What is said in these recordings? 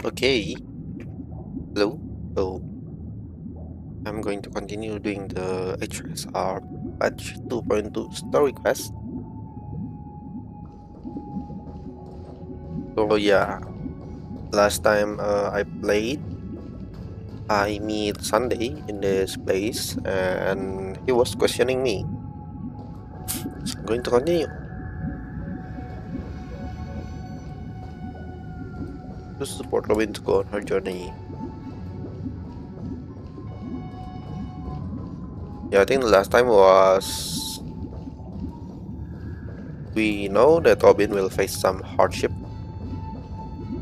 Okay, hello. So I'm going to continue doing the HSR patch 2.2 story quest. So yeah, last time I played, I meet Sunday in this place, and he was questioning me. So I'm going to continue to support Robin to go on her journey. Yeah, I think the last time was we know that Robin will face some hardship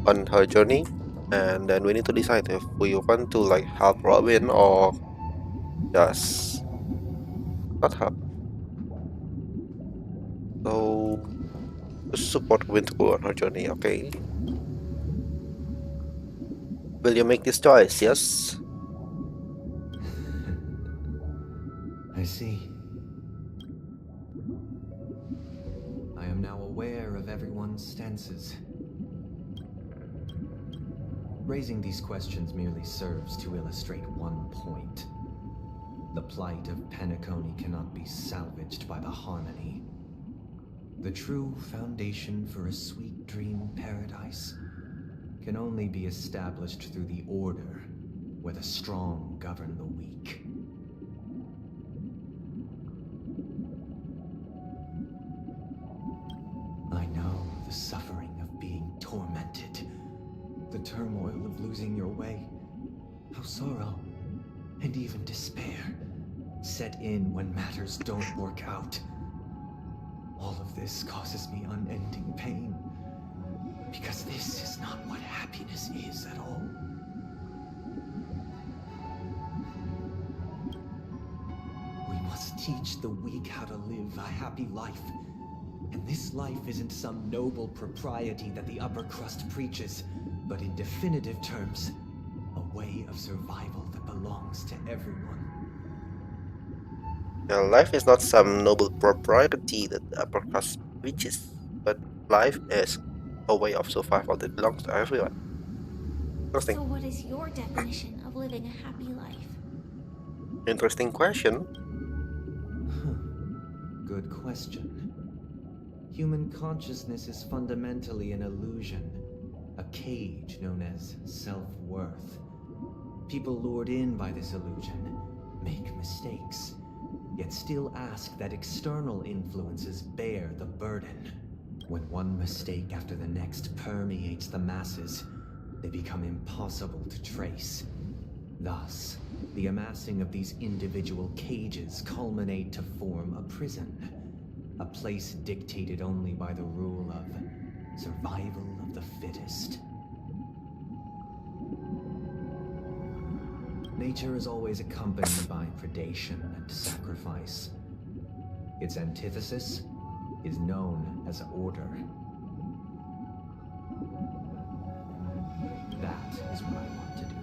on her journey, and then we need to decide if we want to like help Robin or just not help. So to support Robin to go on her journey, okay? Will you make this choice? Yes. I see. I am now aware of everyone's stances. Raising these questions merely serves to illustrate one point. The plight of Penacony cannot be salvaged by the harmony. The true foundation for a sweet dream paradise can only be established through the order, where the strong govern the weak. I know the suffering of being tormented, the turmoil of losing your way, how sorrow and even despair set in when matters don't work out. All of this causes me unending pain, because this is not what happiness is at all. We must teach the weak how to live a happy life. And this life isn't some noble propriety that the upper crust preaches, but in definitive terms, a way of survival that belongs to everyone. Now, life is not some noble propriety that the upper class reaches, but life is a way of survival that belongs to everyone. Interesting. So, what is your definition of living a happy life? Interesting question. Good question. Human consciousness is fundamentally an illusion, a cage known as self-worth. People lured in by this illusion make mistakes, yet still ask that external influences bear the burden. When one mistake after the next permeates the masses, they become impossible to trace. Thus, the amassing of these individual cages culminate to form a prison, a place dictated only by the rule of survival of the fittest. Nature is always accompanied by predation and sacrifice. Its antithesis is known as order. That is what I want to do.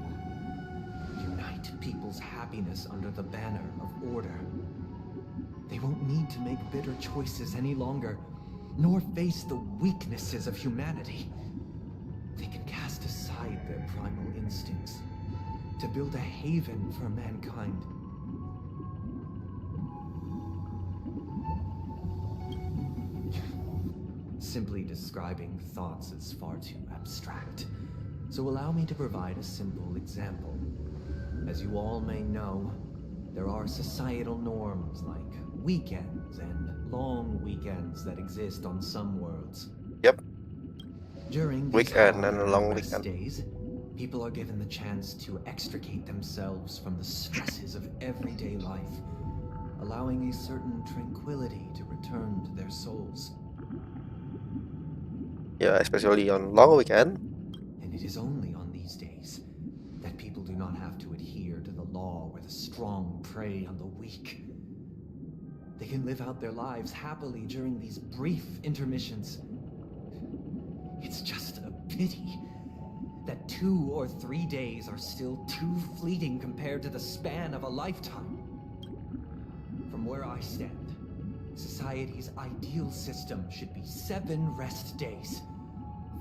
Unite people's happiness under the banner of order. They won't need to make bitter choices any longer, nor face the weaknesses of humanity. They can cast aside their primal instincts to build a haven for mankind. Simply describing thoughts is far too abstract, so allow me to provide a simple example. As you all may know, there are societal norms like weekends and long weekends that exist on some worlds. Yep. During these Weekend and hard a long rest weekend. days, people are given the chance to extricate themselves from the stresses of everyday life, allowing a certain tranquility to return to their souls. Yeah, especially on long weekend. And it is only on these days that people do not have to adhere to the law where the strong prey on the weak. They can live out their lives happily during these brief intermissions. It's just a pity that 2 or 3 days are still too fleeting compared to the span of a lifetime. From where I stand, society's ideal system should be 7 rest days.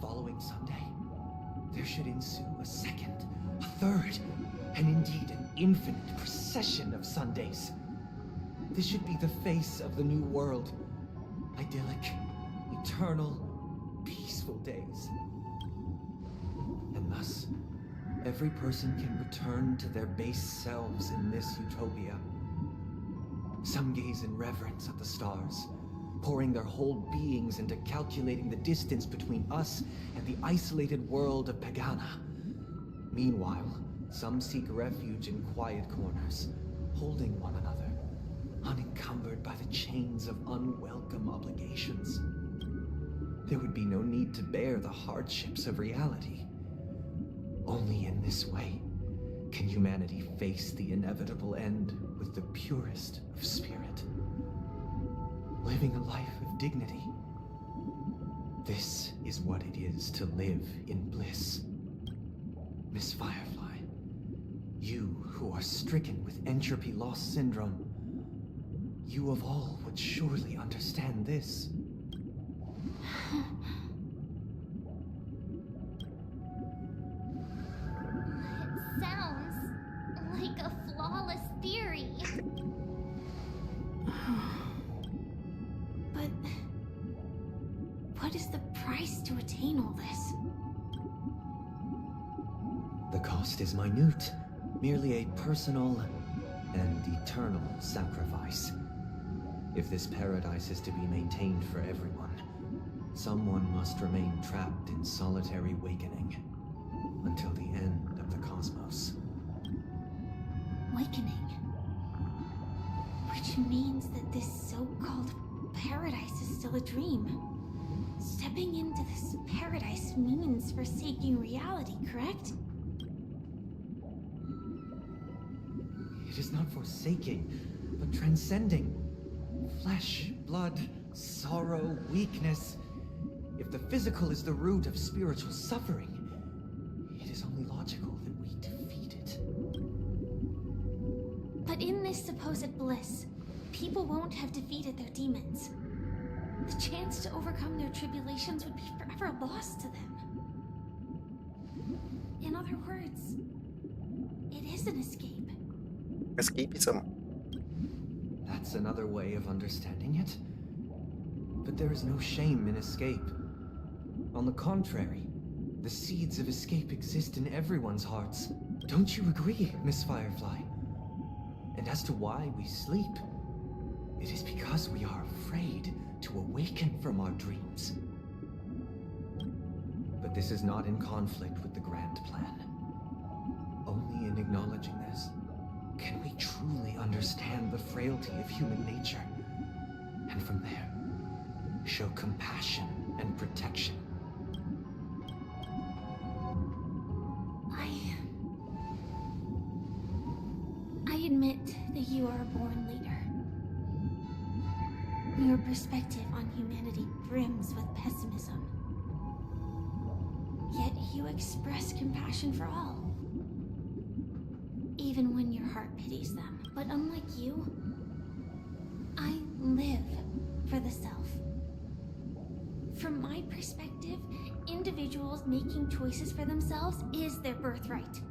Following Sunday, there should ensue a second, a third, and indeed an infinite procession of Sundays. This should be the face of the new world. Idyllic, eternal, peaceful days. And thus, every person can return to their base selves in this utopia. Some gaze in reverence at the stars, pouring their whole beings into calculating the distance between us and the isolated world of Pagana. Meanwhile, some seek refuge in quiet corners, holding one another, unencumbered by the chains of unwelcome obligations. There would be no need to bear the hardships of reality. Only in this way can humanity face the inevitable end with the purest of spirit, living a life of dignity. This is what it is to live in bliss. Miss Firefly, you who are stricken with entropy loss syndrome, you of all would surely understand this. It sounds like a flawless theory. But what is the price to attain all this? The cost is minute, merely a personal and eternal sacrifice. If this paradise is to be maintained for everyone, someone must remain trapped in solitary awakening until the end of the cosmos. Awakening. Which means that this so-called paradise is still a dream. Stepping into this paradise means forsaking reality, correct? It is not forsaking, but transcending. Flesh, blood, sorrow, weakness. If the physical is the root of spiritual suffering, it is only logical that we defeat it. But in this supposed bliss, people won't have defeated their demons. The chance to overcome their tribulations would be forever lost to them. In other words, it is an escape. Escapism. That's another way of understanding it. But there is no shame in escape. On the contrary, the seeds of escape exist in everyone's hearts. Don't you agree, Miss Firefly? And as to why we sleep, it is because we are afraid to awaken from our dreams. But this is not in conflict with the grand plan. Only in acknowledging this can we truly understand the frailty of human nature, and from there, show compassion and protection. I admit that you are a born leader. Your perspective on humanity brims with pessimism. Yet you express compassion for all, even when your heart pities them. But unlike you, I live for the self. From my perspective, individuals making choices for themselves is their birthright.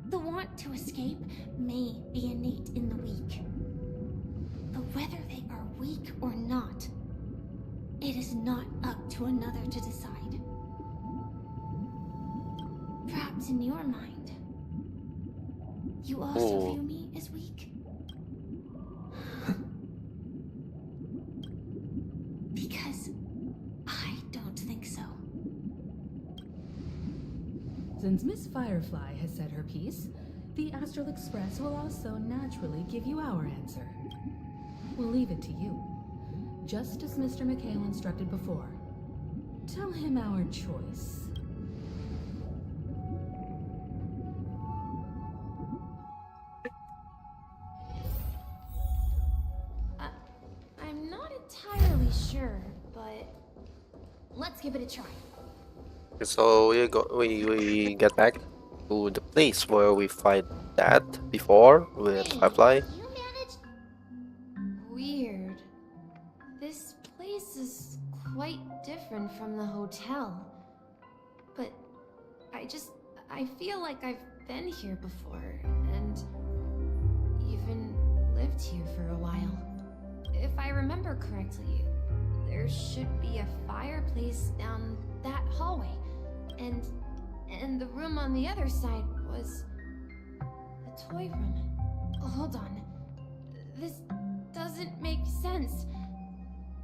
The want to escape may be innate in the weak. But whether they are weak or not, it is not up to to another to decide. Perhaps in your mind, you also Oh, view me as weak? Because I don't think so. Since Miss Firefly has said her piece, the Astral Express will also naturally give you our answer. We'll leave it to you, just as Mr. McHale instructed before. Tell him our choice. I'm not entirely sure, but let's give it a try. so we get back to the place where we fight that before with Hey, Firefly. you managed? Weird. This place is quite different from the hotel. But I feel like I've been here before, and even lived here for a while. If I remember correctly, there should be a fireplace down that hallway, and the room on the other side was the toy room. Hold on. This doesn't make sense.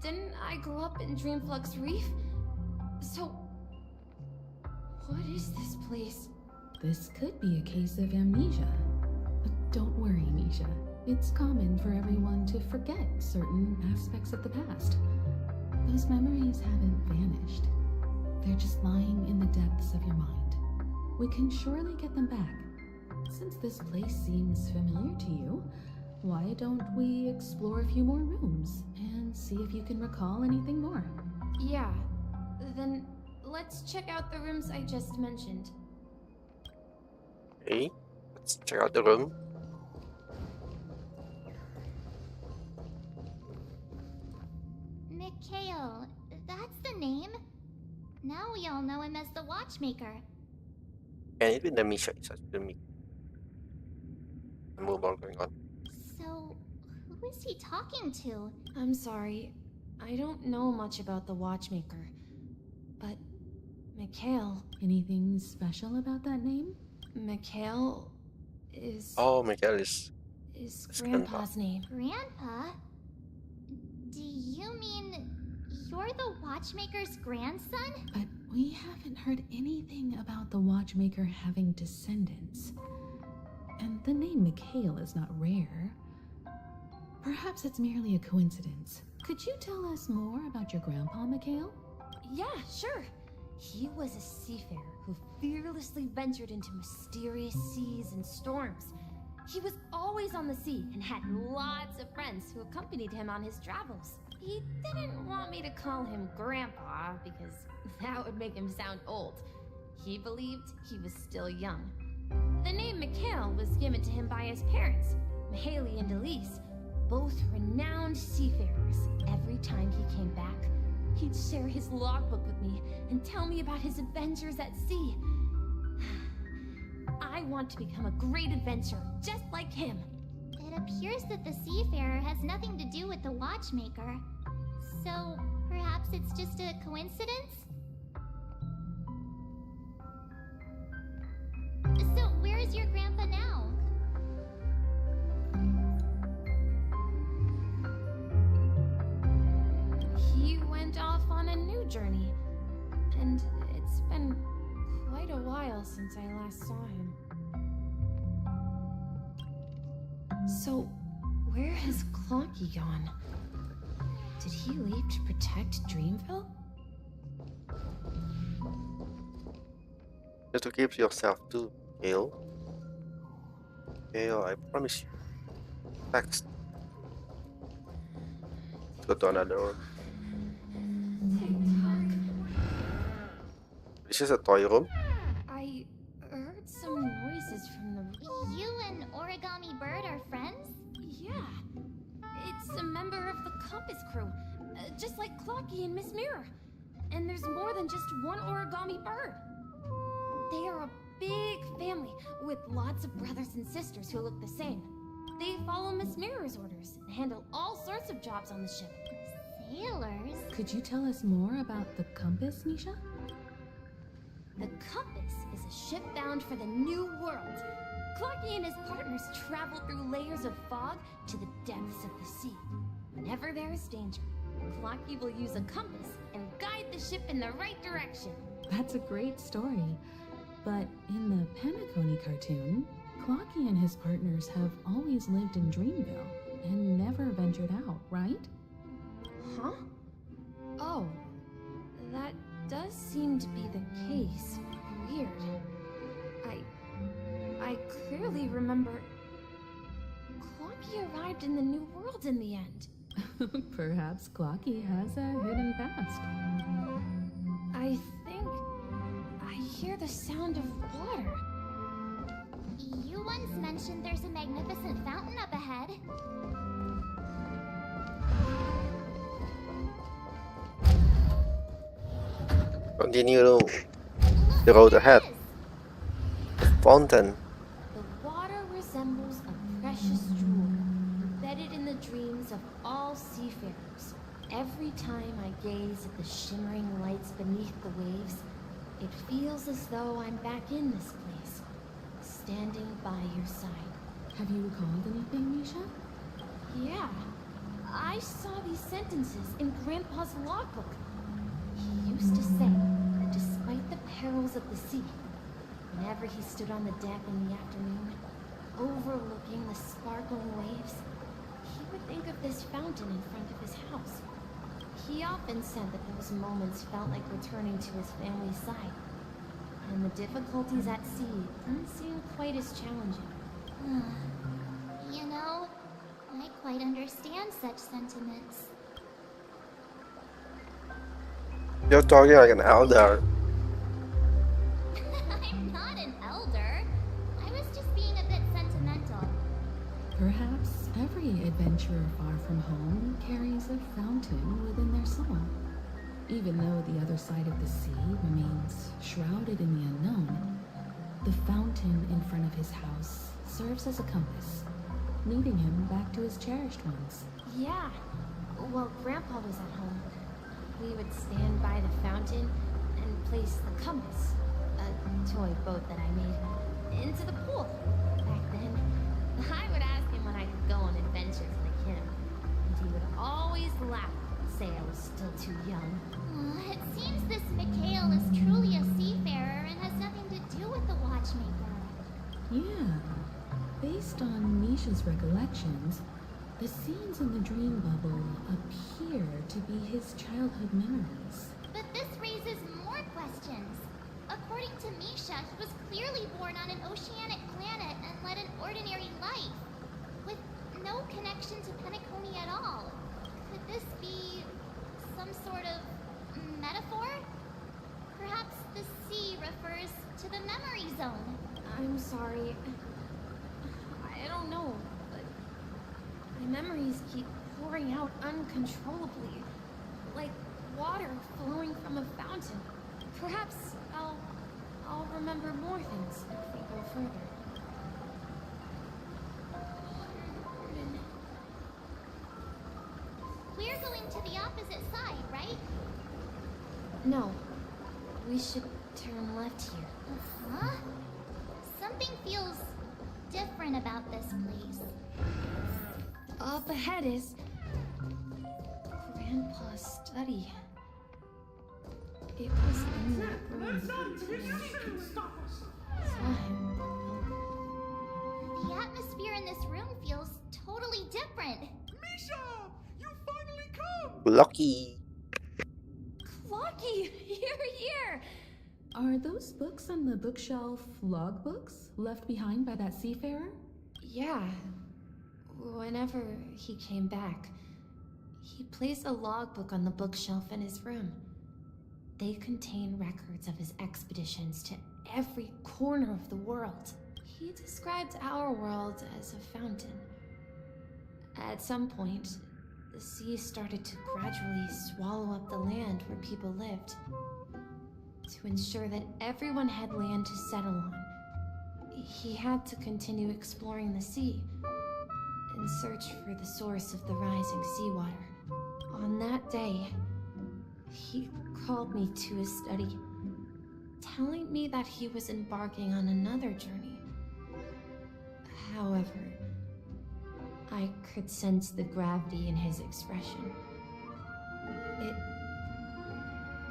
Didn't I grow up in Dreamflux Reef? So, what is this place? This could be a case of amnesia. But don't worry, Misha. It's common for everyone to forget certain aspects of the past. Those memories haven't vanished. They're just lying in the depths of your mind. We can surely get them back. Since this place seems familiar to you, why don't we explore a few more rooms and see if you can recall anything more? Yeah, then let's check out the rooms I just mentioned. Okay, let's check out the room. Mikhail, that's the name. Now we all know him as the Watchmaker. Can it be the Misha? It's actually the move on going on. So, who is he talking to? I'm sorry, I don't know much about the Watchmaker, but Mikhail. Anything special about that name? Mikhail is Oh, Miguel is Grandpa's name. Grandpa? Do you mean you're the Watchmaker's grandson? But we haven't heard anything about the Watchmaker having descendants. And the name Mikhail is not rare. Perhaps it's merely a coincidence. Could you tell us more about your grandpa, Mikhail? Yeah, sure. He was a seafarer who fearlessly ventured into mysterious seas and storms. He was always on the sea and had lots of friends who accompanied him on his travels. He didn't want me to call him Grandpa because that would make him sound old. He believed he was still young. The name Mikhail was given to him by his parents, Mihaly and Elise, both renowned seafarers. Every time he came back, he'd share his logbook with me and tell me about his adventures at sea. I want to become a great adventurer, just like him. It appears that the Seafarer has nothing to do with the Watchmaker. So, perhaps it's just a coincidence? So, where is your grandpa now? He went off on a new journey, and it's been quite a while since I last saw him. So, where has Clonky gone? Did he leave to protect Dreamville? Just to keep yourself too, Hale. Hale, I promise you. Text. Let's go to another room. This is a toy room. I heard some noises from the... You and Origami Bird are friends? Yeah, it's a member of the Compass crew, just like Clocky and Miss Mirror. And there's more than just one Origami Bird. They are a big family with lots of brothers and sisters who look the same. They follow Miss Mirror's orders and handle all sorts of jobs on the ship. Sailors? Could you tell us more about the compass, Misha? The compass is a ship bound for the new world. Clocky and his partners travel through layers of fog to the depths of the sea. Whenever there is danger, Clocky will use a compass and guide the ship in the right direction. That's a great story. But in the Penacony cartoon, Clocky and his partners have always lived in Dreamville and never ventured out, right? Huh? Oh, that does seem to be the case. Weird. I clearly remember Clocky arrived in the new world in the end. Perhaps Clocky has a hidden past. I think I hear the sound of water. You once mentioned there's a magnificent fountain up ahead. Continue Look, the road there it ahead. is. Fountain. The water resembles a precious jewel, embedded in the dreams of all seafarers. Every time I gaze at the shimmering lights beneath the waves, it feels as though I'm back in this place, standing by your side. Have you recalled anything, Misha? Yeah, I saw these sentences in Grandpa's logbook. He used to say that despite the perils of the sea, whenever he stood on the deck in the afternoon, overlooking the sparkling waves, he would think of this fountain in front of his house. He often said that those moments felt like returning to his family's side, and the difficulties at sea didn't seem quite as challenging. You know, I quite understand such sentiments. You're talking like an elder. I'm not an elder. I was just being a bit sentimental. Perhaps every adventurer far from home carries a fountain within their soul. Even though the other side of the sea remains shrouded in the unknown, the fountain in front of his house serves as a compass, leading him back to his cherished ones. Yeah. While Grandpa was at home, we would stand by the fountain and place the compass, a toy boat that I made, into the pool. Back then, I would ask him when I could go on adventures like him, and he would always laugh and say I was still too young. It seems this Mikhail is truly a seafarer and has nothing to do with the watchmaker. Yeah. Based on Misha's recollections, the scenes in the dream bubble appear to be his childhood memories. But this raises more questions. According to Misha, he was clearly born on an oceanic planet and led an ordinary life, with no connection to Penacony at all. Could this be some sort of metaphor? Perhaps the sea refers to the memory zone. I'm sorry. I don't know, but my memories keep pouring out uncontrollably, like water flowing from a fountain. Perhaps I'll remember more things if we go further. We're going to the opposite side, right? No, we should turn left here. Huh? Something feels different about this place. Up ahead is Grandpa's study. It was in that room. Saw him. The atmosphere in this room feels totally different. Misha! You finally come! Lucky. Clocky, you're here! Are those books on the bookshelf logbooks left behind by that seafarer? Yeah. Whenever he came back, he placed a logbook on the bookshelf in his room. They contain records of his expeditions to every corner of the world. He described our world as a fountain. At some point, the sea started to gradually swallow up the land where people lived. To ensure that everyone had land to settle on, he had to continue exploring the sea in search for the source of the rising seawater. On that day, he called me to his study, telling me that he was embarking on another journey. However, I could sense the gravity in his expression.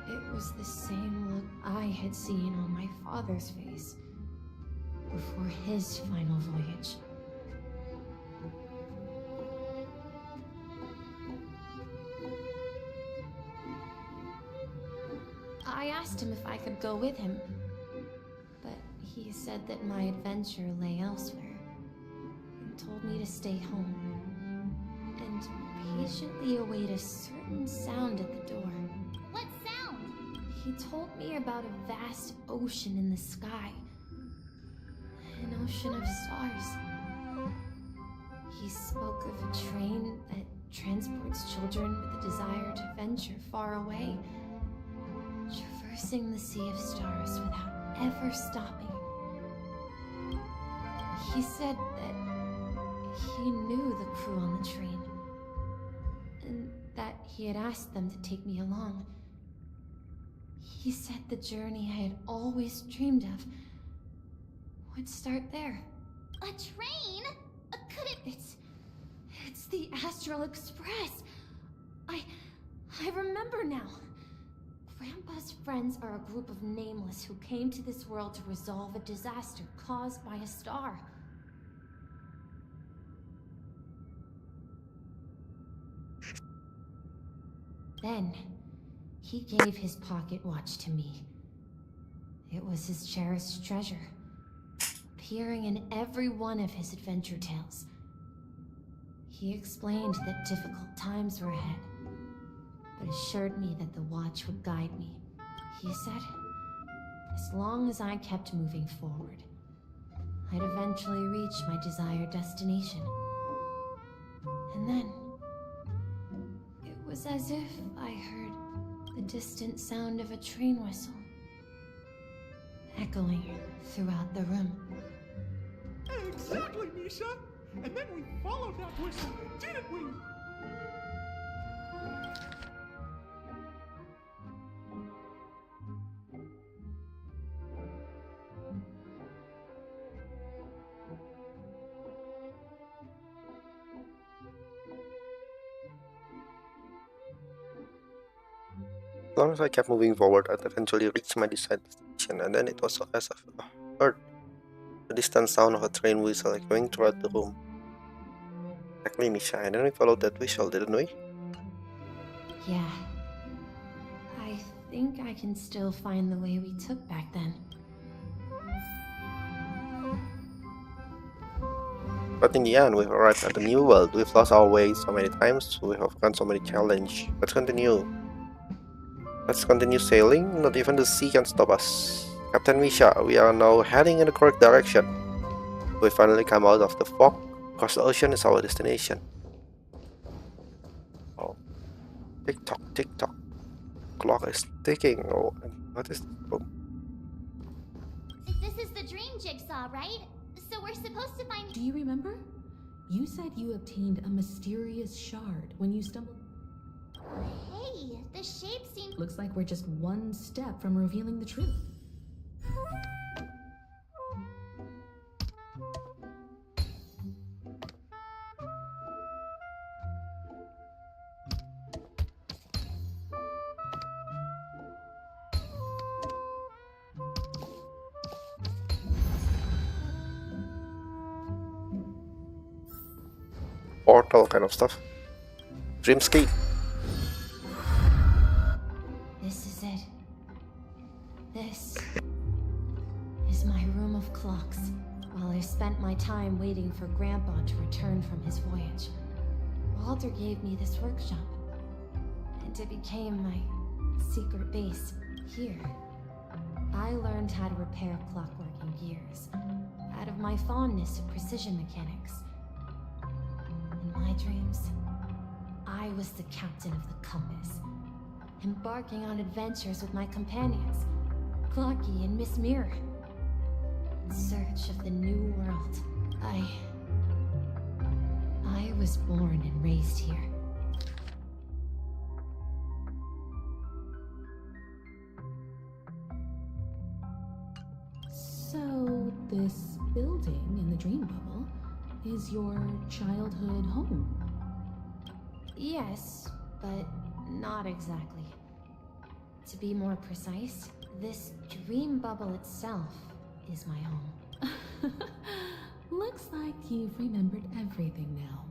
It was the same look I had seen on my father's face before his final voyage. I asked him if I could go with him, but he said that my adventure lay elsewhere and told me to stay home and patiently await a certain sound at the door. What sound? He told me about a vast ocean in the sky, an ocean of stars. He spoke of a train that transports children with a desire to venture far away, traversing the sea of stars without ever stopping. He said that he knew the crew on the train, and that he had asked them to take me along. He said the journey I had always dreamed of would start there. A train? Could it... It's the Astral Express. I remember now. Grandpa's friends are a group of nameless who came to this world to resolve a disaster caused by a star. Then, he gave his pocket watch to me. It was his cherished treasure, appearing in every one of his adventure tales. He explained that difficult times were ahead, but assured me that the watch would guide me. He said, as long as I kept moving forward, I'd eventually reach my desired destination. And then, it was as if I heard the distant sound of a train whistle, echoing throughout the room. Exactly, Misha. And then we followed that whistle, didn't we? As long as I kept moving forward, I'd eventually reach my desired destination, and then it was as if I heard the distant sound of a train whistle echoing throughout the room. Exactly, Misha, and then we followed that whistle, didn't we? Yeah. I think I can still find the way we took back then. But in the end, we've arrived at a new world. We've lost our way so many times, we've overcome so many challenges. Let's continue. Let's continue sailing. Not even the sea can stop us. Captain Misha, we are now heading in the correct direction. We finally come out of the fog. Across the ocean is our destination. Oh. Tick tock, tick tock. Clock is ticking. Oh, what is this? Oh. This is the dream jigsaw, right? So we're supposed to find... Do you remember? You said you obtained a mysterious shard when you stumbled. Hey, the shape seems... Looks like we're just one step from revealing the truth. Portal kind of stuff. Dreamscape. This is it. This is my room of clocks. While I spent my time waiting for Grandpa to return from his voyage, Walter gave me this workshop, and it became my secret base. Here, I learned how to repair clockwork and gears out of my fondness of precision mechanics. In my dreams, I was the captain of the compass, embarking on adventures with my companions, Clocky and Miss Mirror, in search of the new world. I was born and raised here. dream bubble is your childhood home. Yes, but not exactly. To be more precise, this dream bubble itself is my home. Looks like you've remembered everything now.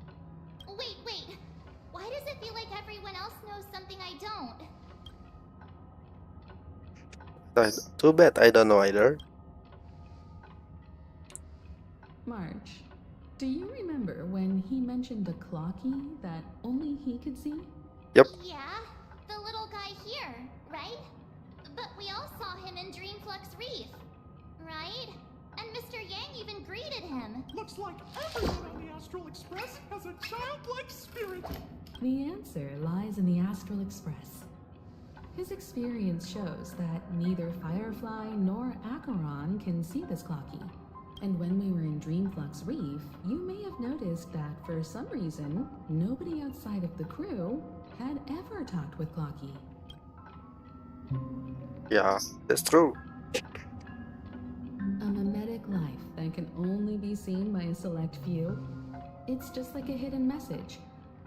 Wait. Why does it feel like everyone else knows something I don't? Too bad I don't know either. March, do you remember when he mentioned the clocky that only he could see? Yep. Yeah, the little guy here, right? But we all saw him in Dreamflux Reef, right? And Mr. Yang even greeted him. Looks like everyone on the Astral Express has a childlike spirit. The answer lies in the Astral Express. His experience shows that neither Firefly nor Acheron can see this clocky. And when we were in Dreamflux Reef, you may have noticed that for some reason, nobody outside of the crew had ever talked with Clocky. Yeah, that's true. A mimetic life that can only be seen by a select few. It's just like a hidden message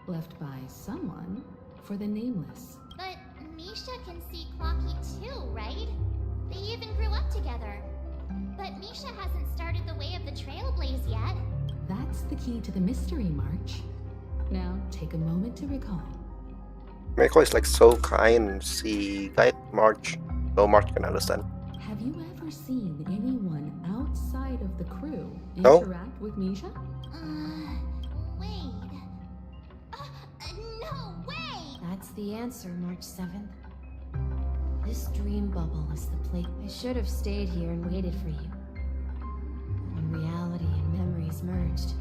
left by someone for the nameless. But Misha can see Clocky too, right? They even grew up together. But Misha hasn't started the way of the Trailblaze yet. That's the key to the mystery, March. Now, take a moment to recall. Mako is like so kind. She guide March. No March can understand. Have you ever seen anyone outside of the crew No. interact with Misha? Wait. No way! That's the answer, March 7th. This dream bubble is the place. I should have stayed here and waited for you. When reality and memories merged,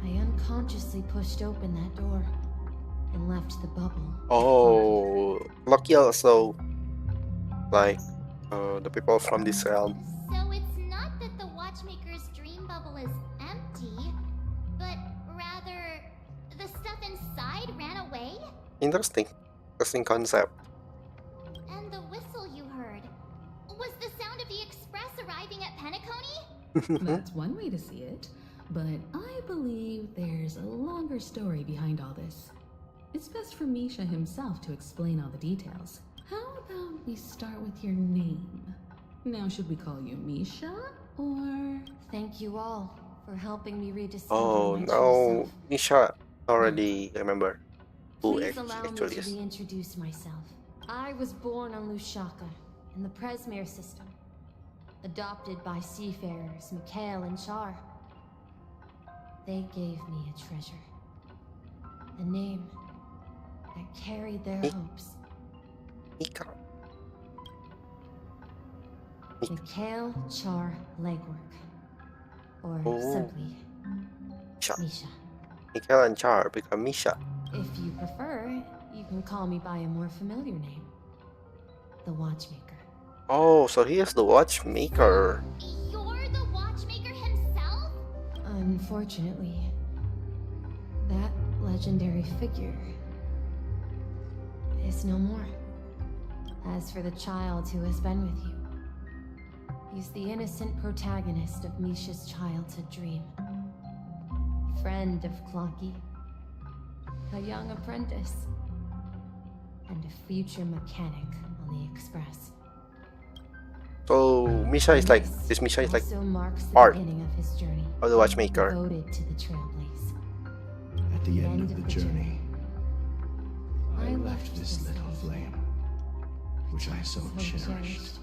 I unconsciously pushed open that door and left the bubble. Oh, Lucky also like the people from this realm. So it's not that the Watchmaker's dream bubble is empty, but rather the stuff inside ran away? Interesting concept. And the whistle you heard was the sound of the express arriving at Penacony? That's one way to see it, but I believe there's a longer story behind all this. It's best for Misha himself to explain all the details. How about we start with your name? Now, should we call you Misha, or... Thank you all for helping me rediscover Oh my true no, self. Misha already remember who Please allow me actually to is. reintroduce myself. I was born on Lushaka, in the Presmere system. Adopted by seafarers Mikhail and Char. They gave me a treasure. A name that carried their Me- hopes. Mika. Mikhail Char Legwork. Or Oh. simply, Misha. Misha. Mikael and Char become Misha. If you prefer, you can call me by a more familiar name. The Watchmaker. Oh, so he is the watchmaker. You're the Watchmaker himself? Unfortunately, that legendary figure is no more. As for the child who has been with you, he's the innocent protagonist of Misha's childhood dream. Friend of Clocky, a young apprentice, and a future mechanic on the Express. So Misha is like this. Misha is like also marks the part beginning of his journey, of the watchmaker. devoted to the Trailblaze. At the end of the journey, I I left this little flame, which I so cherished, cherished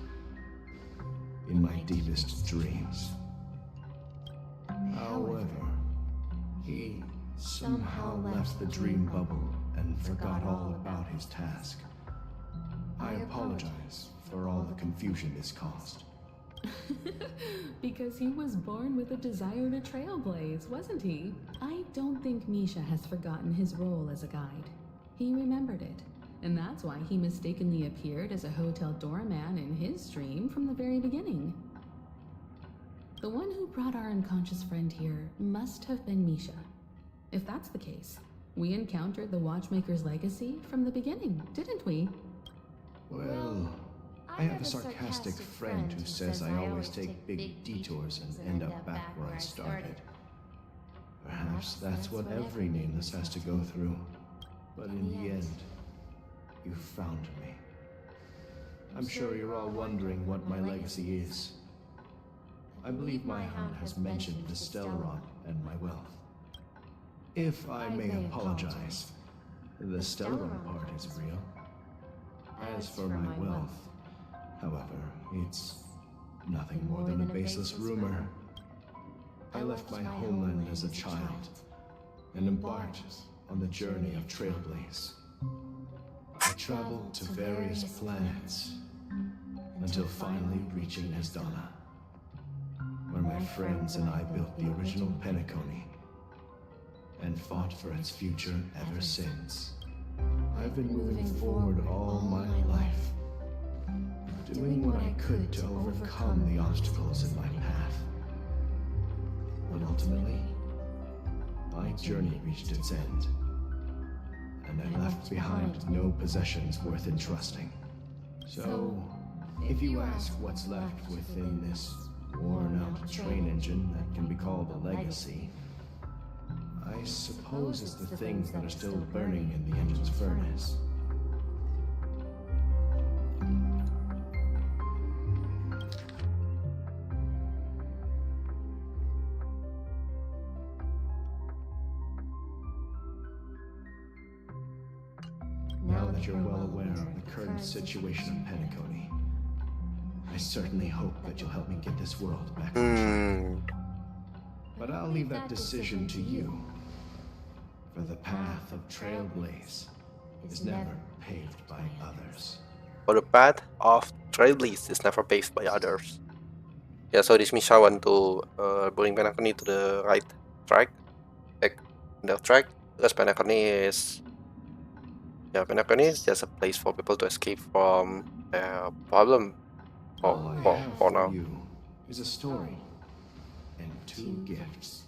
in my deepest dreams. However, he somehow left the dream bubble and forgot all about his task. I apologize for all the confusion this caused. Because he was born with a desire to trailblaze, wasn't he? I don't think Misha has forgotten his role as a guide. He remembered it, and that's why he mistakenly appeared as a hotel doorman in his dream from the very beginning. The one who brought our unconscious friend here must have been Misha. If that's the case, we encountered the Watchmaker's legacy from the beginning, didn't we? Well, I have a sarcastic friend who says I always take big detours and end up back where I started. Perhaps that's what every nameless has to go through. But in the end, you found me. I'm sure you're all wondering what my legacy is. I believe my hound has mentioned the Stellaron and my wealth. If I may apologize, the Stellaron part is real. As for my wealth, however, it's nothing more than a baseless rumor. I left my homeland as a child and embarked on the journey of Trailblaze. I traveled to various planets until finally reaching Isdana, where my friends and I built the original Penacony and fought for its future ever since. I've been moving forward all my life, doing what I could to overcome the obstacles in my path. But ultimately, my journey reached its end, and I left behind no possessions worth entrusting. So, if you ask what's left within this worn-out train engine that can be called a legacy, I suppose it's the things that are still burning in the engine's furnace. Now that you're well aware of the current situation of Penacony, I certainly hope that you'll help me get this world back on track. But I'll leave that decision to you. For the path of Trailblaze is never paved by others. For the path of Trailblaze is never paved by others. Yeah, so this Misha want to bring Penacony to the right track, back on the track, because Penacony is just a place for people to escape from a problem. All I have For for now. you is a story and two gifts.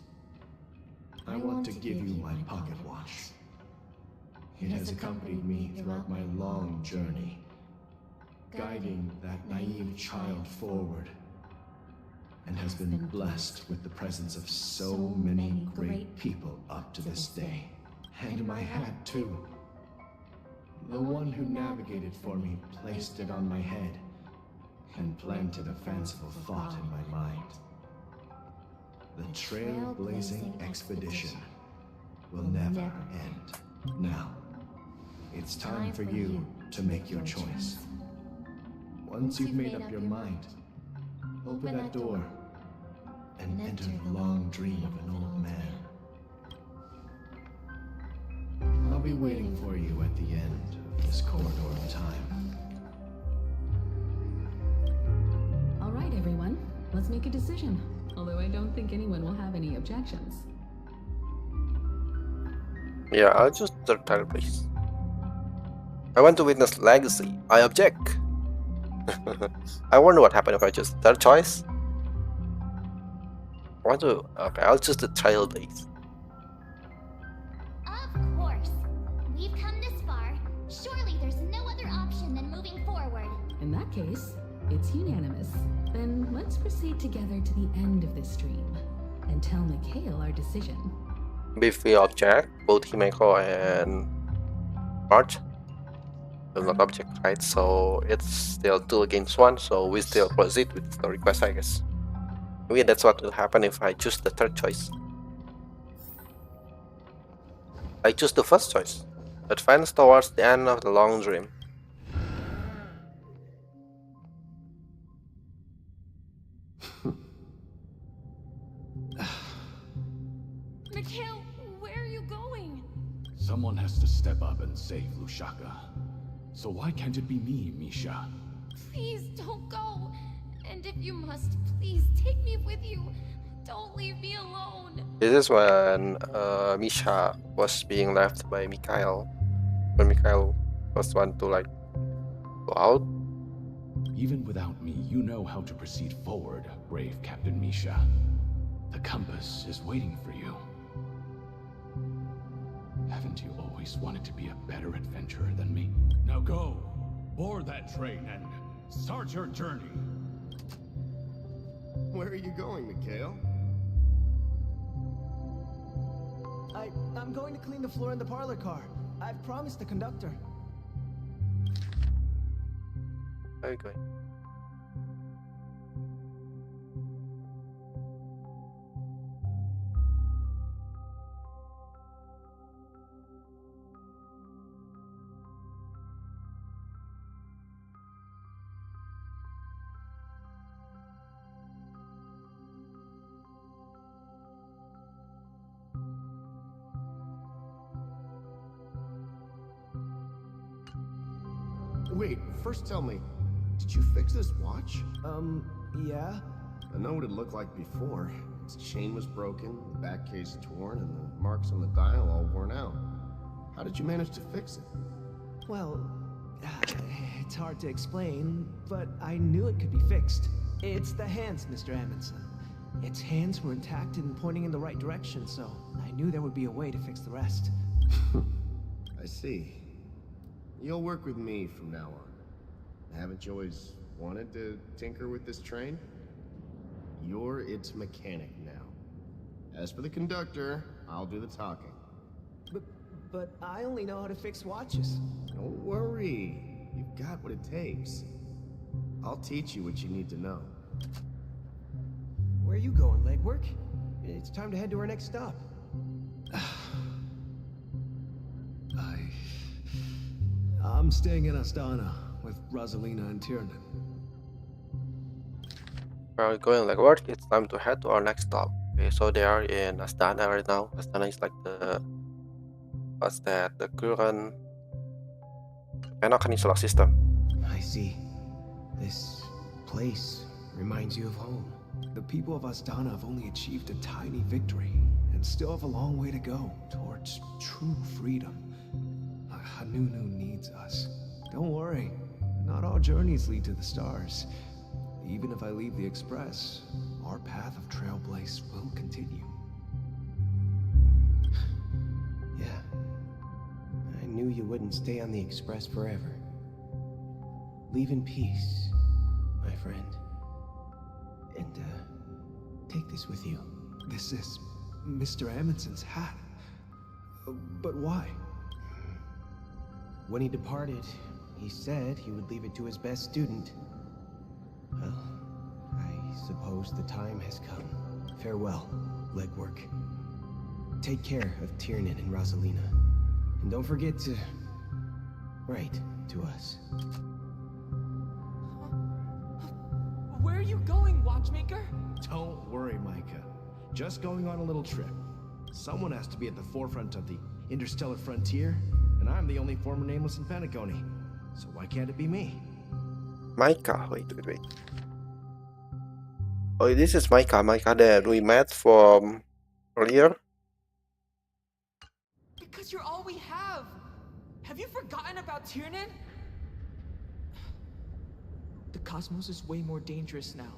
I want to give you my pocket watch. It has accompanied me throughout my long journey, guiding that naive child forward, and has been blessed with the presence of so many great people up to this day. And my hat, too. The one who navigated for me placed it on my head and planted a fanciful thought in my mind. The trailblazing expedition will never end. Now, it's time for you to make your choice. Once you've made up your mind, open that door and enter the long dream of an old man. I'll be waiting for you at the end of this corridor of time. All right, everyone. Let's make a decision. Although I don't think anyone will have any objections. Yeah, I'll choose the third place. I want to witness legacy. I object. I wonder what happened if I choose third choice. Okay, I'll choose the Trailblaze. Of course. We've come this far. Surely there's no other option than moving forward. In that case, it's unanimous. Then let's proceed together to the end of this stream and tell Mikhail our decision. If we object, both Himeko and March will not object, right? So it's still 2 against 1, so we still proceed with the request, I guess. Maybe that's what will happen if I choose the third choice. I choose the first choice. Advance towards the end of the long dream. Mikhail, where are you going? Someone has to step up and save Lushaka. So why can't it be me, Misha? Please don't go. And if you must, please take me with you. Don't leave me alone. This is when Misha was being left by Mikhail. When Mikhail was one to like go out. Even without me, you know how to proceed forward, brave Captain Misha. The compass is waiting for you. Haven't you always wanted to be a better adventurer than me? Now go, board that train and Start your journey. Where are you going, Mikhail? I'm going to clean the floor in the parlor car. I've promised the conductor. Where are you going? Wait, first tell me, did you fix this watch? Yeah? I know what it looked like before. Its chain was broken, the back case torn, and the marks on the dial all worn out. How did you manage to fix it? Well, it's hard to explain, but I knew it could be fixed. It's the hands, Mr. Amundsen. Its hands were intact and pointing in the right direction, so I knew there would be a way to fix the rest. I see. You'll work with me from now on. Haven't you always wanted to tinker with this train? You're its mechanic now. As for the conductor, I'll do the talking. But I only know how to fix watches. Don't worry. You've got what it takes. I'll teach you what you need to know. Where are you going, legwork? It's time to head to our next stop. I'm staying in Astana with Rosalina and Tiernan. We're going like work. It's time to head to our next stop. Okay, so they are in Astana right now. Astana is like the current Peninsula system. I see. This place reminds you of home. The people of Astana have only achieved a tiny victory and still have a long way to go towards true freedom. Hanunu needs us. Don't worry, not all journeys lead to the stars. Even if I leave the Express, our path of trailblaze will continue. Yeah. I knew you wouldn't stay on the Express forever. Leave in peace, my friend. And, take this with you. This is Mr. Amundsen's hat. But why? When he departed, he said he would leave it to his best student. Well, I suppose the time has come. Farewell, legwork. Take care of Tiernan and Rosalina. And don't forget to write to us. Where are you going, watchmaker? Don't worry, Micah. Just going on a little trip. Someone has to be at the forefront of the interstellar frontier, and I'm the only former nameless in Penacony. So why can't it be me? Micah, wait. Oh, this is Micah that we met from earlier. Because you're all we have. Have you forgotten about Tiernan? The cosmos is way more dangerous now.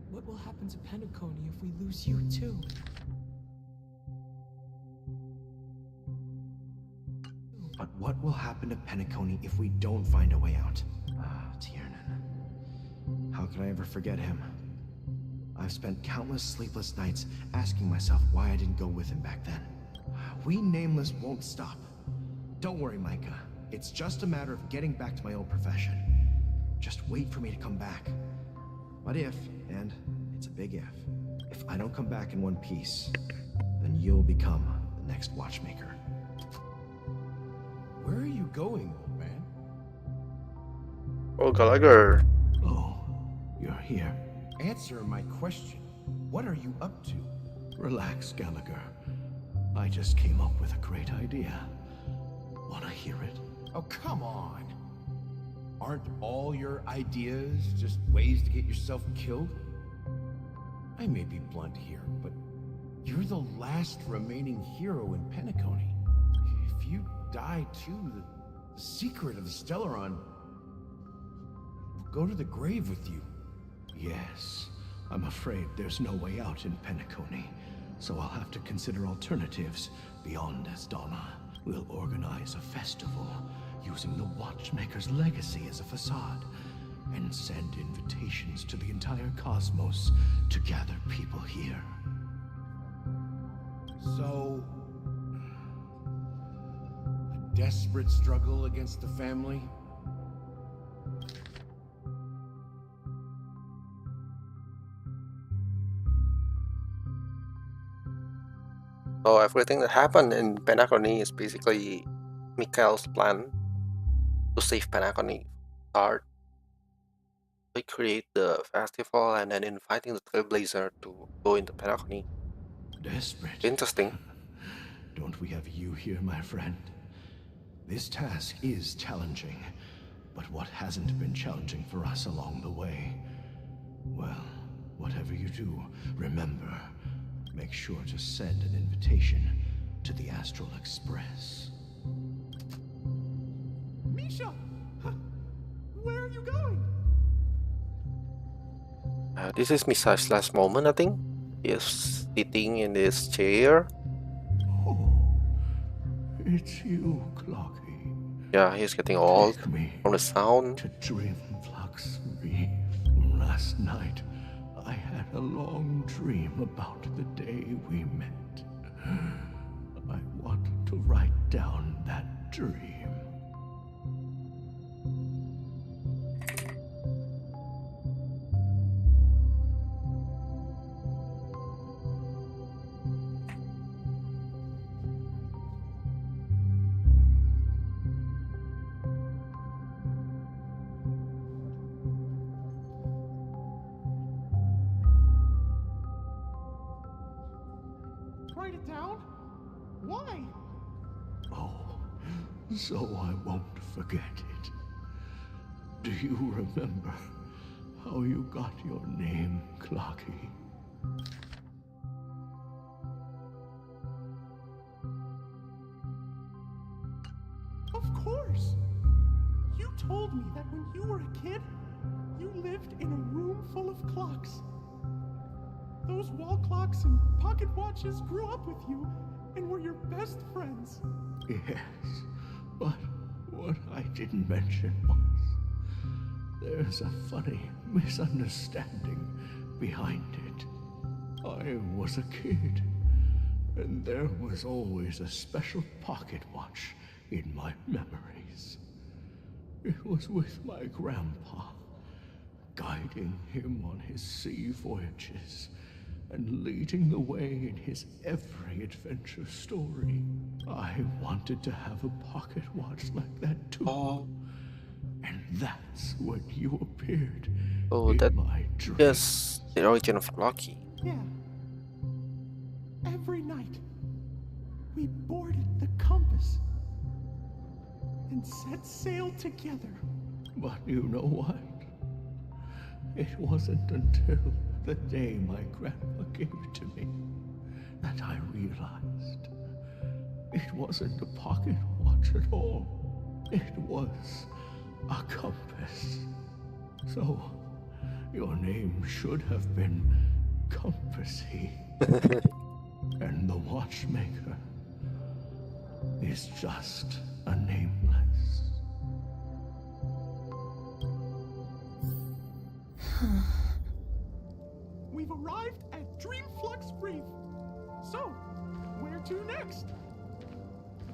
What will happen to Penacony if we lose you too? But what will happen to Penacony if we don't find a way out? Tiernan. How could I ever forget him? I've spent countless sleepless nights asking myself why I didn't go with him back then. We Nameless won't stop. Don't worry, Micah. It's just a matter of getting back to my old profession. Just wait for me to come back. What if, and it's a big if I don't come back in one piece, then you'll become the next watchmaker. Where are you going, old man? Oh, Gallagher. Oh, you're here. Answer my question. What are you up to? Relax, Gallagher. I just came up with a great idea. Wanna hear it? Oh, come on. Aren't all your ideas just ways to get yourself killed? I may be blunt here, but you're the last remaining hero in Penacony. If you die too, the secret of the Stellaron will go to the grave with you. Yes, I'm afraid there's no way out in Penacony, so I'll have to consider alternatives beyond Astana. We'll organize a festival using the Watchmaker's legacy as a facade. and send invitations to the entire cosmos to gather people here. So, a desperate struggle against the family? So everything that happened in Penacony is basically Mikhail's plan to save Penacony. Start, we create the festival and then inviting the Trailblazer to go into Penacony. Desperate? Interesting. Don't we have you here, my friend? This task is challenging, but what hasn't been challenging for us along the way? Well, whatever you do, remember, make sure to send an invitation to the Astral Express. Misha! Where are you going? This is Misha's last moment, I think. He is sitting in this chair. Oh, it's you, Clocky. Yeah, he's getting old Take me from the sound. to Dreamflux Reef. Last night, I had a long dream about the day we met. I want to write down that dream. Write it down? Why? Oh, so I won't forget it. Do you remember how you got your name, Clocky? Of course! You told me that when you were a kid, you lived in a room full of clocks. Those wall clocks and pocket watches grew up with you and were your best friends. Yes, but what I didn't mention was there's a funny misunderstanding behind it. I was a kid, and there was always a special pocket watch in my memories. It was with my grandpa, guiding him on his sea voyages and leading the way in his every adventure story. I wanted to have a pocket watch like that too. Oh, And that's when you appeared oh, in that my dream. is the origin of Clocky. Yeah. Every night, we boarded the compass and set sail together. But you know what? It wasn't until the day my grandpa gave it to me that I realized it wasn't a pocket watch at all. It was a compass. So, your name should have been Compassy. And the watchmaker is just a nameless. We've arrived at Dreamflux Reef. So, where to next?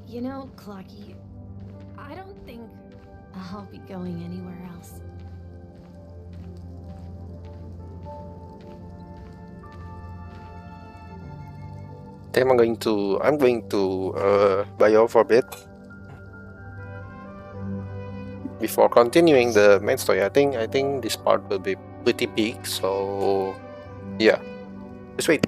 You know, Clocky, I don't think I'll be going anywhere else. Then I'm going to bio for a bit before continuing the main story. I think this part will be pretty big, so yeah. Just wait.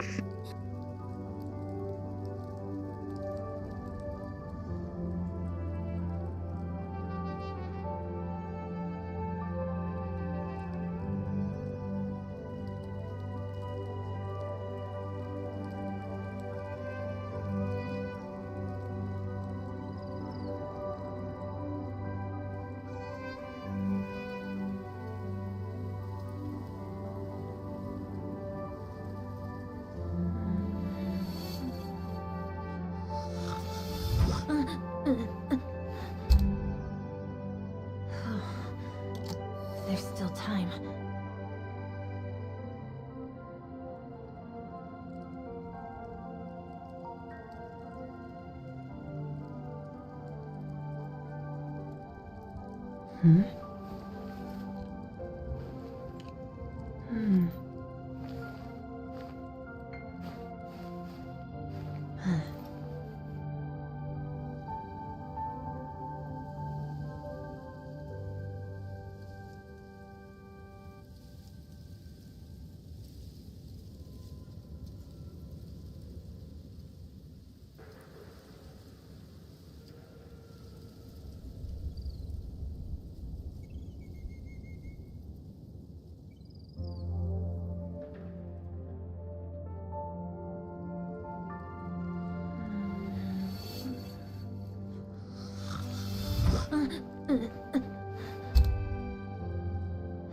Hmm? Hmm.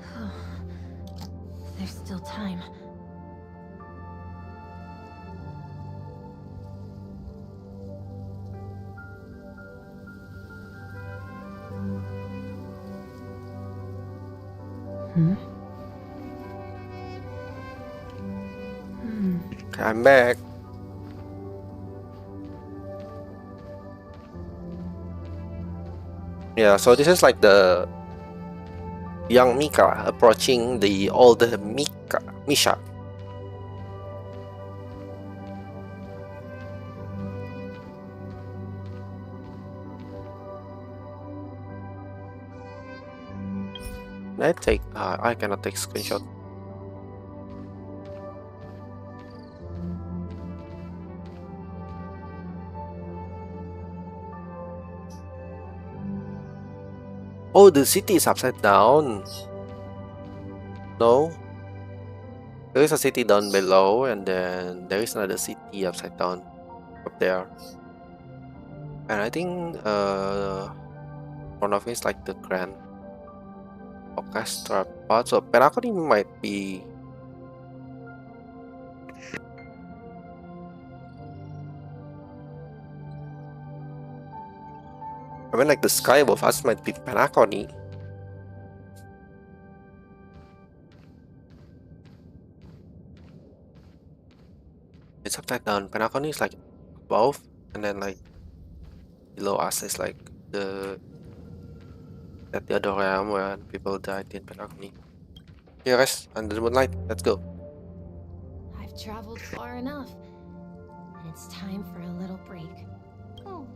Huh. There's still time. Hmm? Hmm. I'm back. Yeah, so this is like the young Mika approaching the older Misha. I cannot take screenshot. Oh, the city is upside down. No, there is a city down below, and then there is another city upside down up there. And I think one of it is like the grand orchestra part. So Penacony might be. I mean, like the sky above us might be Penacony. It's upside down. Penacony is like above, and then like below us is like the other realm where people died in Penacony. Yeah, guys, under the moonlight. Let's go. I've traveled far enough, and it's time for a little break. Oh.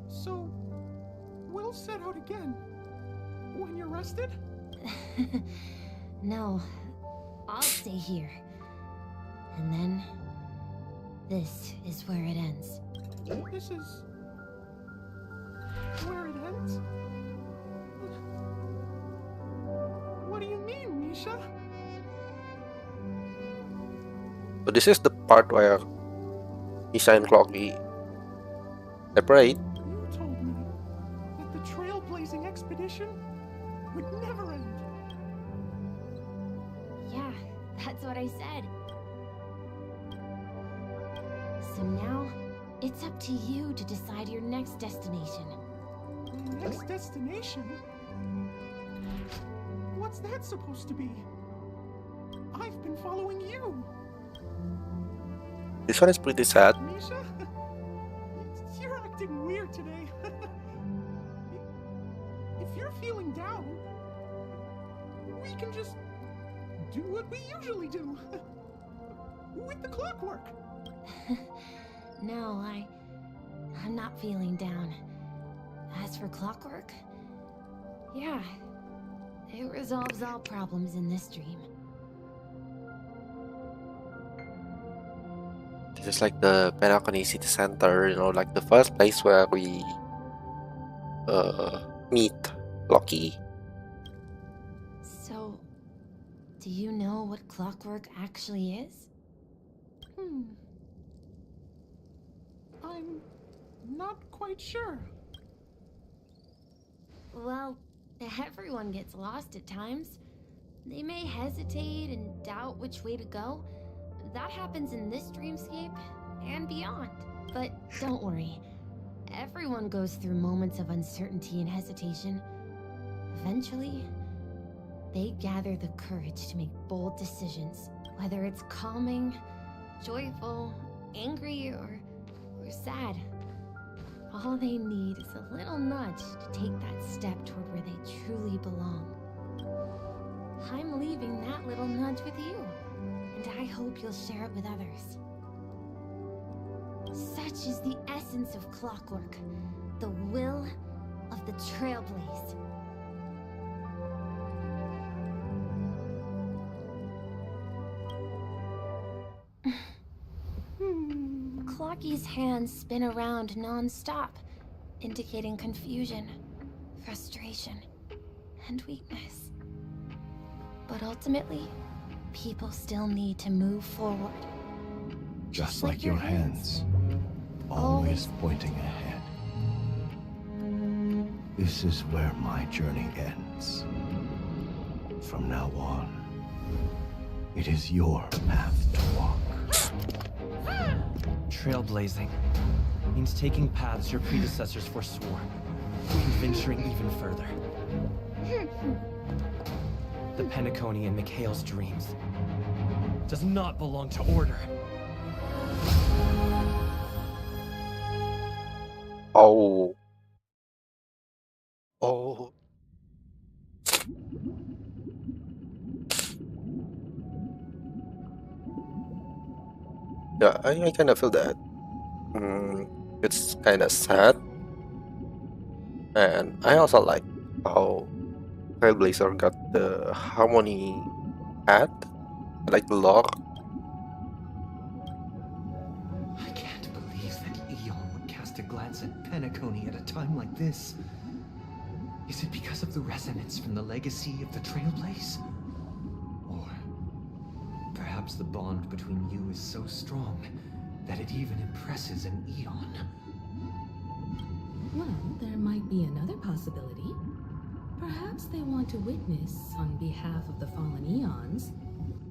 So, we'll set out again. When you're rested? No, I'll stay here. And then, this is where it ends. This is where it ends? What do you mean, Misha? So this is the part where Misha and Clocky separate. You told me that the trailblazing expedition would never end. Yeah, that's what I said. So now, it's up to you to decide your next destination. Next destination? What's that supposed to be? I've been following you. This one is pretty sad. Misha? You're acting weird today. If you're feeling down, we can just do what we usually do. With the clockwork. No, I'm not feeling down. As for clockwork, yeah, it resolves all problems in this dream. This is like the Penacony City Center, you know, like the first place where we meet Loki. So, do you know what clockwork actually is? I'm not quite sure. Well, everyone gets lost at times. They may hesitate and doubt which way to go. That happens in this dreamscape and beyond. But don't worry. Everyone goes through moments of uncertainty and hesitation. Eventually, they gather the courage to make bold decisions. Whether it's calming, joyful, angry, or sad. All they need is a little nudge to take that step toward where they truly belong. I'm leaving that little nudge with you, and I hope you'll share it with others. Such is the essence of clockwork, the will of the trailblaze. Clocky's hands spin around non-stop, indicating confusion, frustration, and weakness. But ultimately, people still need to move forward. Just like your hands, always pointing ahead. This is where my journey ends. From now on, it is your path to walk. Trailblazing means taking paths your predecessors forswore, and venturing even further. The Penacony in Mikhail's dreams does not belong to Order. Oh. Oh. Yeah, I kind of feel that. It's kind of sad. And I also like how Trailblazer got the harmony hat. I like the lore. I can't believe that Eon would cast a glance at Penacony at a time like this. Is it because of the resonance from the legacy of the Trailblaze? Or perhaps the bond between you is so strong that it even impresses an Eon? Well, there might be another possibility. Perhaps they want to witness, on behalf of the fallen Eons,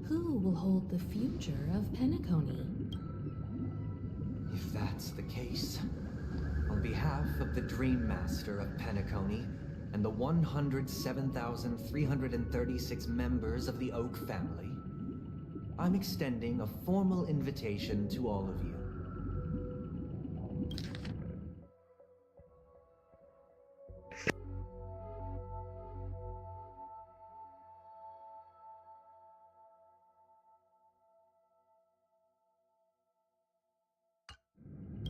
who will hold the future of Penacony. If that's the case, on behalf of the Dream Master of Penacony and the 107,336 members of the Oak family, I'm extending a formal invitation to all of you.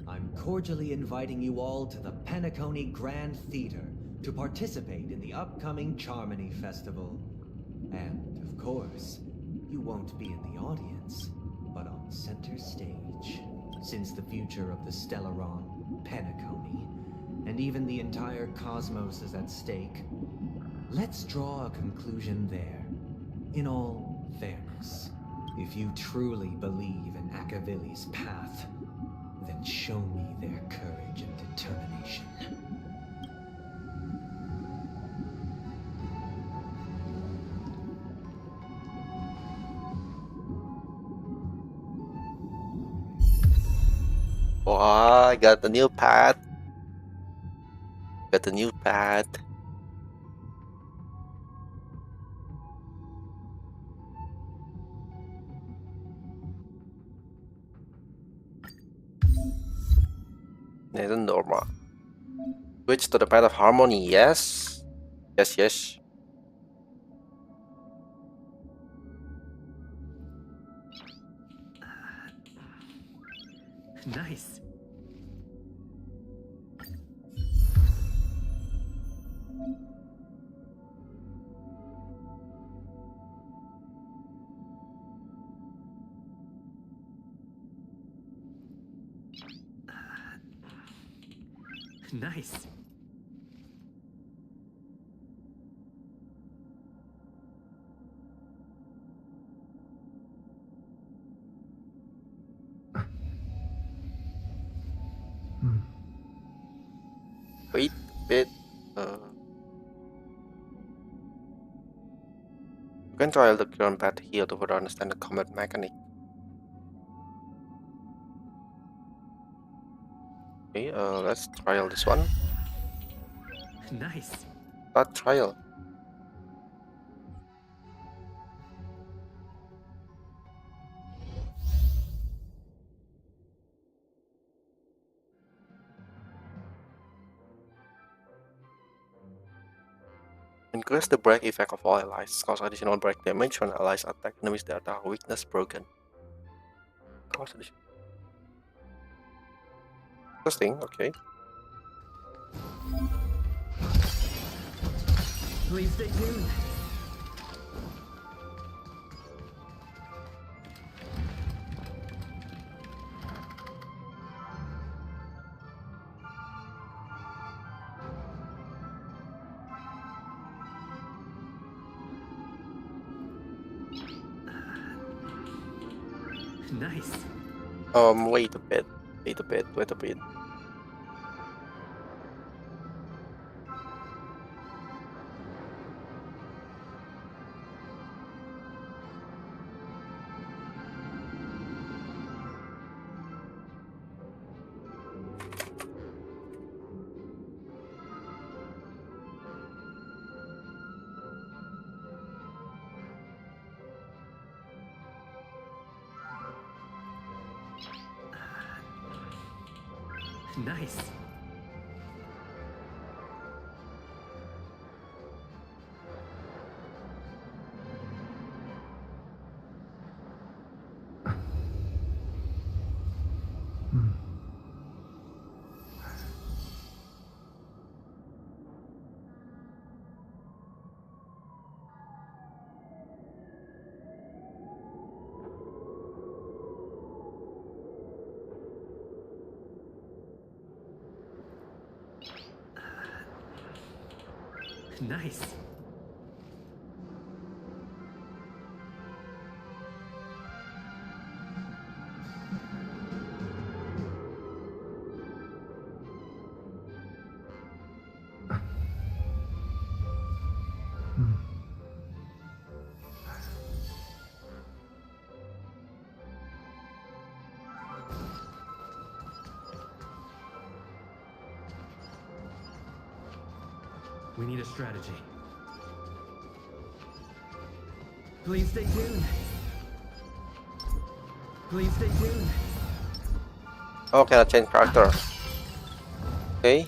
I'm cordially inviting you all to the Penacony Grand Theater to participate in the upcoming Charmony Festival. And, of course, you won't be in the audience, but on center stage, since the future of the Stellaron, Penacony, and even the entire cosmos is at stake. Let's draw a conclusion there. In all fairness, if you truly believe in Akavili's path, then show me their courage and determination. Wow, I got the new pad. Got the new pad. Nathan Norma. Switch to the path of harmony, yes. Yes, yes. Nice. Nice. Wait a bit. You can trial the current path here to further understand the combat mechanic. Okay, let's trial this one. Nice. Start trial. Increase the break effect of all allies. Cause additional break damage when allies attack enemies that are weakness broken. Cause additional. Interesting, okay. Please stay tuned. Nice. Wait a bit. Wait a bit. Wait a bit. Nice. Nice. We need a strategy. Please stay tuned. Please stay tuned. Oh, can I change character? Okay.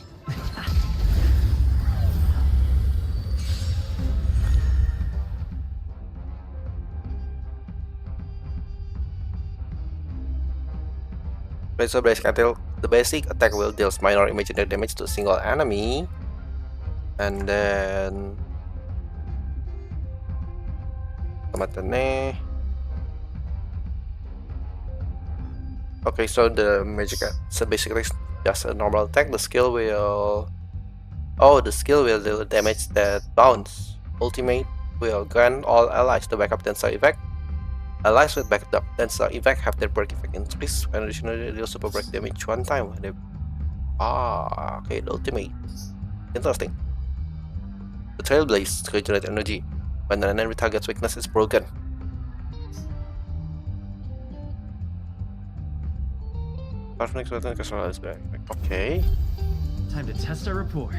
Razor Blade Cattle. The basic attack will deals minor imaginary damage to a single enemy. And then okay, so the magic so basically just a normal attack. The skill will deal damage that bounce. Ultimate will grant all allies the backup tensor effect. Allies with backup tensor effect have their break effect increased and additionally deal super break damage one time when they okay, the ultimate. Interesting. The Trailblaze regenerate energy when an enemy target's weakness is broken. Okay. Time to test our rapport.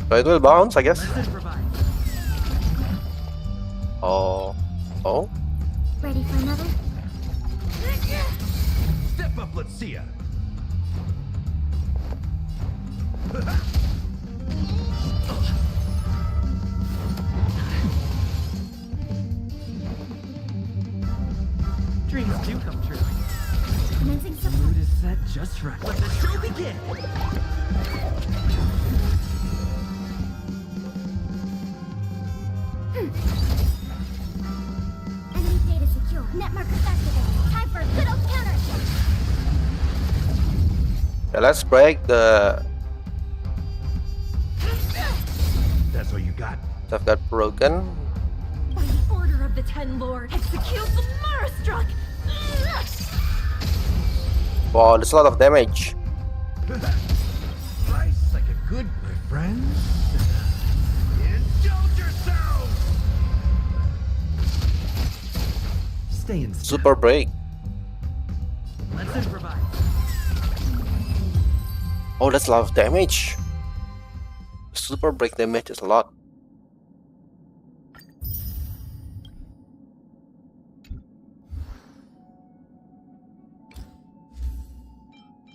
So it will bounce, I guess. Oh. Ready for another? Step up, let's see ya. Dreams do come true. Commencing support. Mood is set just right. Let the show begin! Enemy data secure. Net markers activated. Time for a good old counter. Yeah, let's break the That's all you got? stuff got broken. By the order of the Ten Lord, execute the Marastruck! Wow, there's a lot of damage. Slice like a good my friends. Indulge yourself! Stay in step. Super break. Let's improvise. Oh, that's a lot of damage. Super break damage is a lot.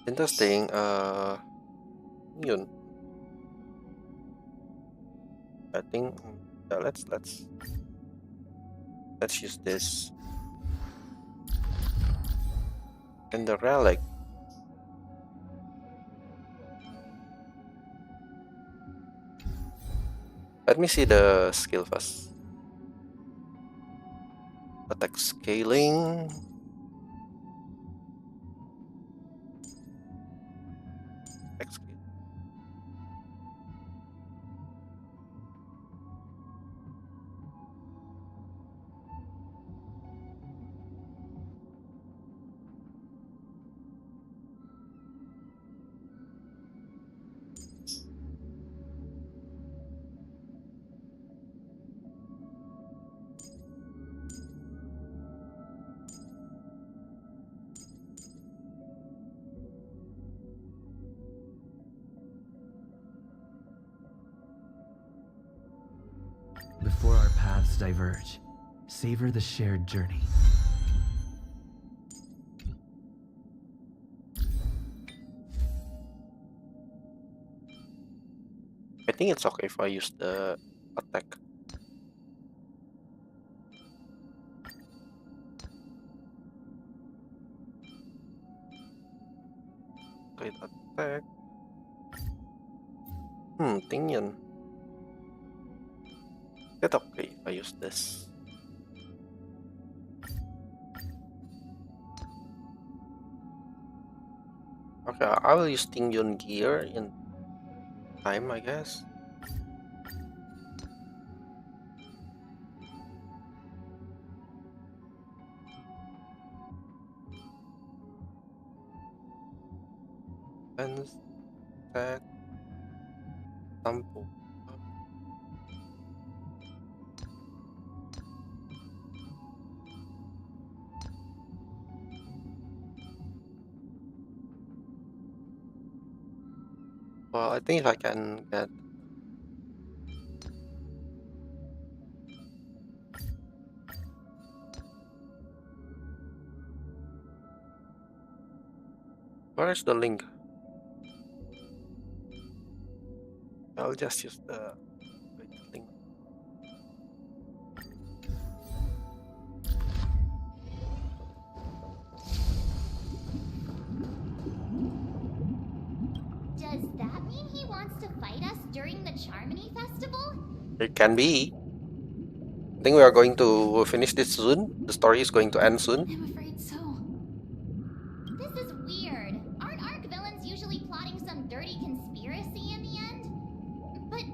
Interesting. Yun. I think yeah, let's use this. And the relic. Let me see the skill first. Attack scaling. Attack scaling. Before our paths diverge, savor the shared journey. I think it's okay if I use the attack. Great attack. Tingyan. It's okay if I use this. Okay, I will use Tingyun gear in time, I guess. Defense, attack, tampo. Well, I think if I can get where's the link? I'll just use the link. Does that mean he wants to fight us during the Charmony Festival? It can be. I think we are going to finish this soon. The story is going to end soon. I'm afraid so. This is weird. Aren't Arc villains usually plotting some dirty conspiracy in the end? But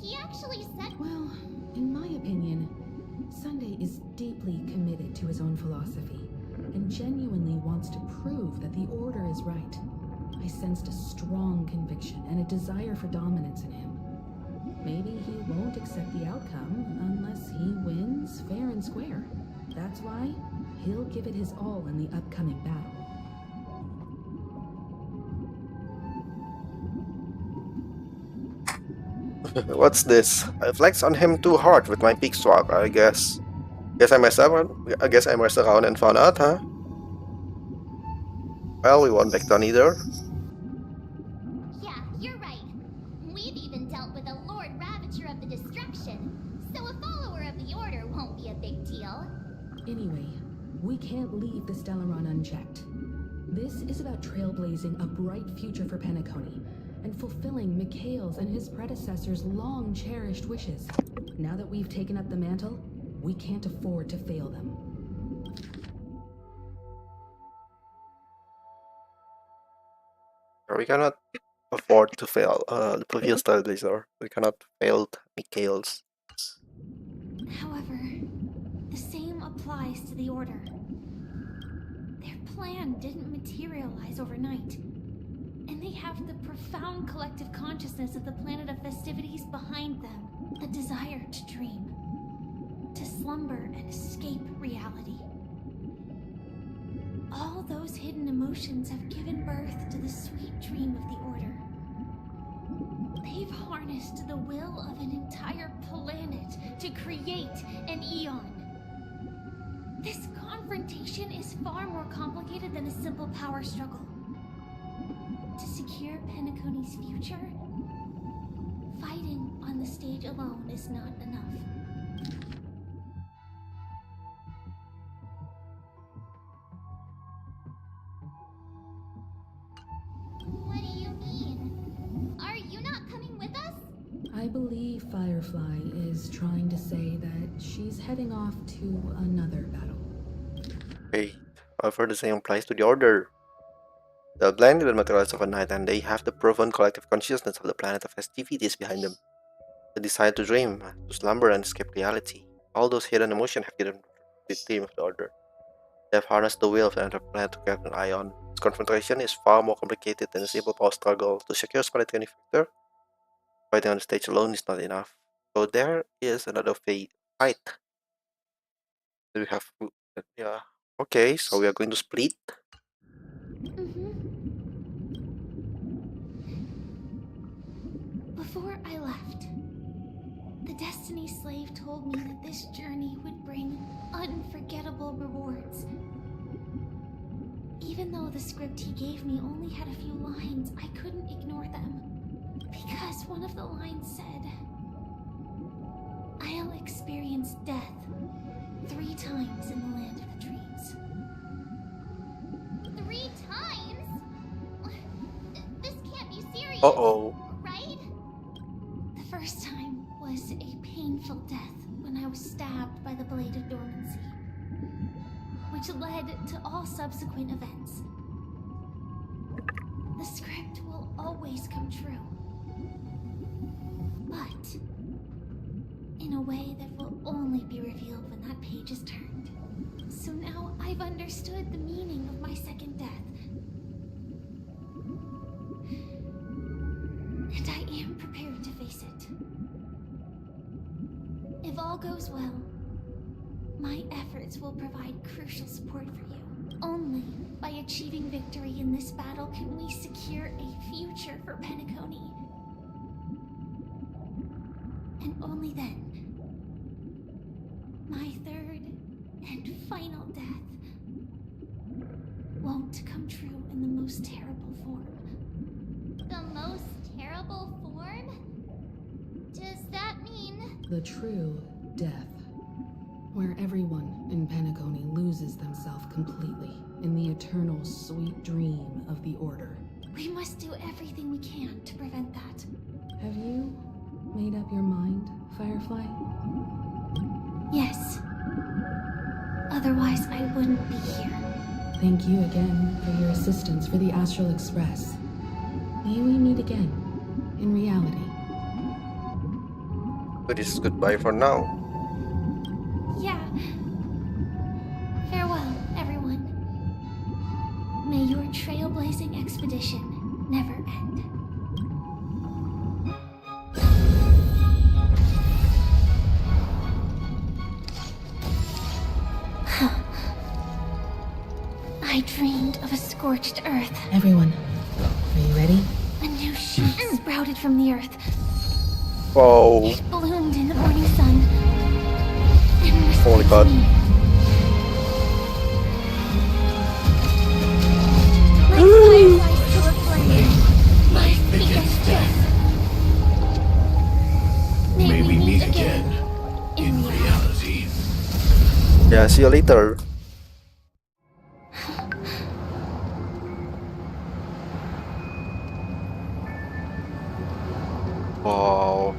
he actually said... Well, in my opinion, Sunday is deeply committed to his own philosophy and genuinely wants to prove that the Order is right. I sensed a strong conviction and a desire for dominance in him. Maybe he won't accept the outcome unless he wins fair and square. That's why he'll give it his all in the upcoming battle. What's this? I flexed on him too hard with my peak swag, I guess. I messed around and found out, huh? Well, we won't back down either. Yeah, you're right. We've even dealt with a Lord Ravager of the Destruction, so a follower of the Order won't be a big deal. Anyway, we can't leave the Stellaron unchecked. This is about trailblazing a bright future for Penacony and fulfilling Mikhail's and his predecessors' long-cherished wishes. Now that we've taken up the mantle, we can't afford to fail them. We cannot afford to fail the previous Trailblazer. We cannot fail Mikhail's. However, the same applies to the Order. Their plan didn't materialize overnight, and they have the profound collective consciousness of the planet of festivities behind them. A desire to dream, to slumber and escape reality. All those hidden emotions have given birth to the sweet dream of the Order. They've harnessed the will of an entire planet to create an Eon. This confrontation is far more complicated than a simple power struggle. To secure Penacony's future, fighting on the stage knowledge alone is not enough. What do you mean? Are you not coming with us? I believe Firefly is trying to say that she's heading off to another battle. Okay, however, the same applies to the Order. They'll blend with the materials of a night, and they have the proven collective consciousness of the planet of festivities behind them. The desire to dream, to slumber and escape reality. All those hidden emotions have given the theme of the Order. They have harnessed the will of the entire planet to get an eye on. This confrontation is far more complicated than a simple power struggle. To secure Spallettiani victor, fighting on the stage alone is not enough. So there is another fight. We have, yeah. Okay, so we are going to split. Before I left, the Destiny Slave told me that this journey would bring unforgettable rewards. Even though the script he gave me only had a few lines, I couldn't ignore them. Because one of the lines said, "I'll experience death 3 times in the land of the dreams." 3 times? This can't be serious. Uh-oh. Right? The first time was a painful death when I was stabbed by the Blade of Dormancy, which led to all subsequent events. The script will always come true, but in a way that will only be revealed when that page is turned. So now I've understood the meaning of my second death. And I am prepared to face it. If all goes well, my efforts will provide crucial support for you. Only by achieving victory in this battle can we secure a future for Penacony. And only then, my third and final death won't come true in the most terrible form. The most terrible form? Does that mean... The true death, where everyone in Penacony loses themselves completely in the eternal sweet dream of the Order. We must do everything we can to prevent that. Have you made up your mind, Firefly? Yes. Otherwise, I wouldn't be here. Thank you again for your assistance for the Astral Express. May we meet again, in reality. But this is goodbye for now. Yeah. Farewell, everyone. May your trailblazing expedition never end. I dreamed of a scorched earth. Everyone, are you ready? A new shoot sprouted from the earth. Whoa. It bloomed in the morning sun. And whispered Holy God. to me. Like fireflies to a flame, my biggest death. May we meet again in reality. Yeah, see you later. Wow.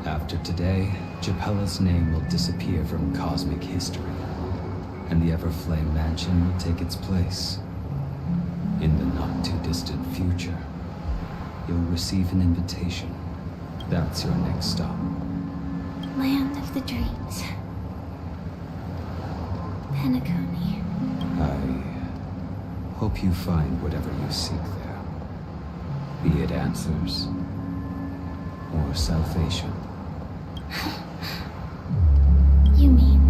After today, Japella's name will disappear from cosmic history, and the Everflame Mansion will take its place. In the not-too-distant future, you'll receive an invitation. That's your next stop. Land of the dreams. Penacony. I hope you find whatever you seek there. Be it answers or salvation. You mean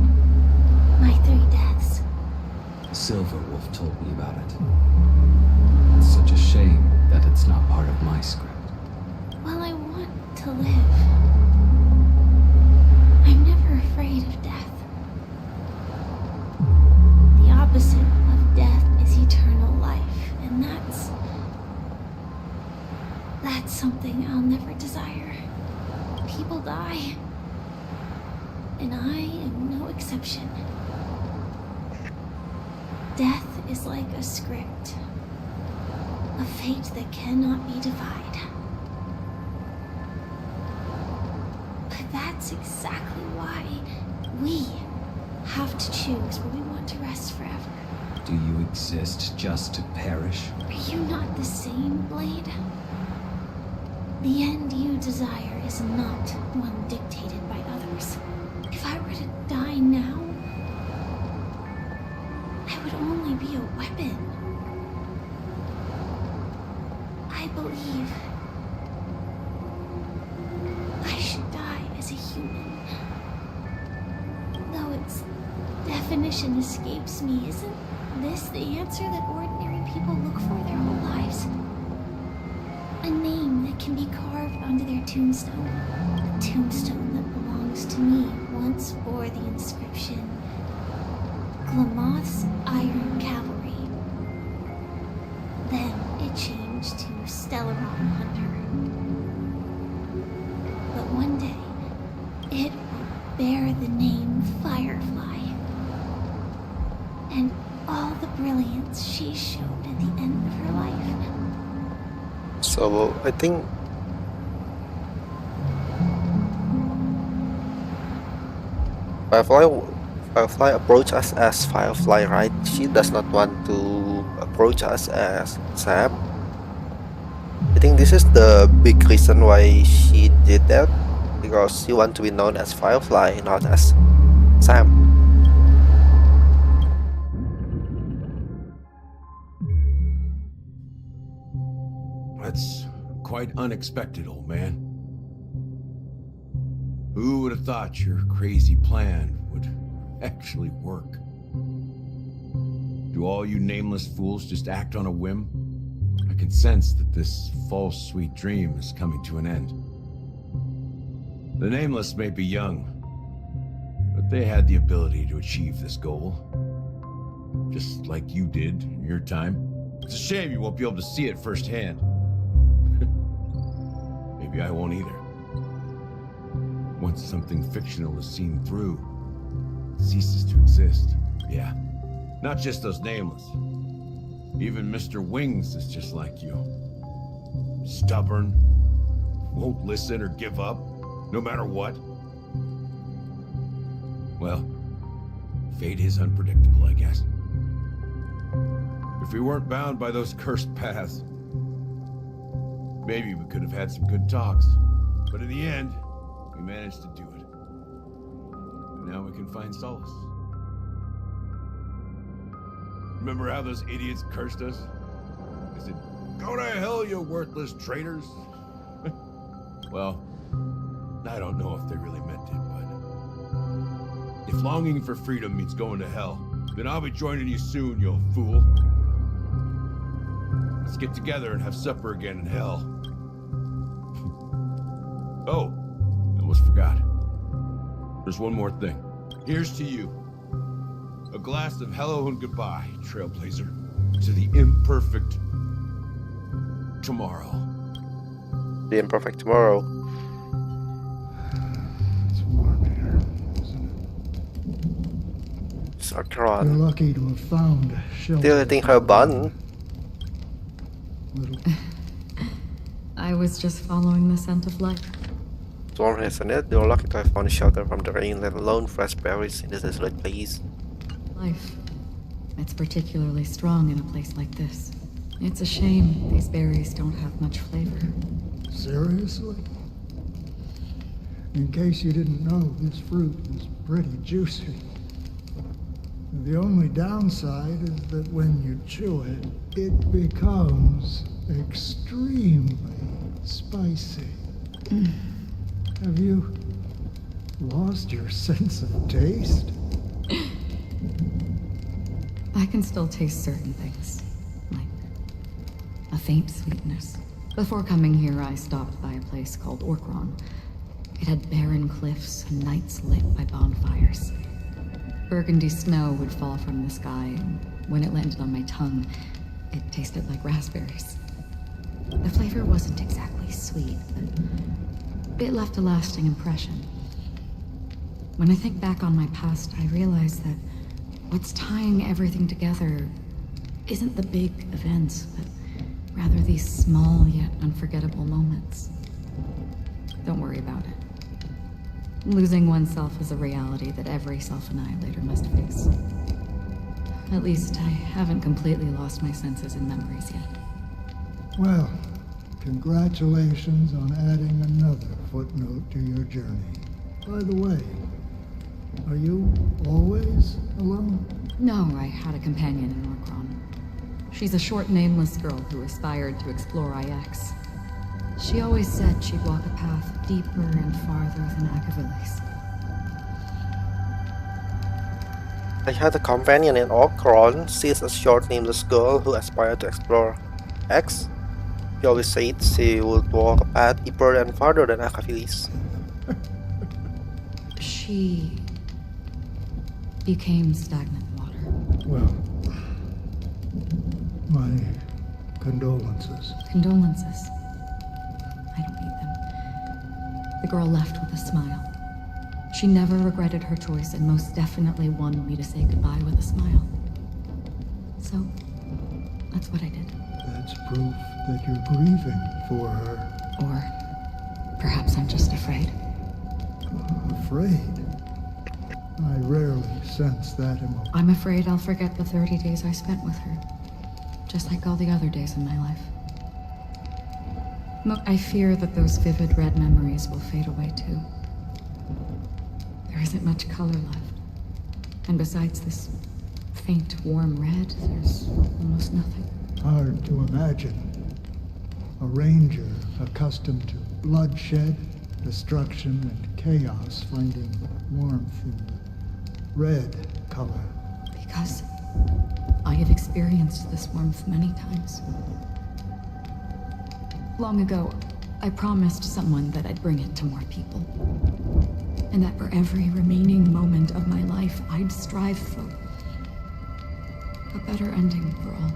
my 3 deaths? Silver Wolf told me about it. It's such a shame that it's not part of my scope. That's something I'll never desire. People die. And I am no exception. Death is like a script. A fate that cannot be defied. But that's exactly why we have to choose where we want to rest forever. Do you exist just to perish? Are you not the same, Blade? The end you desire is not one dictated by others. If I were to die now, I would only be a weapon. I believe I should die as a human. Though its definition escapes me, isn't this the answer that ordinary people look for their whole lives? A name that can be carved onto their tombstone. A tombstone that belongs to me once bore the inscription, Glamoth's Iron Cavalry. Then it changed to Stellaron Hunter. But one day, it will bear the name Firefly. And all the brilliance she showed at the end of her life. So I think Firefly approach us as Firefly, right? She does not want to approach us as Sam. I think this is the big reason why she did that, because she wants to be known as Firefly, not as Sam. That's quite unexpected, old man. Who would have thought your crazy plan would actually work? Do all you nameless fools just act on a whim? I can sense that this false sweet dream is coming to an end. The nameless may be young, but they had the ability to achieve this goal. Just like you did in your time. It's a shame you won't be able to see it firsthand. Maybe I won't either. Once something fictional is seen through, it ceases to exist. Yeah, not just those nameless. Even Mr. Wings is just like you. Stubborn, won't listen or give up, no matter what. Well, fate is unpredictable, I guess. If we weren't bound by those cursed paths, maybe we could have had some good talks. But in the end, we managed to do it. And now we can find solace. Remember how those idiots cursed us? They said, "Go to hell, you worthless traitors." Well, I don't know if they really meant it, but if longing for freedom means going to hell, then I'll be joining you soon, you fool. Let's get together and have supper again in hell. Oh, I almost forgot. There's one more thing. Here's to you. A glass of hello and goodbye, Trailblazer, to the imperfect tomorrow. The imperfect tomorrow. It's warm here, isn't it? Sakron. You're lucky to have found shelter. Still eating her bun. I was just following the scent of life. It's warm, isn't it? You're lucky to have found shelter from the rain, let alone fresh berries in this desolate place. Life. It's particularly strong in a place like this. It's a shame these berries don't have much flavor. Seriously? In case you didn't know, this fruit is pretty juicy. The only downside is that when you chew it, it becomes extremely spicy. Have you lost your sense of taste? I can still taste certain things, like a faint sweetness. Before coming here, I stopped by a place called Orkron. It had barren cliffs and nights lit by bonfires. Burgundy snow would fall from the sky, and when it landed on my tongue, it tasted like raspberries. The flavor wasn't exactly sweet, but it left a lasting impression. When I think back on my past, I realize that what's tying everything together isn't the big events, but rather these small yet unforgettable moments. Don't worry about it. Losing oneself is a reality that every self-annihilator must face. At least I haven't completely lost my senses and memories yet. Well, congratulations on adding another footnote to your journey. By the way, are you always alone? No, I had a companion in Orkron. She's a short, nameless girl who aspired to explore IX. She always said she'd walk a path deeper and farther than Akavilis. I had a companion in Orkron. She's a short, nameless girl who aspired to explore X. She always said she would walk a path deeper and farther than Akavilis. She became stagnant water. Well, my condolences. Condolences. I don't need them. The girl left with a smile. She never regretted her choice and most definitely wanted me to say goodbye with a smile. So, that's what I did. That's proof that you're grieving for her. Or perhaps I'm just afraid. Afraid? I rarely sense that emotion. I'm afraid I'll forget the 30 days I spent with her. Just like all the other days in my life. I fear that those vivid red memories will fade away too. There isn't much color left. And besides this faint, warm red, there's almost nothing. Hard to imagine. A ranger accustomed to bloodshed, destruction, and chaos finding warmth in the red color. Because I have experienced this warmth many times. Long ago, I promised someone that I'd bring it to more people. And that for every remaining moment of my life, I'd strive for a better ending for all.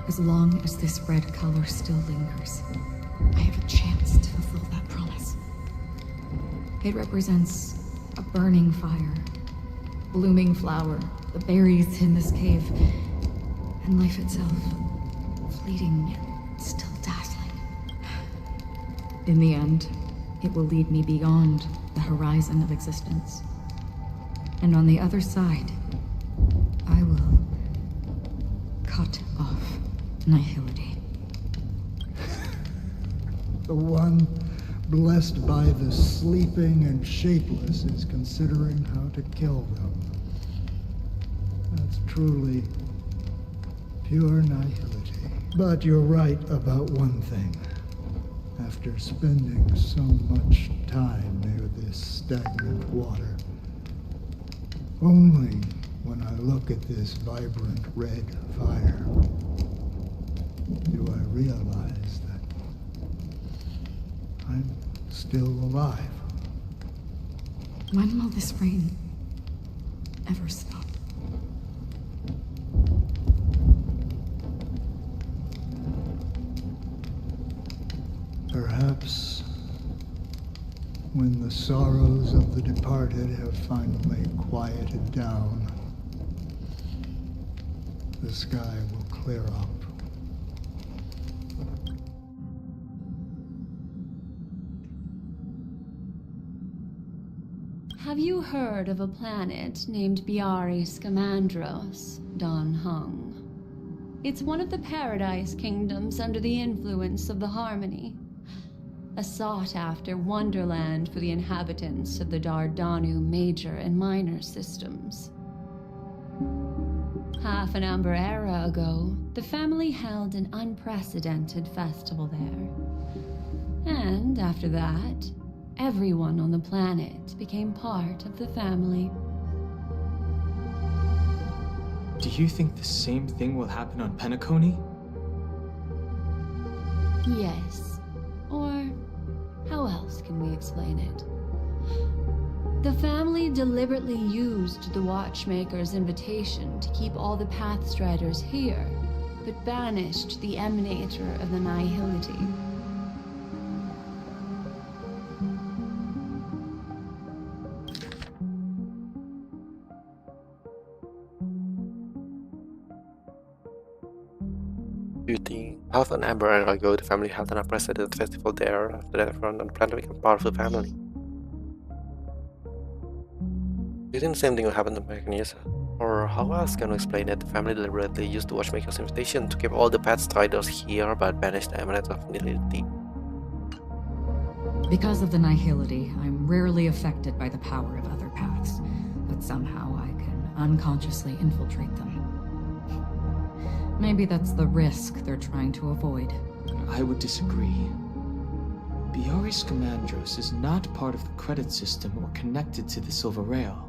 As long as this red color still lingers, I have a chance to fulfill that promise. It represents a burning fire, blooming flower, the berries in this cave, and life itself, fleeting yet still dazzling. In the end, it will lead me beyond the horizon of existence. And on the other side, I will cut off nihility. The one blessed by the sleeping and shapeless is considering how to kill them. That's truly pure nihility. But you're right about one thing. After spending so much time near this stagnant water, only when I look at this vibrant red fire do I realize that I'm still alive. When will this rain ever stop? Perhaps when the sorrows of the departed have finally quieted down, the sky will clear up. Have you heard of a planet named Biari Scamandros, Don Hung? It's one of the Paradise Kingdoms under the influence of the Harmony. A sought-after wonderland for the inhabitants of the Dardanu Major and Minor systems. Half an Amber Era ago, the family held an unprecedented festival there. And after that, everyone on the planet became part of the family. Do you think the same thing will happen on Penacony? Yes. Or how else can we explain it? The family deliberately used the Watchmaker's invitation to keep all the Pathstriders here, but banished the emanator of the nihility. Do you think Half and Amber and ago the family held an unprecedented festival there after that everyone on the planet became part of the family? Do you think the same thing will happen to Magnesia? Or how else can we explain that the family deliberately used the Watchmaker's invitation to keep all the pet striders here but banish the emanate of nihility? Because of the nihility, I'm rarely affected by the power of other paths, but somehow I can unconsciously infiltrate them. Maybe that's the risk they're trying to avoid. I would disagree. Biaris Commandros is not part of the credit system or connected to the Silver Rail.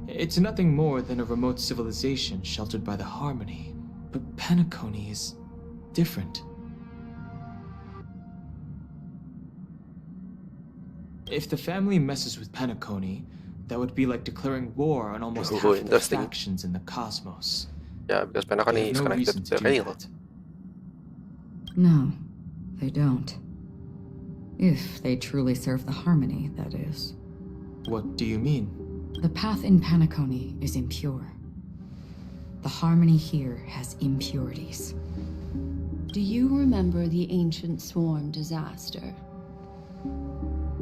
It's nothing more than a remote civilization sheltered by the Harmony. But Penacony is different. If the family messes with Penacony, that would be like declaring war on almost half of the factions in the cosmos. Yeah, because Penacony is connected to the Rail. No, they don't. If they truly serve the Harmony, that is. What do you mean? The path in Penacony is impure. The Harmony here has impurities. Do you remember the ancient swarm disaster?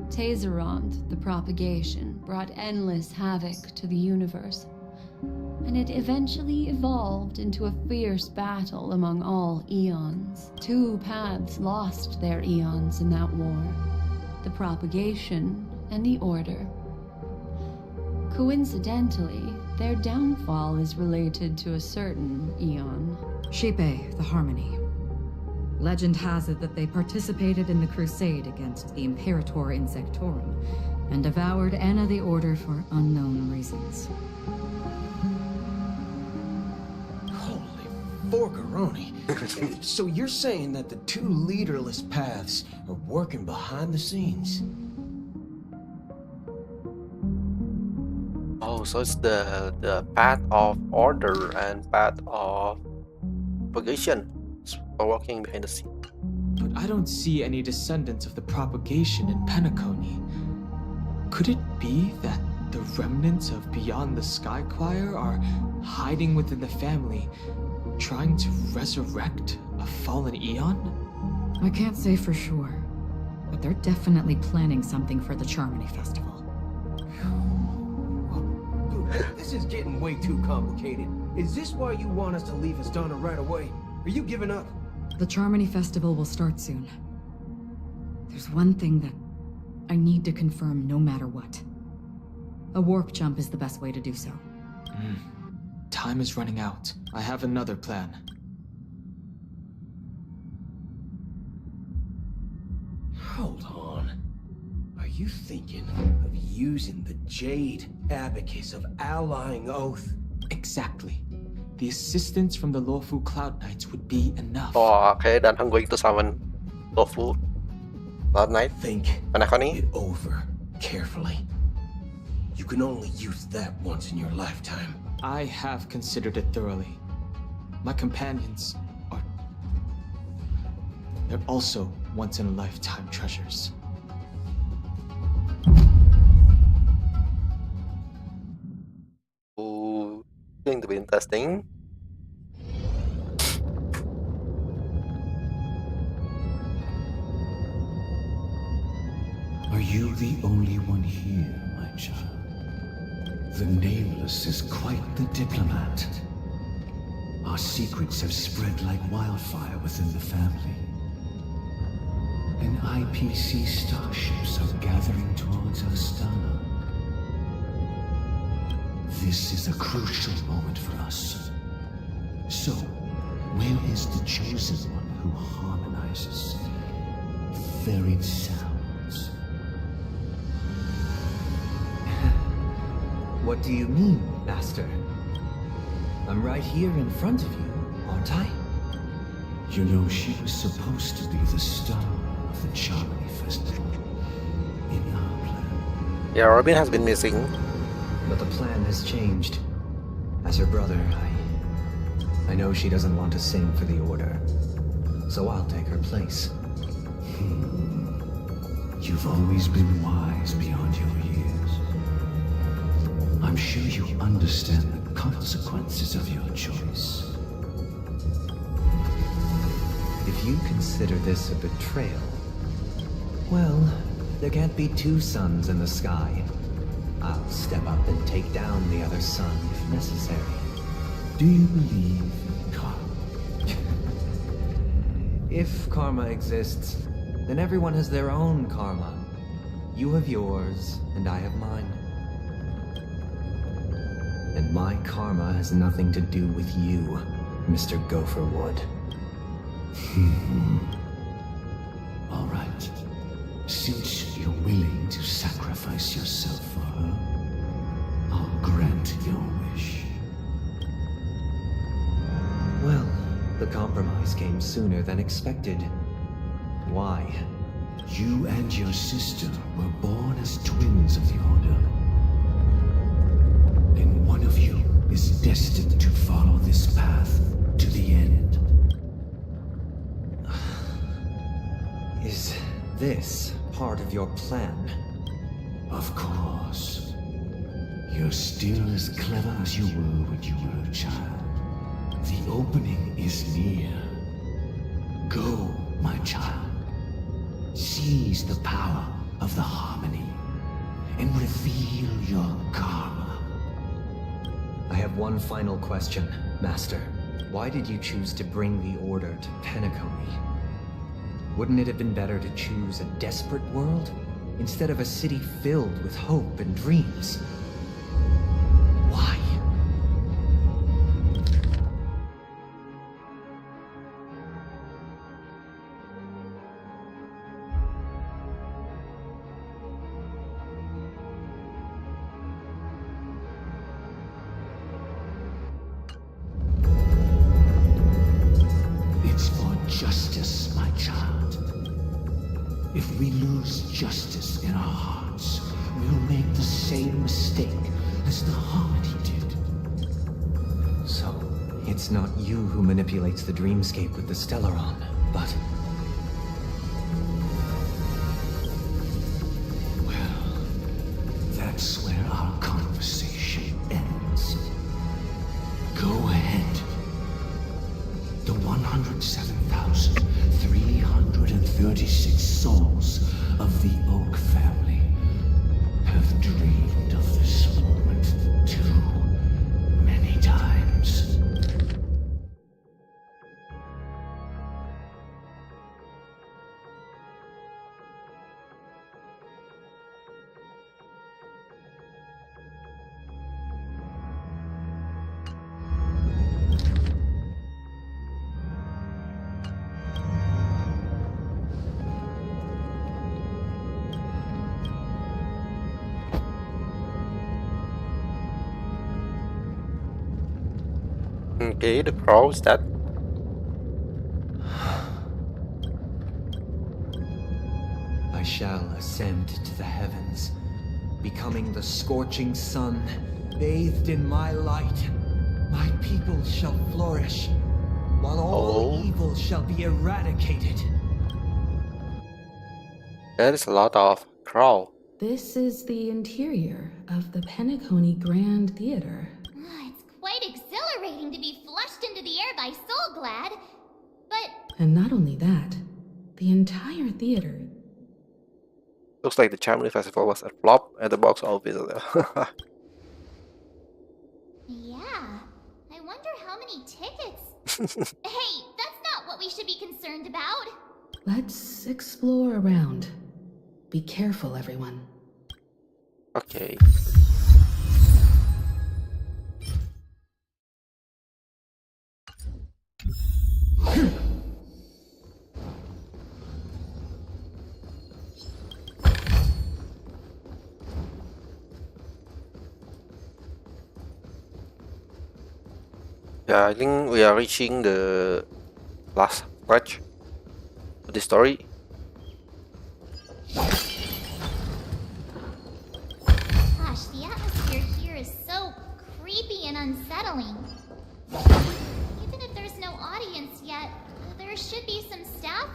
Tazerond, the propagation, brought endless havoc to the universe, and it eventually evolved into a fierce battle among all eons. Two paths lost their eons in that war, the propagation and the order. Coincidentally, their downfall is related to a certain eon. Shipe, the Harmony. Legend has it that they participated in the crusade against the Imperator Insectorum and devoured Anna the Order for unknown reasons. Holy forgaroni. So you're saying that the two leaderless paths are working behind the scenes? Oh, so it's the path of order and path of propagation are working behind the scene. But I don't see any descendants of the propagation in Penacony. Could it be that the remnants of Beyond the Sky Choir are hiding within the family, trying to resurrect a fallen eon? I can't say for sure, but they're definitely planning something for the Charmony Festival. This is getting way too complicated. Is this why you want us to leave Astana right away? Are you giving up? The Charmony Festival will start soon. There's one thing that I need to confirm no matter what. A warp jump is the best way to do so. Time is running out. I have another plan. Hold on. Are you thinking of using the Jade Abacus of Allying Oath? Exactly. The assistance from the Lawful Cloud Knights would be enough. Oh, okay, then I'm going to summon Lawful Cloud Knight. Think it over carefully. You can only use that once in your lifetime. I have considered it thoroughly. My companions are... they're also once-in-a-lifetime treasures. Ooh, going to be interesting. Are you the only one here, my child? The Nameless is quite the diplomat. Our secrets have spread like wildfire within the family. And IPC starships are gathering towards Astana. This is a crucial moment for us. So, where is the chosen one who harmonizes varied sounds? What do you mean, Master? I'm right here in front of you, aren't I? You know, she was supposed to be the star of the Charmony Festival in our plan. Yeah, Robin has been missing. But the plan has changed. As her brother, I I know she doesn't want to sing for the Order, so I'll take her place. You've always been wise beyond your years. I'm sure you understand the consequences of your choice. If you consider this a betrayal, well, there can't be two suns in the sky. I'll step up and take down the other sun if necessary. Do you believe in karma? If karma exists, then everyone has their own karma. You have yours, and I have mine. And my karma has nothing to do with you, Mr. Gopherwood. All right. Since you're willing to sacrifice yourself for her, I'll grant your wish. Well, the compromise came sooner than expected. Why? You and your sister were born as twins of the Order. And one of you is destined to follow this path to the end. Is this part of your plan? Of course. You're still as clever as you were when you were a child. The opening is near. Go, my child. Seize the power of the harmony and reveal your karma. I have one final question, Master. Why did you choose to bring the Order to Penacony? Wouldn't it have been better to choose a desperate world instead of a city filled with hope and dreams? Why? It's for justice, my child. If we lose justice in our hearts, we'll make the same mistake as the Harmony did. So, it's not you who manipulates the dreamscape with the Stellaron, but... Well, that's where our conversation ends. Go ahead. The 107,336 souls of the Oak family have dreamed of this moment too many times. Okay, the crow is dead. I shall ascend to the heavens, becoming the scorching sun, bathed in my light. My people shall flourish, while all evil shall be eradicated. There is a lot of crow. This is the interior of the Penacony Grand Theater. It's quite exhilarating to be flushed into the air by Soulglad, but... And not only that, the entire theater... Looks like the Chamberlain Festival was a flop at the box office. Yeah, I wonder how many tickets... Hey, that's not what we should be concerned about. Let's explore around. Be careful, everyone. Okay. Yeah, I think we are reaching the last stretch of the story. Gosh, the atmosphere here is so creepy and unsettling. Even if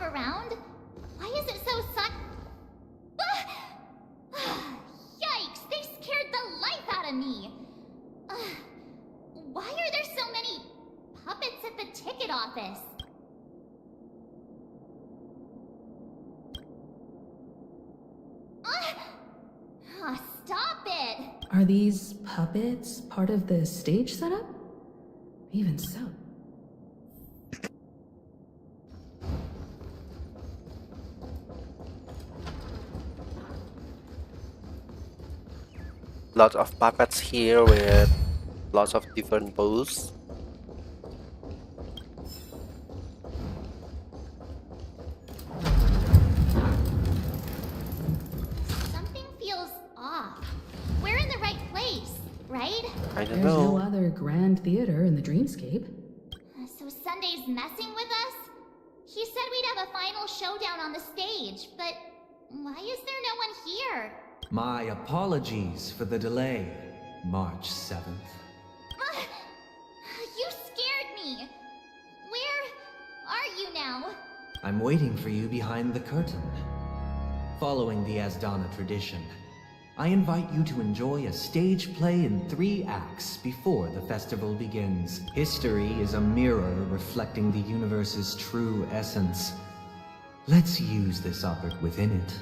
around? Why is it so Yikes! They scared the life out of me! Why are there so many puppets at the ticket office? Stop it! Are these puppets part of the stage setup? Even so. Lots of puppets here with lots of different poses. Something feels off. We're in the right place, right? I don't There's know. no other grand theater in the dreamscape. So Sunday's messing with us? He said we'd have a final showdown on the stage, but why is there no one here? My apologies for the delay, March 7th. You scared me! Where are you now? I'm waiting for you behind the curtain. Following the Asdana tradition, I invite you to enjoy a stage play in 3 acts before the festival begins. History is a mirror reflecting the universe's true essence. Let's use this opportunity within it,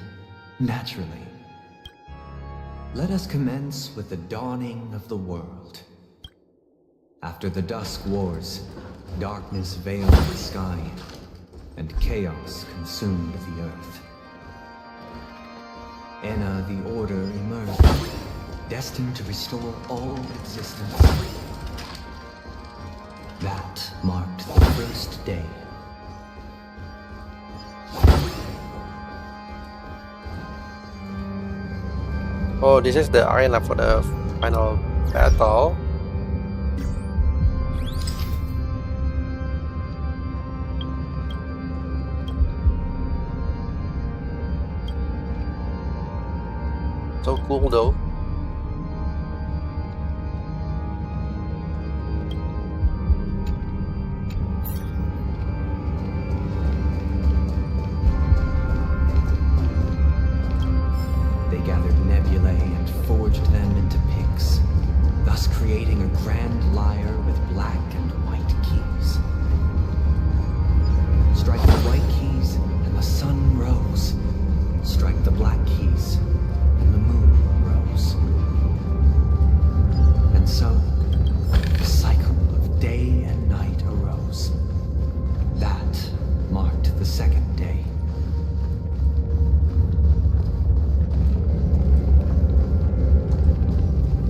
naturally. Let us commence with the dawning of the world. After the Dusk Wars, darkness veiled the sky, and chaos consumed the earth. Enna the Order emerged, destined to restore all existence. That marked the first day. Oh, this is the arena for the final battle. So cool though. They gathered nebulae and forged them into picks, thus creating a grand lyre with black and white keys. Strike the white keys and the sun rose. Strike the black keys and the moon rose. And so, the cycle of day and night arose. That marked the second day.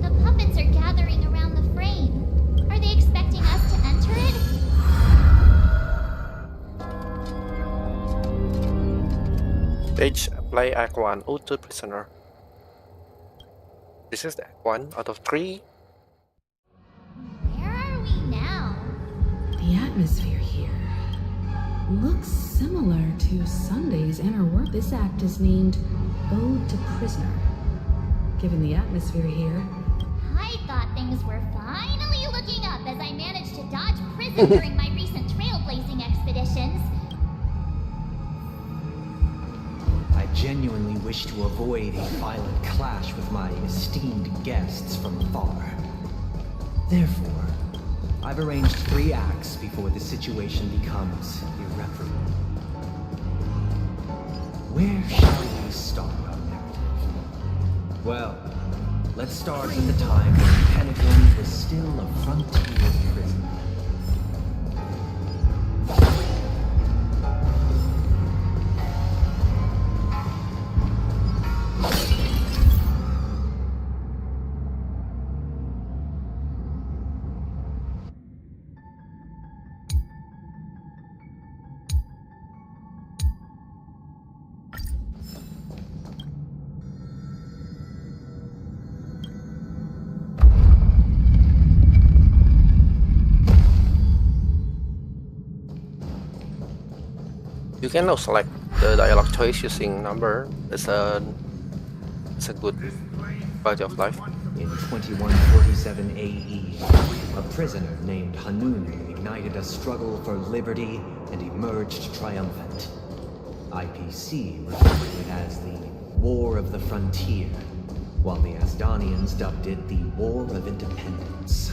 The puppets are gathering around the frame. Are they expecting us to enter it? Stage play Act 1, Ode to Prisoner. This is the Act 1 out of 3. Where are we now? The atmosphere here looks similar to Sunday's inner work. This act is named Ode to Prisoner. Given the atmosphere here, I thought things were finally looking up as I managed to dodge prison during my recent trailblazing expeditions. I genuinely wish to avoid a violent clash with my esteemed guests from afar. Therefore, I've arranged 3 acts before the situation becomes irreparable. Where shall we start our narrative? Well, let's start at the time when Pentagon was still a frontier prison. You can now select the dialogue choice using number. It's a good quality of life. In 2147 AE, a prisoner named Hanun ignited a struggle for liberty and emerged triumphant. IPC referred to it as the War of the Frontier, while the Asdanians dubbed it the War of Independence.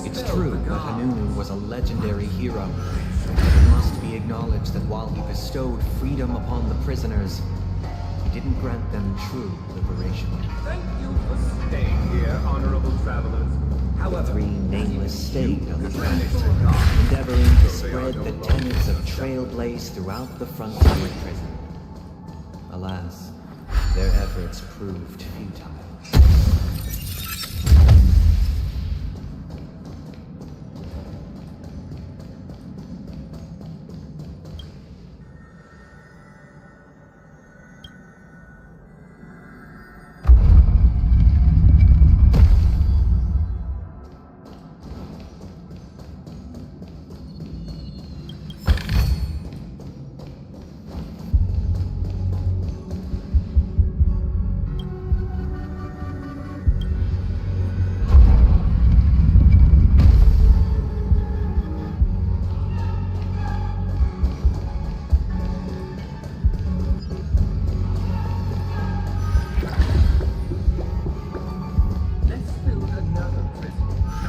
It's true that Hanunu was a legendary hero, but it must be acknowledged that while he bestowed freedom upon the prisoners, he didn't grant them true liberation. Thank you for staying here, honorable travelers. The three nameless stayed on the planet, endeavoring to spread the tenets of Trailblaze throughout the frontier prison. Alas, their efforts proved futile.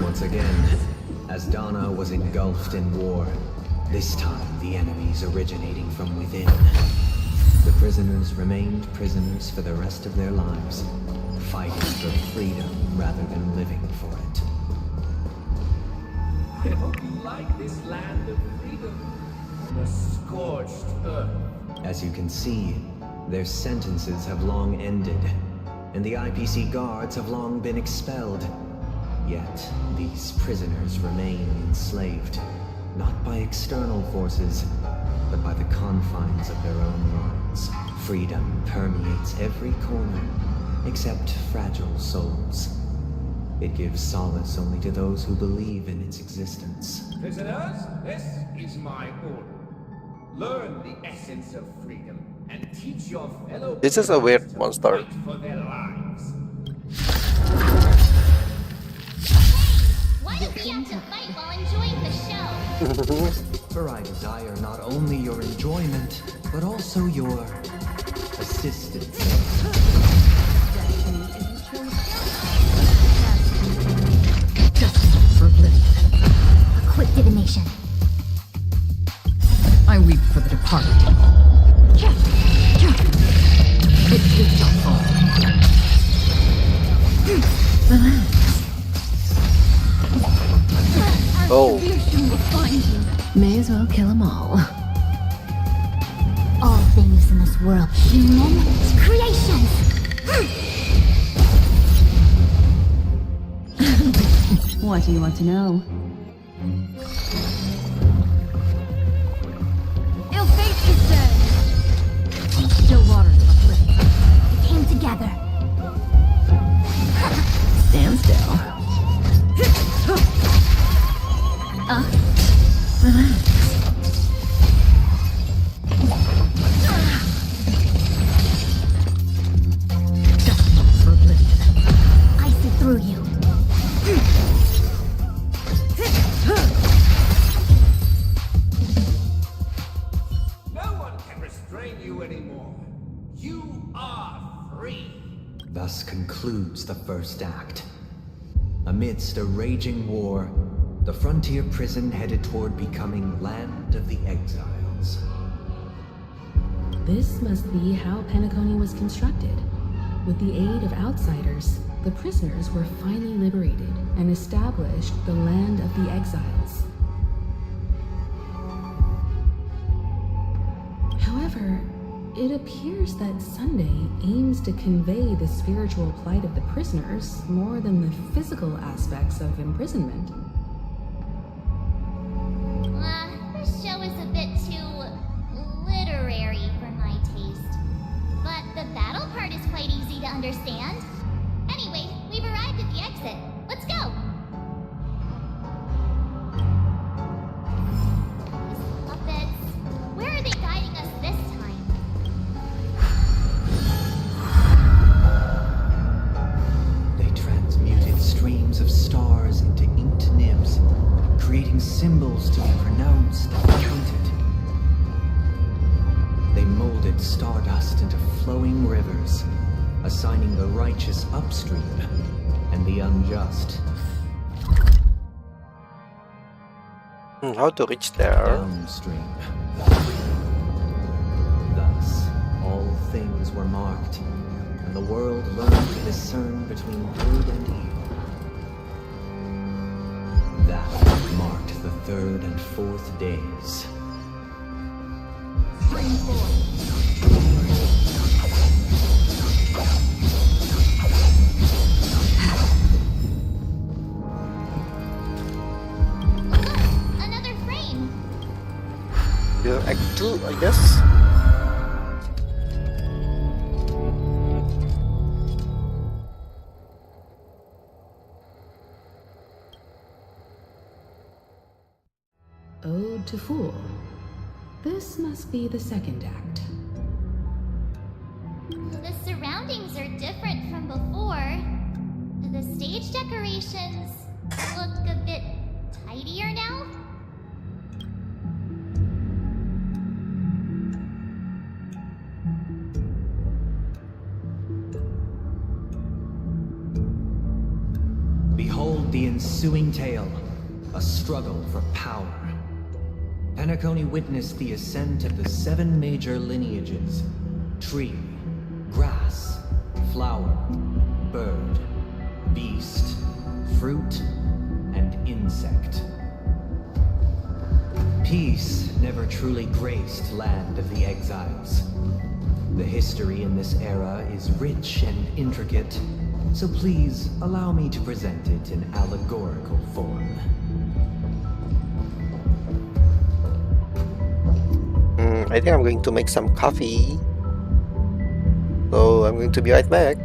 Once again, Asdana was engulfed in war. This time, the enemies originating from within. The prisoners remained prisoners for the rest of their lives, fighting for freedom rather than living for it. I hope you like this land of freedom on a scorched earth. As you can see, their sentences have long ended, and the IPC guards have long been expelled. Yet, these prisoners remain enslaved, not by external forces, but by the confines of their own minds. Freedom permeates every corner, except fragile souls. It gives solace only to those who believe in its existence. Prisoners, this is my order. Learn the essence of freedom and teach your fellow This is a weird prisoners to monster. fight for their lives. Why do we have to fight while enjoying the show? For I desire not only your enjoyment, but also your assistance. For bliss. A quick divination. I weep for the departed. It too shall fall. Relax. Oh. Retribution will find you. May as well kill them all. All things in this world, human creations. What do you want to know? Ill fate is dead. On still waters of the cliff. We came together. Stand still. Relax. For bliss. I see through you. No one can restrain you anymore. You are free. Thus concludes the first act. Amidst a raging war, the frontier prison headed toward becoming Land of the Exiles. This must be how Penacony was constructed. With the aid of outsiders, the prisoners were finally liberated and established the Land of the Exiles. However, However, it appears that Sunday aims to convey the spiritual plight of the prisoners more than the physical aspects of imprisonment. This show is a bit too literary for my taste. But the battle part is quite easy to understand. Anyway, we've arrived at the exit. Let's go! These puppets. Where are they guiding us this time? They transmuted streams of stars into inked nibs, creating symbols to be pronounced and counted. They molded stardust into flowing rivers, assigning the righteous upstream and the unjust How to reach there? downstream. Thus, all things were marked, and the world learned to discern between good and evil. That marked the third and fourth days. Spring forth. Another frame. Yeah, Act 2, I guess. Ode to Fool. This must be the second act. The surroundings are different from before. The stage decorations look a bit tidier now. Behold the ensuing tale, a struggle for power. Penacony witnessed the ascent of the 7 major lineages: tree, grass, flower, bird, beast, fruit, and insect. Peace never truly graced Land of the Exiles. The history in this era is rich and intricate, so please allow me to present it in allegorical form. I think I'm going to make some coffee. So I'm going to be right back.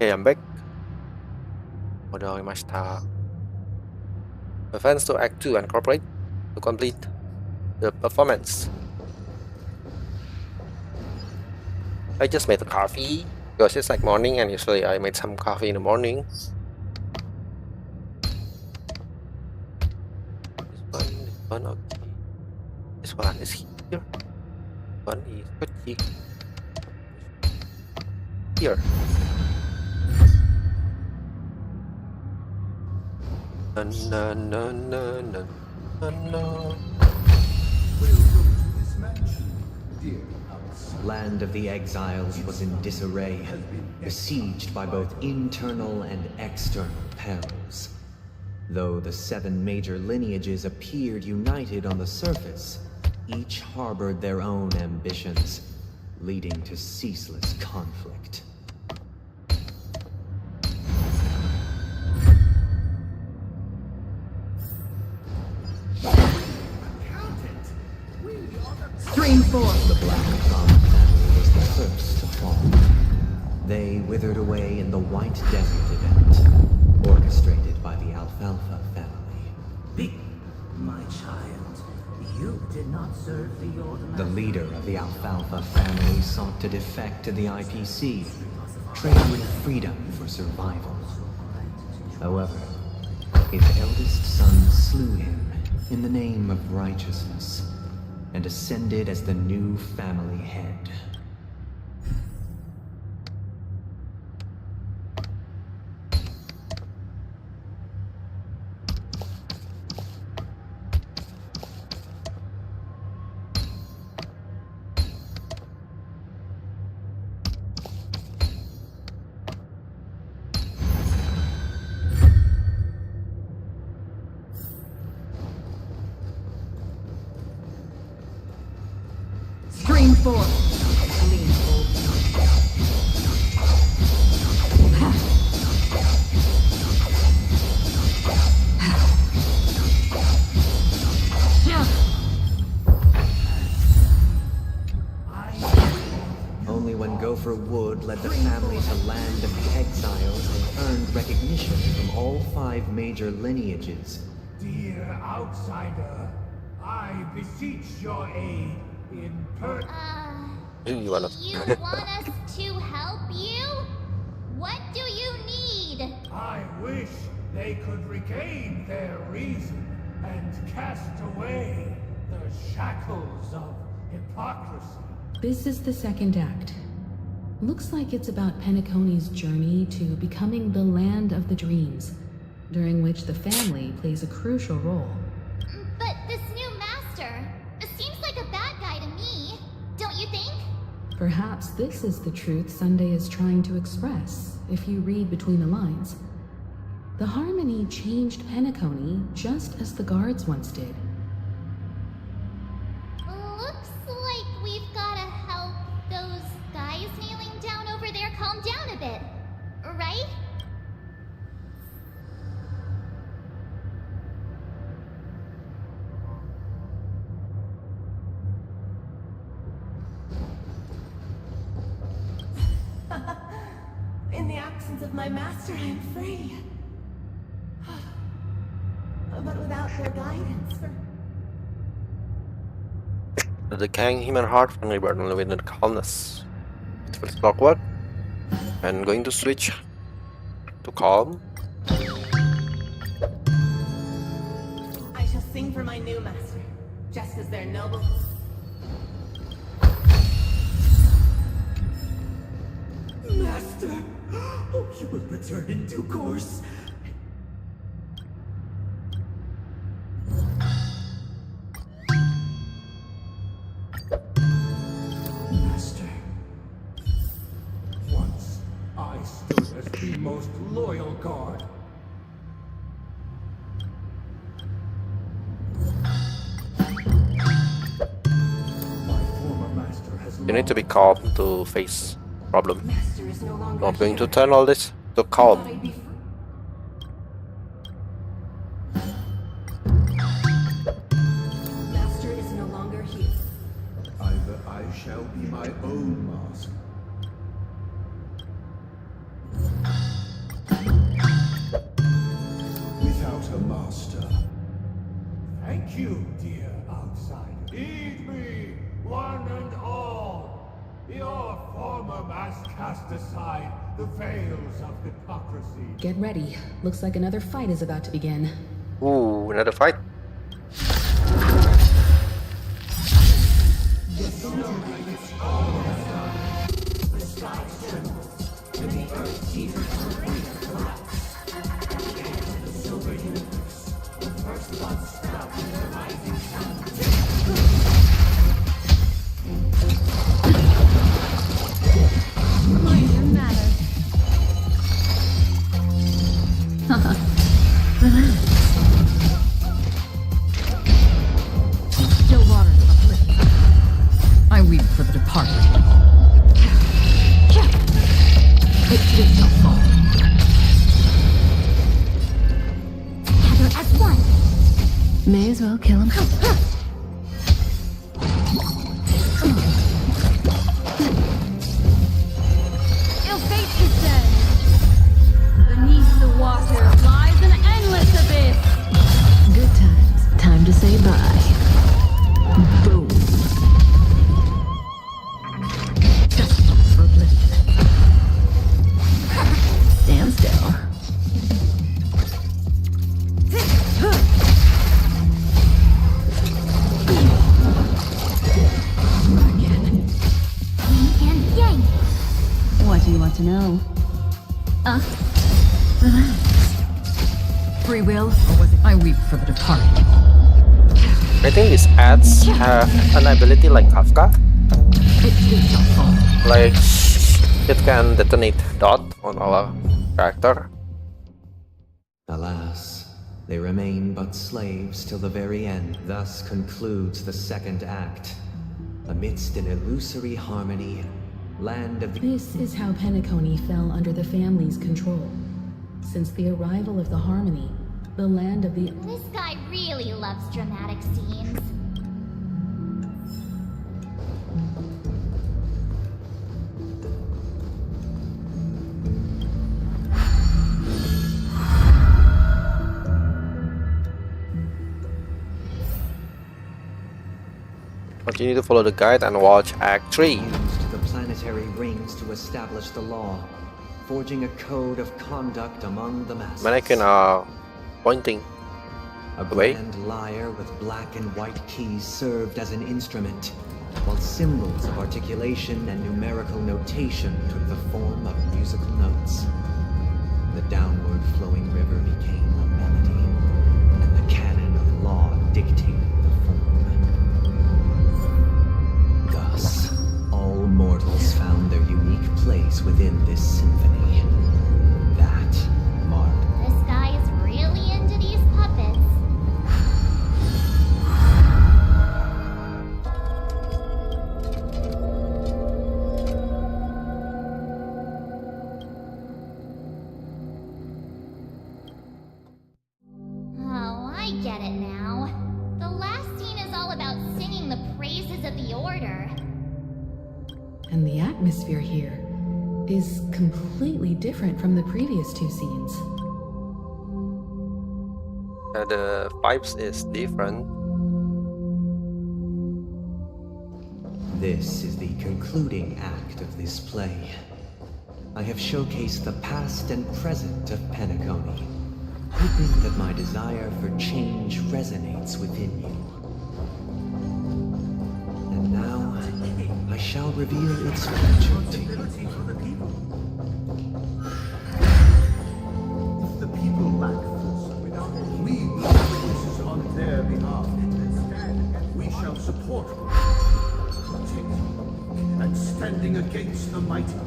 Okay, I'm back. Advance to Act 2 and cooperate to complete the performance. I just made the coffee because it's like morning, and usually I made some coffee in the morning. This one, okay. This one is here. One is here. No, no, no, no, no, no. Land of the Exiles was in disarray, besieged by both internal and external perils. Though the 7 major lineages appeared united on the surface, each harbored their own ambitions, leading to ceaseless conflict. Stream 4. The Black Tom family was the first to fall. They withered away in the White Desert event, orchestrated by the Alfalfa family. My child, you did not serve the Order. The leader of the Alfalfa family sought to defect to the IPC, trading freedom for survival. However, his eldest son slew him in the name of righteousness, and ascended as the new family head. Stream 4. Only when Gopher Wood led the family to Land of the Exiles and earned recognition from all 5 major lineages. Dear outsider, I beseech your aid in You wanna? You want us to help you? What do you need? I wish they could regain their reason and cast away the shackles of hypocrisy. This is the second act. Looks like it's about Penacony's journey to becoming the Land of the Dreams, during which the family plays a crucial role. But this new master seems like a bad guy to me, don't you think? Perhaps this is the truth Sunday is trying to express, if you read between the lines. The Harmony changed Penacony just as the guards once did. Looks like we've gotta help those guys kneeling down over there calm down a bit, right? In the absence of my master, I am free. But without their guidance, The decaying human heart finally burned with the calmness. It feels clockwork. And going to switch to calm. I shall sing for my new master, just as their noble. Master! Oh, you will return in due course. Master, once I stood as the most loyal guard. My former master has You need to be calm to face problem. I'm going to turn all this to calm. Master is no longer here. Either I shall be my own master, master. Thank you, dear outsider. Heed me, one and all. Your former mask cast aside the veils of hypocrisy. Get ready. Looks like another fight is about to begin. Ooh, another fight. Still water uplift. I weep for the departed. It too shall fall. Gather as one. May as well kill him. Ill fate is dead. Beneath the water lies an endless abyss. Good times. Time to say bye. Boom. Just for oblivion. Stand still. Yin and yang. What do you want to know? Relax. Free will, or was it I weep for the departed? I think these ads have an ability like Kafka. It too shall fall. Like, it can detonate dot on our character. Alas, they remain but slaves till the very end. Thus concludes the second act. Amidst an illusory harmony, land of the... This is how Penacony fell under the family's control. Since the arrival of the Harmony, the land of the... This guy really loves dramatic scenes. Continue to follow the guide and watch Act 3. Used the planetary rings to establish the law, forging a code of conduct among the masses. Mannequin pointing A away. grand lyre with black and white keys served as an instrument, while symbols of articulation and numerical notation took the form of musical notes. The downward flowing river became a melody, and the canon of law dictated the form. Thus, all mortals found their unique place within this symphony. That marked This guy is really into these puppets. Oh, I get it now. The last scene is all about singing the praises of the Order. And the atmosphere here is completely different from the previous two scenes. The vibes is different. This is the concluding act of this play. I have showcased the past and present of Penacony, hoping that my desire for change resonates within you. And now, I shall reveal its future to you. If the people lack foresight, we will make voices on their behalf. We shall support them, protect, and standing against the mighty.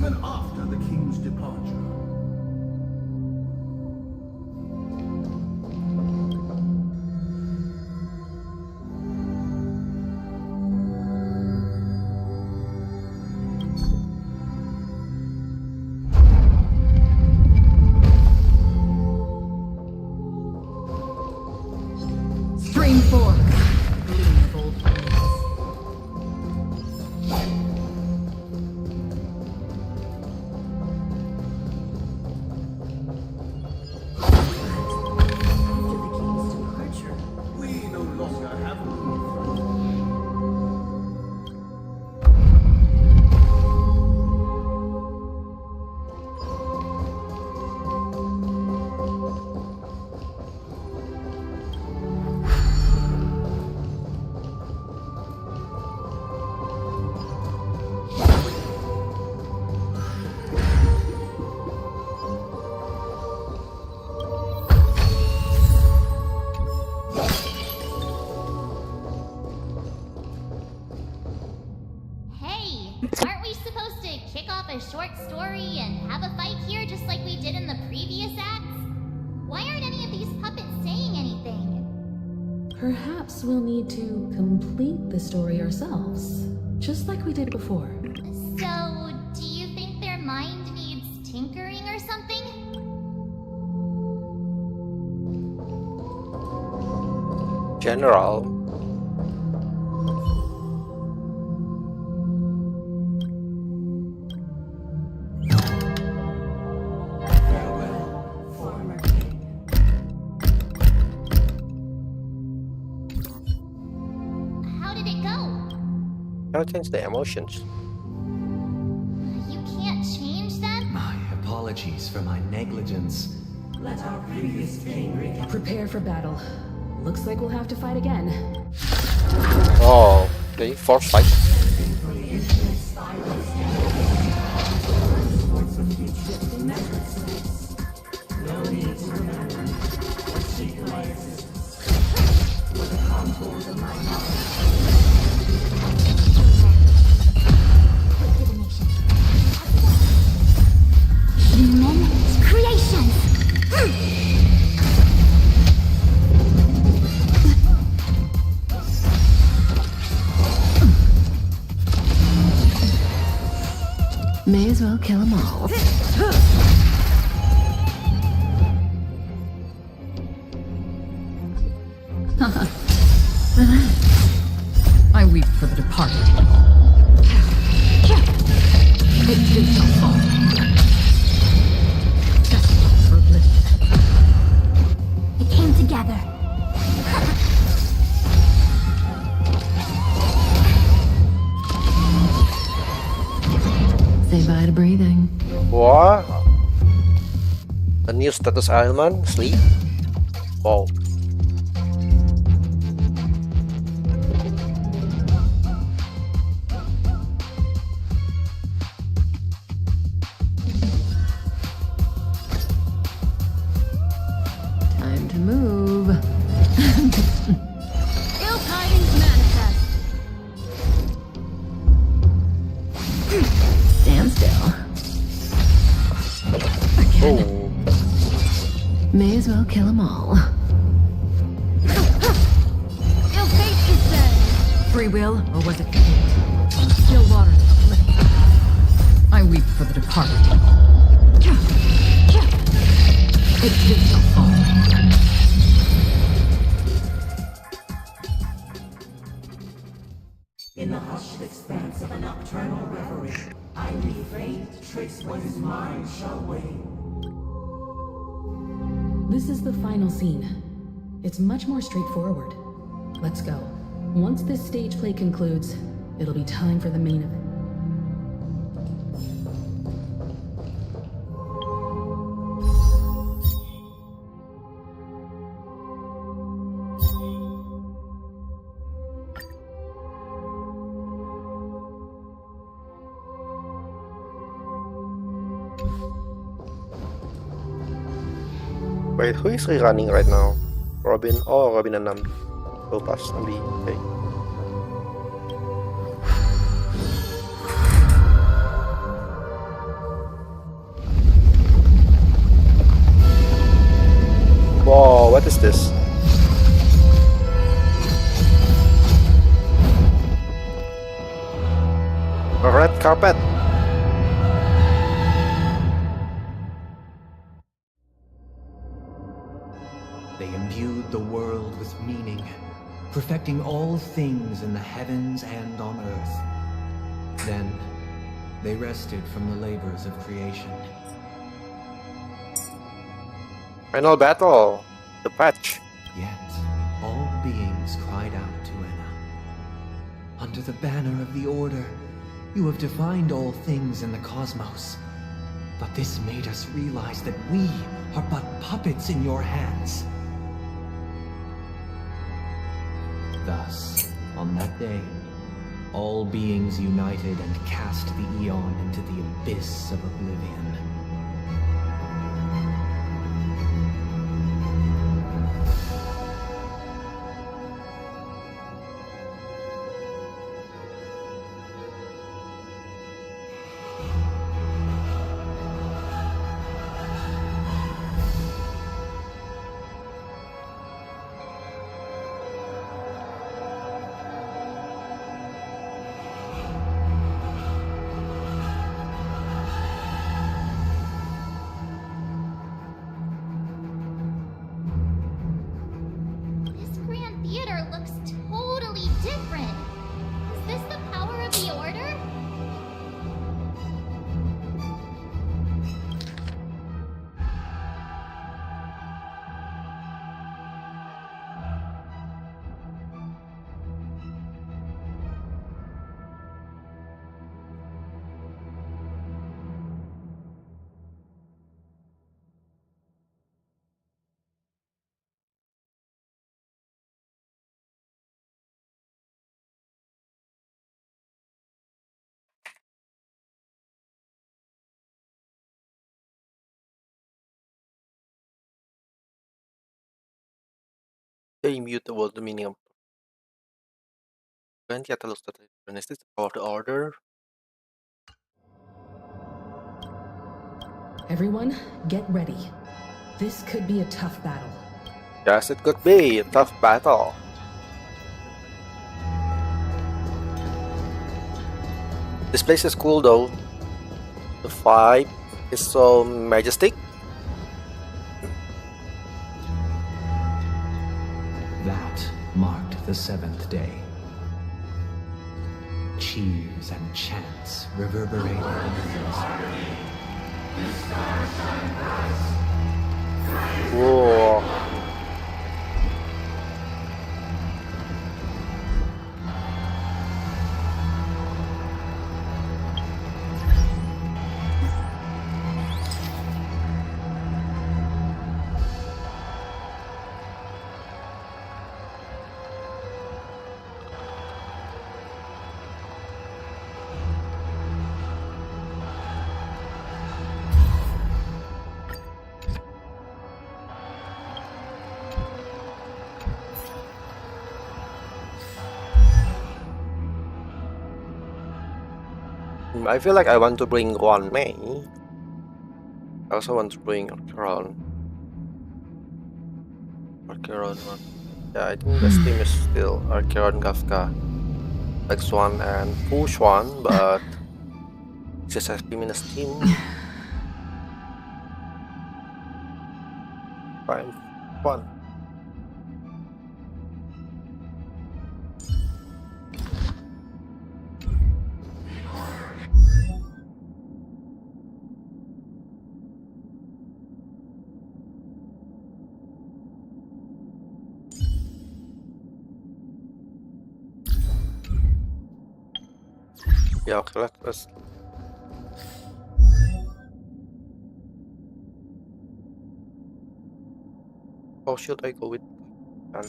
even after the king's departure. Stream 4. We no longer have room. Hey, aren't we supposed to kick off a short story and have a fight here just like we did in the previous acts? Why aren't any of these puppets saying anything? Perhaps we'll need to complete the story ourselves, just like we did before. So, do you think their mind needs tinkering or something? General. How did it go? I'll change the emotions. You can't change them? My apologies for my negligence. Let our previous king recap. Prepare for battle. Looks like we'll have to fight again. Oh, okay, force fight. No need to remember or seek my existence. With the contours of my Human creations! May as well kill them all. I weep for the departed. It did not fall. For oblivion. It came together. Say bye to breathing. What? A new status ailment? Sleep? Wow. Time to move. Ill tidings manifest. Stand still. Oh. May as well kill them all. Ill fate descends. Free will, or was it fate? From still waters of oblivion. I weep for the departed. It did not fall. In the hushed expanse of a nocturnal reverie, I leave fate to trace what his mind shall wane. This is the final scene. It's much more straightforward. Let's go. Once this stage play concludes, it'll be time for the main event. Wait, who is running right now? Robin? Oh, Robin and Nambi. Go past Nambi. Okay. what is this? A red carpet. They imbued the world with meaning, perfecting all things in the heavens and on earth. Then, they rested from the labors of creation. Final battle. The patch. Yet, all beings cried out to Enna. Under the banner of the Order, you have defined all things in the cosmos. But this made us realize that we are but puppets in your hands. Thus, on that day, all beings united and cast the Eon into the abyss of oblivion. This Grand Theater looks totally different. Is this the power of the Order? The immutable, the meaning of. Ganti atau look at is this the power of the Order? Everyone, get ready. This could be a tough battle. Yes, it could be a tough battle. This place is cool though. The vibe is so majestic. That marked the seventh day. Cheers and chants reverberated in the sky. Whoa. I feel like I want to bring one May. I also want to bring Archeron. Archeron one. Yeah, I think this team is still Archeron, Kafka, X1 and Push one, but it's just a minus team. Fine. Fun. Yeah, okay, let's. How should I go with? I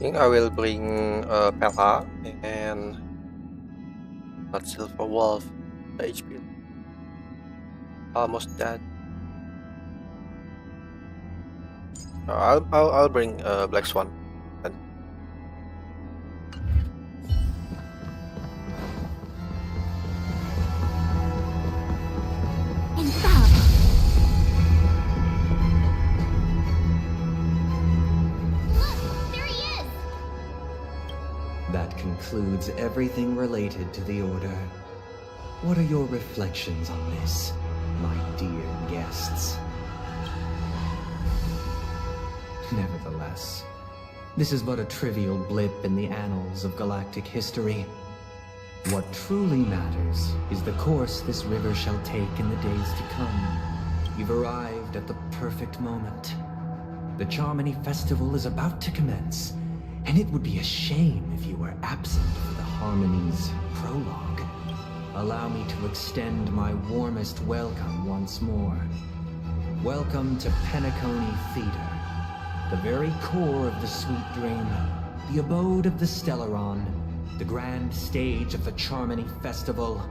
think I will bring Pella and not Silver Wolf. HP. Almost dead. I'll bring Black Swan. Then. That concludes everything related to the Order. What are your reflections on this, my dear guests? Nevertheless, this is but a trivial blip in the annals of galactic history. What truly matters is the course this river shall take in the days to come. You've arrived at the perfect moment. The Charmony Festival is about to commence, and it would be a shame if you were absent for the Harmony's prologue. Allow me to extend my warmest welcome once more. Welcome to Penacony Theater, the very core of the Sweet Dream, the abode of the Stellaron, the grand stage of the Charmony Festival.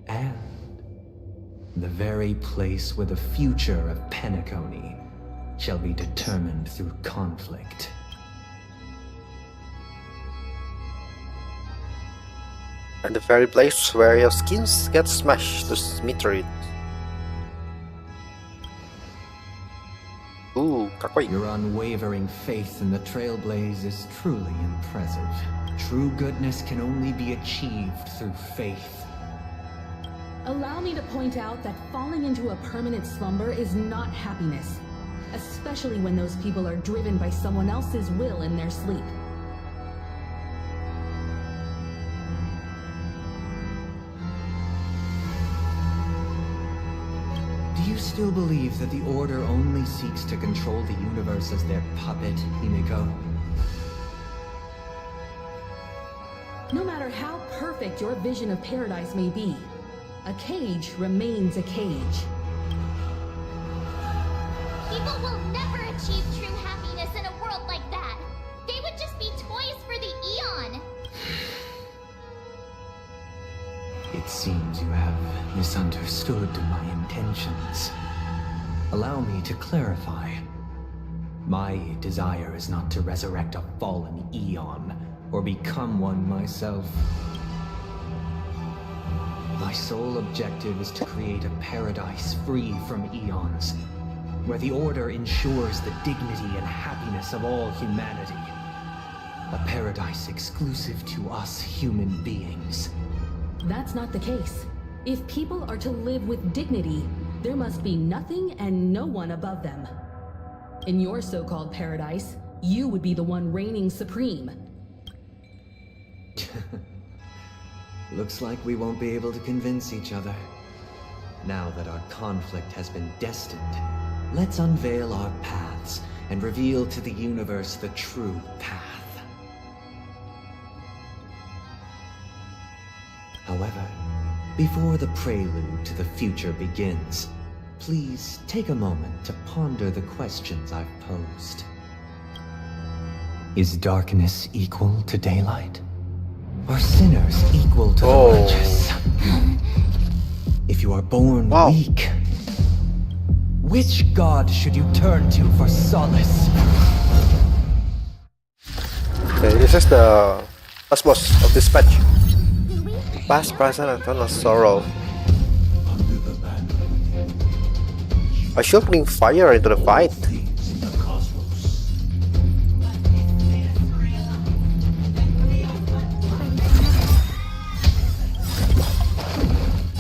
And the very place where the future of Penacony shall be determined through conflict. And the very place where your skins get smashed to smithereens. Ooh, kawaii. Your unwavering faith in the Trailblaze is truly impressive. True goodness can only be achieved through faith. Allow me to point out that falling into a permanent slumber is not happiness, especially when those people are driven by someone else's will in their sleep. Do you still believe that the Order only seeks to control the universe as their puppet, Himiko? No matter how perfect your vision of paradise may be, a cage remains a cage. People will never achieve true happiness in a world like that. They would just be toys for the Eon. It seems you have misunderstood my intentions. Allow me to clarify. My desire is not to resurrect a fallen Eon, or become one myself. My sole objective is to create a paradise free from Eons, where the Order ensures the dignity and happiness of all humanity. A paradise exclusive to us human beings. That's not the case. If people are to live with dignity, there must be nothing and no one above them. In your so-called paradise, you would be the one reigning supreme. Looks like we won't be able to convince each other. Now that our conflict has been destined, let's unveil our paths and reveal to the universe the true path. However, before the prelude to the future begins, please take a moment to ponder the questions I've posed. Is darkness equal to daylight? Are sinners equal to the righteous? If you are born weak, which god should you turn to for solace? Okay, this is the last boss of this patch. Past, present, and eternal sorrow. I should bring fire into the fight.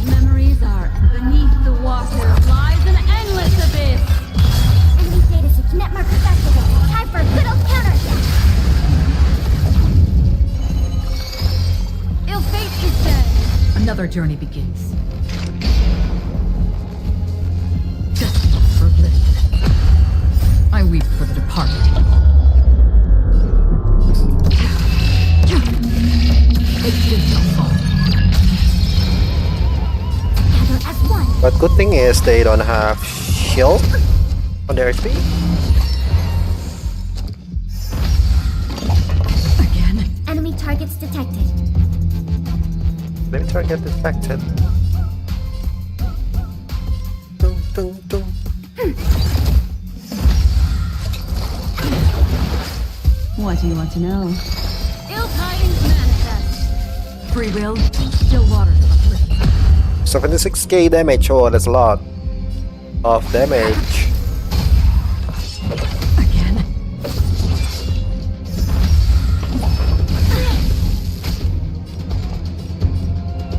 Memories are beneath the water lies an endless abyss. Enemy data to connect my perspective. Time for a good old counterattack. Ill fate is dead. Another journey begins. Destined for bliss. But good thing is they don't have shield on their HP. Enemy targets detected. Let me try to get detected. Dun, dun, dun. What do you want to know? Ill tidings manifest. Free will, still water. 76k damage. Oh, that's a lot of damage.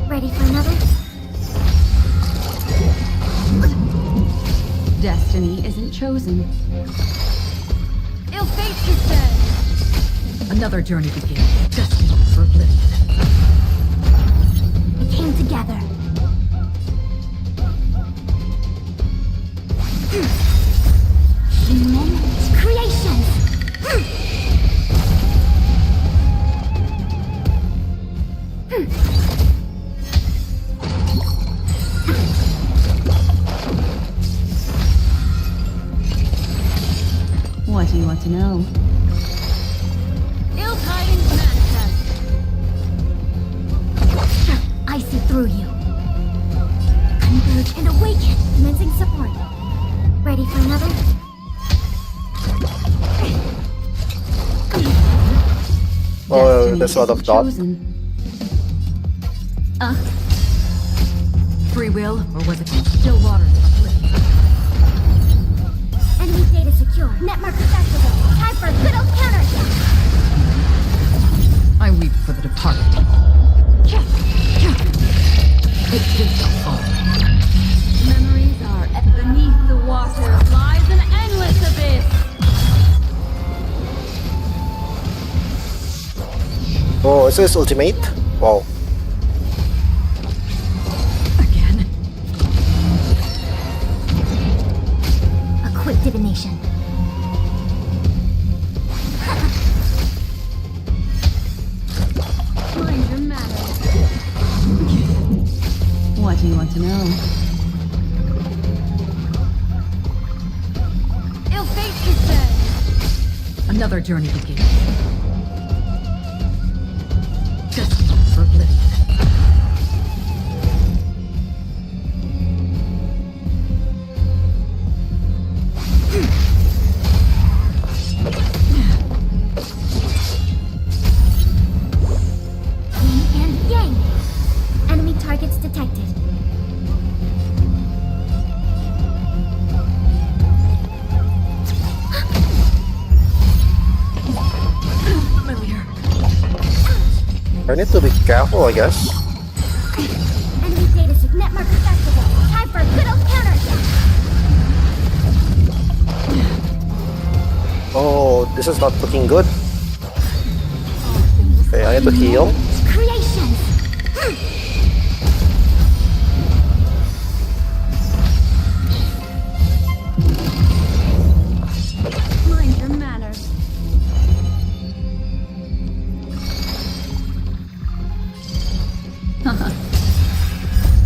Ready for another? Destiny isn't chosen. Ill fate descends. Another journey begins. Destined for oblivion. We came together. Human creations. What do you want to know? Ill tidings manifest. I see through you. Converge and awaken. Commencing support. Ready for another? Oh, there's a lot of dot. Free will, or was it still water? Enemy data secure. Netmark accessible. Time for a good old counterattack. I weep for the departed. It too shall fall. Memories are beneath the water lies an endless abyss. Oh, is this ultimate? Wow. A quick divination. Mind your manners. What do you want to know? Ill fate descends. Another journey begins. Destined for oblivion. Yin and yang. Enemy targets detected. Familiar. I need to be careful, I guess. Enemy data sig netmark accessible. Time for a good old counterattack. Oh, this is not looking good. Okay, I need to heal. Creations. Mind your manners.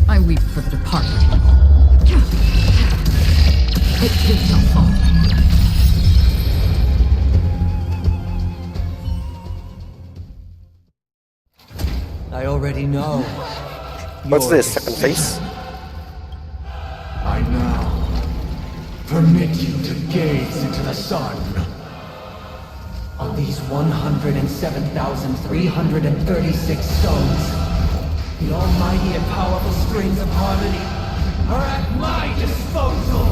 I weep for the departed. It too shall fall. I already know. What's your this? Second phase? I now permit you to gaze into the sun. On these 107,336 stones, the almighty and powerful springs of harmony Are at my disposal.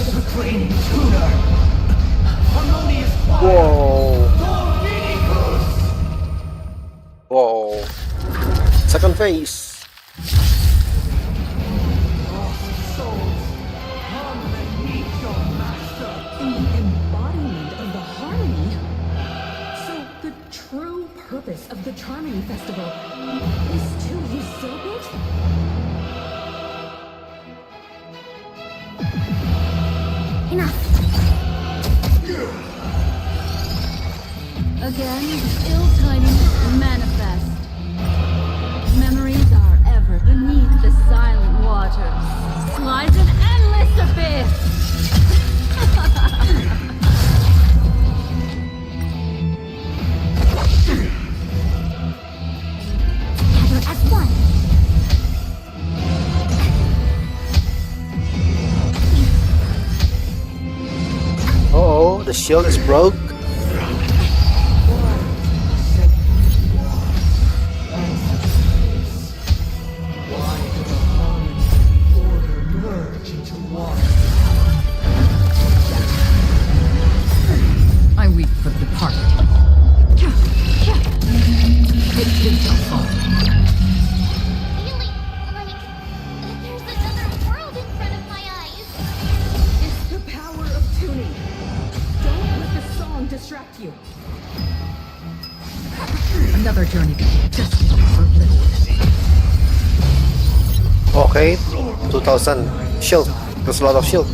Supreme tutor, harmonious choir, Whoa. Dominicus. Whoa. Second phase. The embodiment of the harmony. So the true purpose of the Charmony Festival is to usurp it? Enough. Again, ill tidings manifest. Memories are ever beneath the silent water The shield is broke. I weep for the departed. It too shall fall. Feeling like there's another world in front of my eyes. It's the power of tuning. Don't let the song distract you. Another journey just for little. Okay, 2000 shield. There's a lot of shield.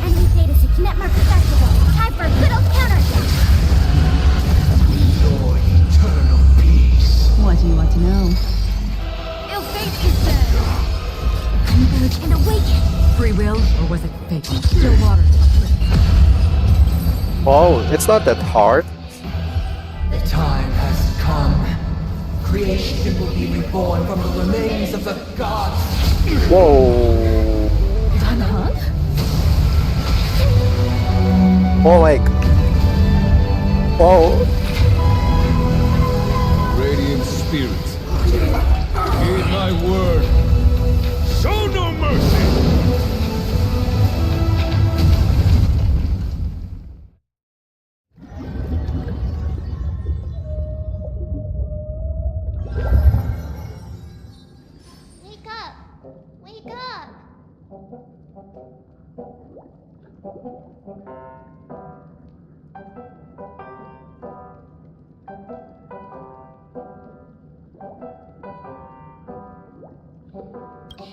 Enemy data connect mark detectable. Time for a good old counter. Your eternal peace. What do you want to know? Ill fate is dead. Converge and awaken. Free will, or was it fate? Still water. Oh, it's not that hard. The time has come. Creation will be reborn from the remains of the gods. Whoa. Danhang? Oh my. Oh. Radiant spirits, heed my word. Show no mercy! Wake up. Wake up.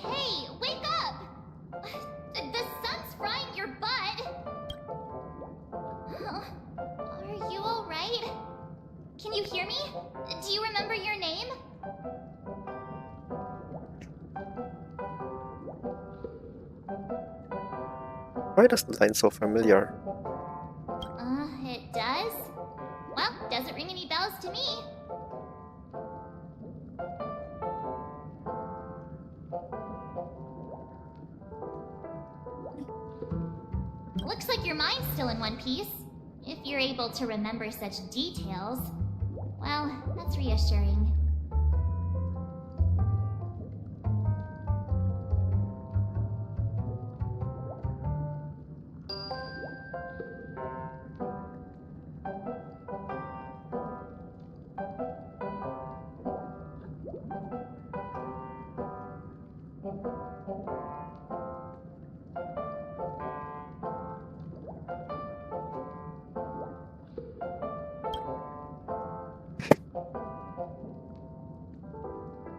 Hey, wake up! The sun's frying your butt. Are you alright? Can you hear me? Do you remember your name? Why does the line so familiar? It does? Well, doesn't ring any bells to me. Looks like your mind's still in one piece. If you're able to remember such details. Well, that's reassuring.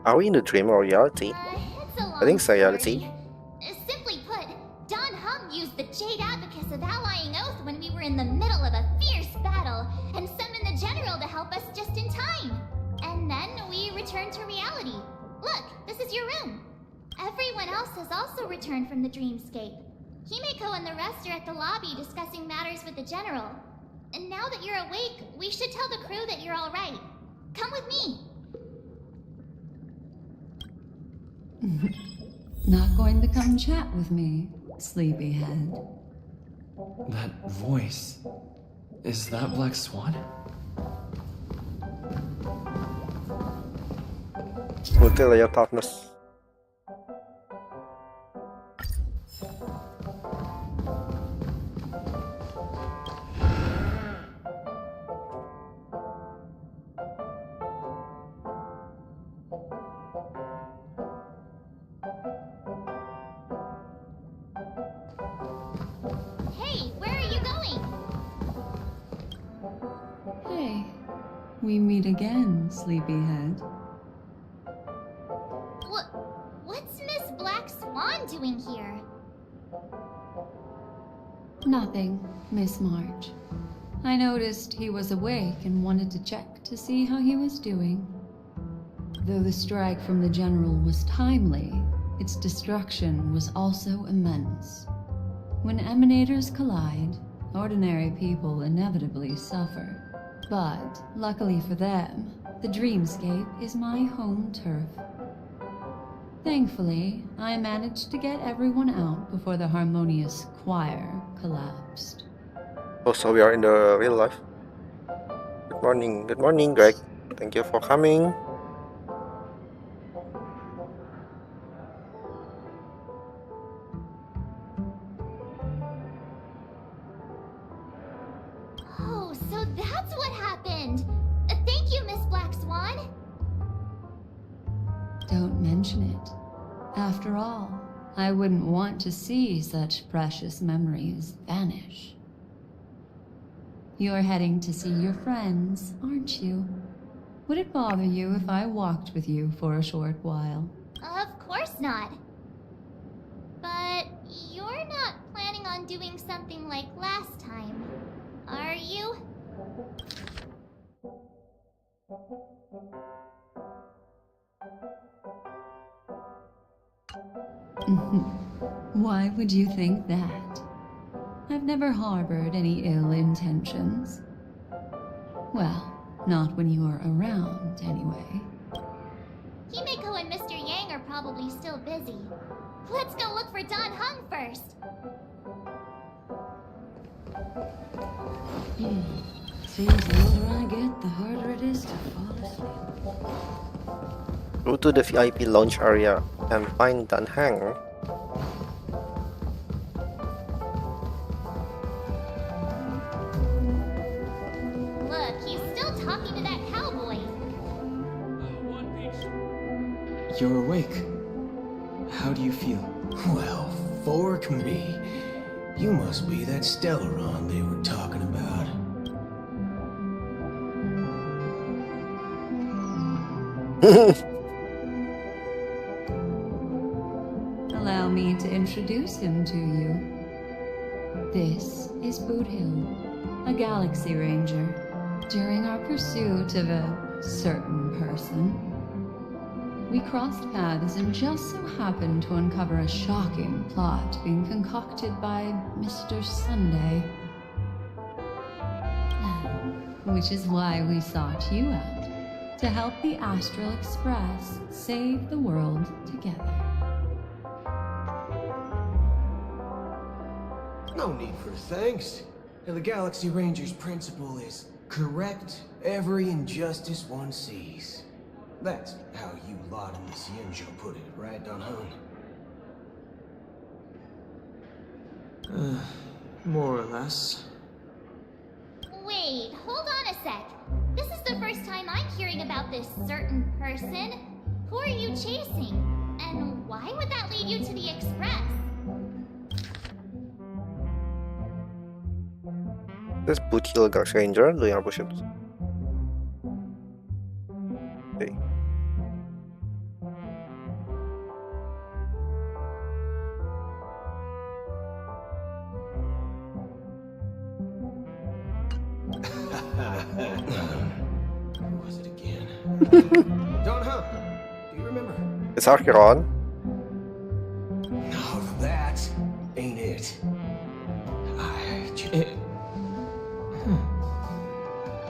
Are we in a dream or reality? I think it's reality. Simply put, Don Hum used the Jade Abacus of Allying Oath when we were in the middle of a fierce battle and summoned the general to help us just in time. And then we returned to reality. Look, this is your room. Everyone else has also returned from the dreamscape. Himeko and the rest are at the lobby discussing matters with the general. And now that you're awake, we should tell the crew that you're all right. Come with me. Not going to come chat with me, sleepyhead? That voice. Is that Black Swan? Multi layer toughness. Hey, where are you going? Hey, we meet again, sleepyhead. What's Miss Black Swan doing here? Nothing, Miss March. I noticed he was awake and wanted to check to see how he was doing. Though the strike from the general was timely, its destruction was also immense. When emanators collide, ordinary people inevitably suffer. But, luckily for them, the dreamscape is my home turf. Thankfully, I managed to get everyone out before the harmonious choir collapsed. Oh, so we are in the real life. Good morning, Greg. Thank you for coming. Oh, so that's what happened! Thank you, Miss Black Swan! Don't mention it. After all, I wouldn't want to see such precious memories vanish. You're heading to see your friends, aren't you? Would it bother you if I walked with you for a short while? Of course not. But you're not planning on doing something like last time, are you? Why would you think that? I've never harbored any ill intentions. Well, not when you are around, anyway. Himeko and Mr. Yang are probably still busy. Let's go look for Don Hung first. Seems the older I get, the harder it is to fall asleep. Go to the VIP lounge area and find Dan Hang. Look, he's still talking to that cowboy. You're awake. How do you feel? Well, fork me. You must be that Stellaron they were talking about. Allow me to introduce him to you. This is Boot Hill, a Galaxy Ranger. During our pursuit of a certain person, we crossed paths and just so happened to uncover a shocking plot being concocted by Mr. Sunday. Which is why we sought you out, to help the Astral Express save the world together. No need for thanks. The Galaxy Ranger's principle is correct every injustice one sees. That's how you lot in the Xianzhou put it, right, Don Hung? More or less. Wait, hold on a sec. This is the first time I'm hearing about this certain person. Who are you chasing? And why would that lead you to the Express? This Boot Hill Galaxy Ranger doing our push-ups. Okay. Who was it again? Don Hung, do you remember? It's Archeron. No, that ain't it.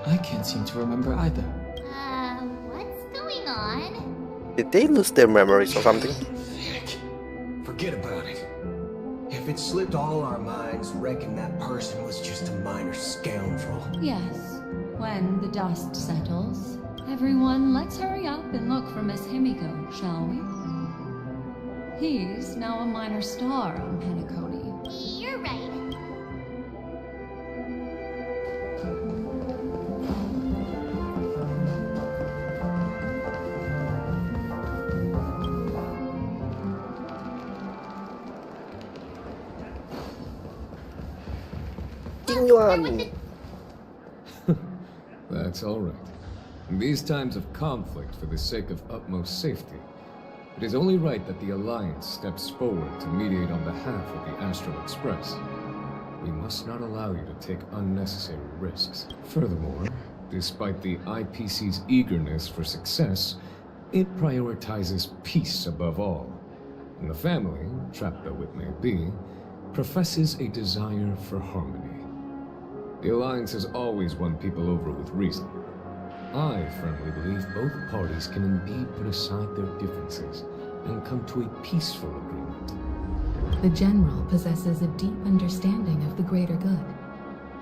I can't seem to remember either. What's going on? Did they lose their memories or something? Forget about it. If it slipped all our minds, reckon that person was just a minor scoundrel. Yes, when the dust settles, everyone let's hurry up and look for Miss Himiko, shall we? He's now a minor star on Penacony. You're right. That's all right. In these times of conflict for the sake of utmost safety, it is only right that the Alliance steps forward to mediate on behalf of the Astral Express. We must not allow you to take unnecessary risks. Furthermore, despite the IPC's eagerness for success, it prioritizes peace above all. And the family, trapped though it may be, professes a desire for harmony. The Alliance has always won people over with reason. I firmly believe both parties can indeed put aside their differences and come to a peaceful agreement. The General possesses a deep understanding of the greater good.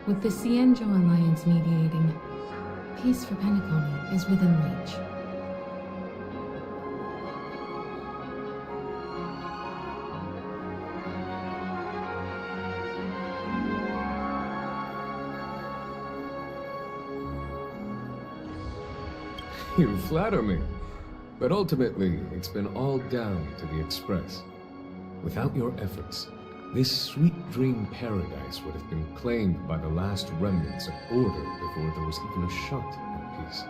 With the Cienjo Alliance mediating, peace for Penacony is within reach. You flatter me. But ultimately, it's been all down to the Express. Without your efforts, this sweet dream paradise would have been claimed by the last remnants of order before there was even a shot at peace.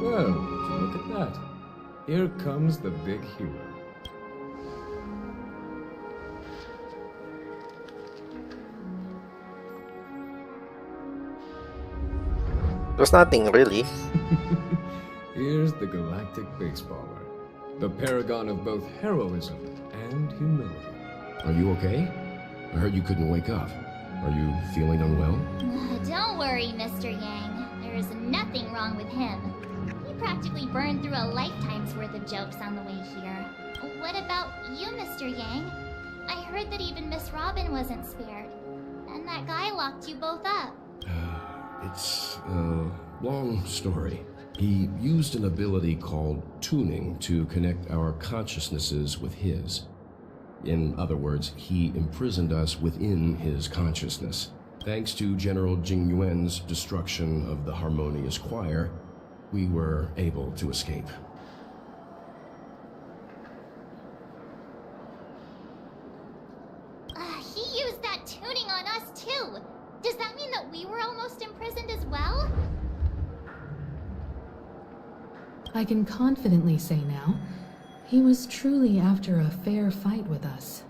Well, look at that. Here comes the big hero. There's nothing really. Here's the galactic baseballer, the paragon of both heroism and humility. Are you okay? I heard you couldn't wake up. Are you feeling unwell? Don't worry, Mr. Yang. There's nothing wrong with him. He practically burned through a lifetime's worth of jokes on the way here. What about you, Mr. Yang? I heard that even Miss Robin wasn't spared. And that guy locked you both up. It's a long story. He used an ability called tuning to connect our consciousnesses with his. In other words, he imprisoned us within his consciousness. Thanks to General Jing Yuan's destruction of the Harmonious Choir, we were able to escape. He used that tuning on us too. Does that mean that we were almost imprisoned as well? I can confidently say now, he was truly after a fair fight with us.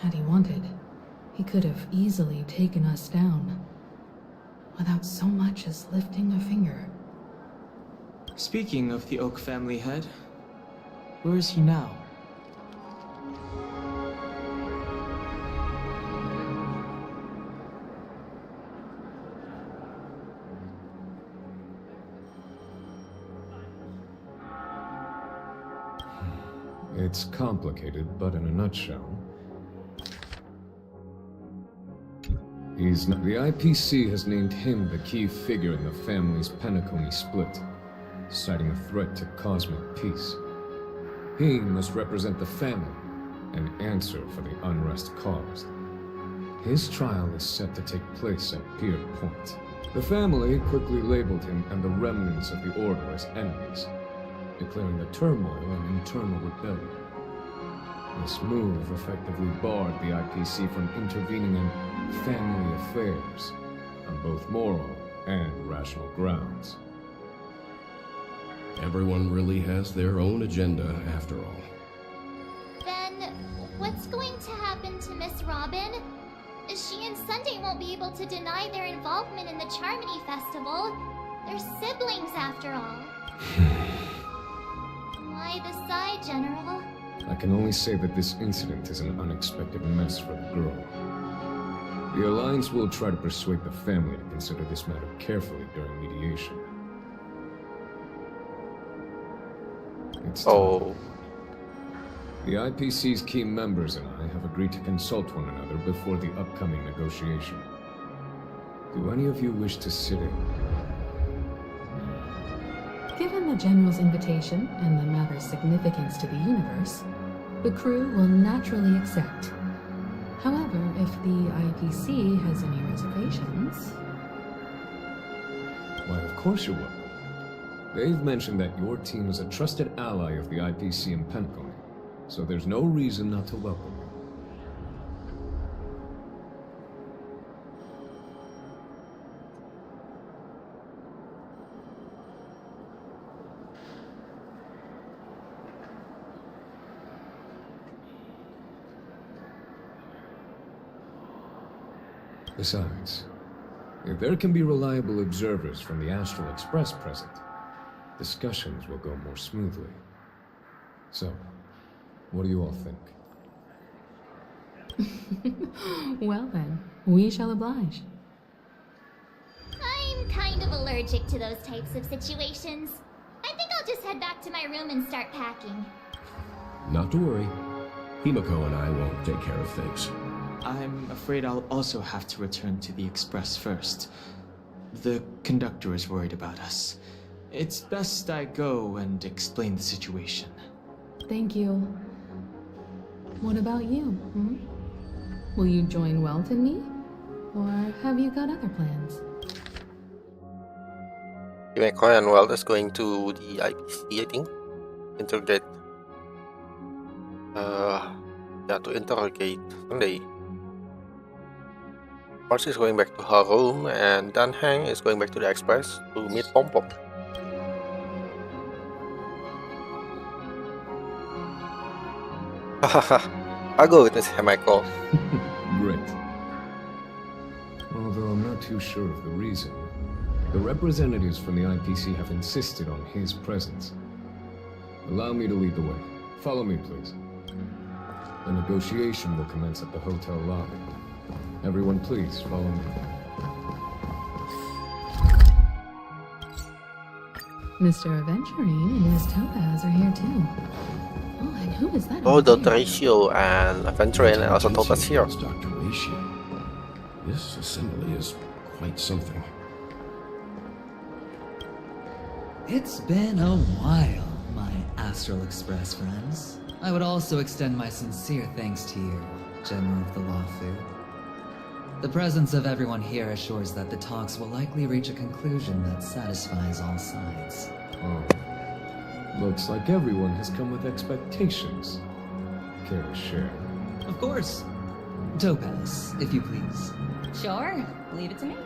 Had he wanted, he could have easily taken us down, without so much as lifting a finger. Speaking of the Oak family head, where is he now? It's complicated, but in a nutshell, the IPC has named him the key figure in the family's Penacony split, citing a threat to cosmic peace. He must represent the family and answer for the unrest caused. His trial is set to take place at Pier Point. The family quickly labeled him and the remnants of the Order as enemies, declaring the turmoil an internal rebellion. This move effectively barred the IPC from intervening in family affairs on both moral and rational grounds. Everyone really has their own agenda, after all. Then, what's going to happen to Miss Robin? She and Sunday won't be able to deny their involvement in the Charmony Festival. They're siblings, after all. Why the sigh, General? I can only say that this incident is an unexpected mess for the girl. The Alliance will try to persuade the family to consider this matter carefully during mediation. It's time. The IPC's key members and I have agreed to consult one another before the upcoming negotiation. Do any of you wish to sit in? Given the General's invitation and the matter's significance to the universe, the crew will naturally accept. However, if the IPC has any reservations... Why, of course you're welcome. They've mentioned that your team is a trusted ally of the IPC in Penacony, so there's no reason not to welcome you. Besides, if there can be reliable observers from the Astral Express present, discussions will go more smoothly. So, what do you all think? Well then, we shall oblige. I'm kind of allergic to those types of situations. I think I'll just head back to my room and start packing. Not to worry. Himiko and I will take care of things. I'm afraid I'll also have to return to the express first. The conductor is worried about us. It's best I go and explain the situation. Thank you. What about you? Hmm? Will you join Welt and me? Or have you got other plans? Himeko and Welt is going to the IPC, I think. Interrogate. Yeah, to interrogate Sunday. Marcy is going back to her room, and Dan Hang is going back to the express to meet Pom Pom. I'll go with this Himeko. Great. Although I'm not too sure of the reason. The representatives from the IPC have insisted on his presence. Allow me to lead the way. Follow me, please. The negotiation will commence at the hotel lobby. Everyone, please follow me. Mr. Aventurine and Miss Topaz are here too. Oh, and who is that? Oh, over Dr. there? Ratio and Aventurine and also Topaz here. Dr. Ratio. This assembly is quite something. It's been a while, my Astral Express friends. I would also extend my sincere thanks to you, General of the Lawfu. The presence of everyone here assures that the talks will likely reach a conclusion that satisfies all sides. Oh. Looks like everyone has come with expectations. Care to share? Of course. Topaz, if you please. Sure, leave it to me.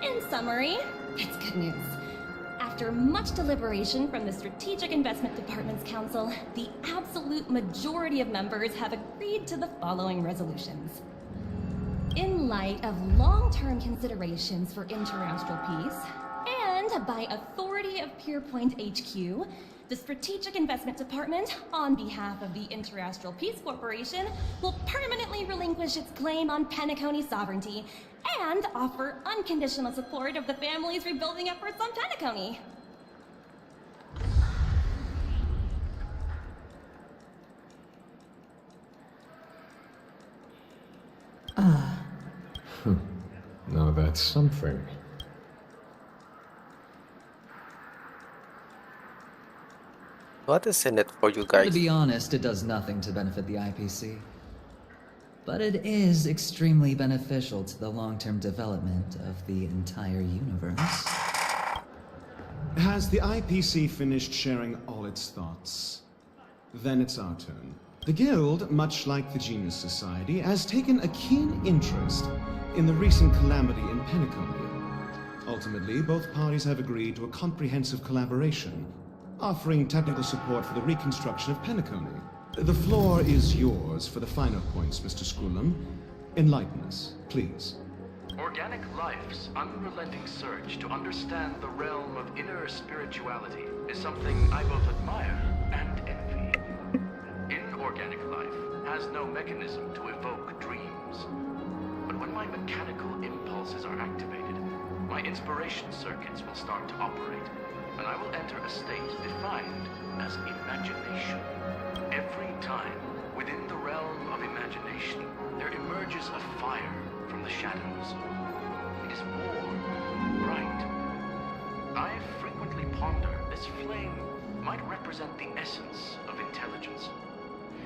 In summary, it's good news. After much deliberation from the Strategic Investment Department's Council, the absolute majority of members have agreed to the following resolutions. In light of long-term considerations for interastral peace, and by authority of Pierpoint HQ, the Strategic Investment Department, on behalf of the Interastral Peace Corporation, will permanently relinquish its claim on Penacony sovereignty and offer unconditional support of the family's rebuilding efforts on Penacony. Now that's something. What is in it for you To guys? be honest, it does nothing to benefit the IPC. But it is extremely beneficial to the long-term development of the entire universe. Has the IPC finished sharing all its thoughts? Then it's our turn. The Guild, much like the Genius Society, has taken a keen interest in the recent calamity in Penacony. Ultimately, both parties have agreed to a comprehensive collaboration, offering technical support for the reconstruction of Penacony. The floor is yours for the finer points, Mr. Skrullum. Enlighten us, please. Organic life's unrelenting search to understand the realm of inner spirituality is something I both admire and envy. Inorganic life has no mechanism to evoke dreams. But when my mechanical impulses are activated, my inspiration circuits will start to operate, and I will enter a state defined as imagination. Every time, within the realm of imagination, there emerges a fire from the shadows. It is warm, bright. I frequently ponder this flame might represent the essence of intelligence.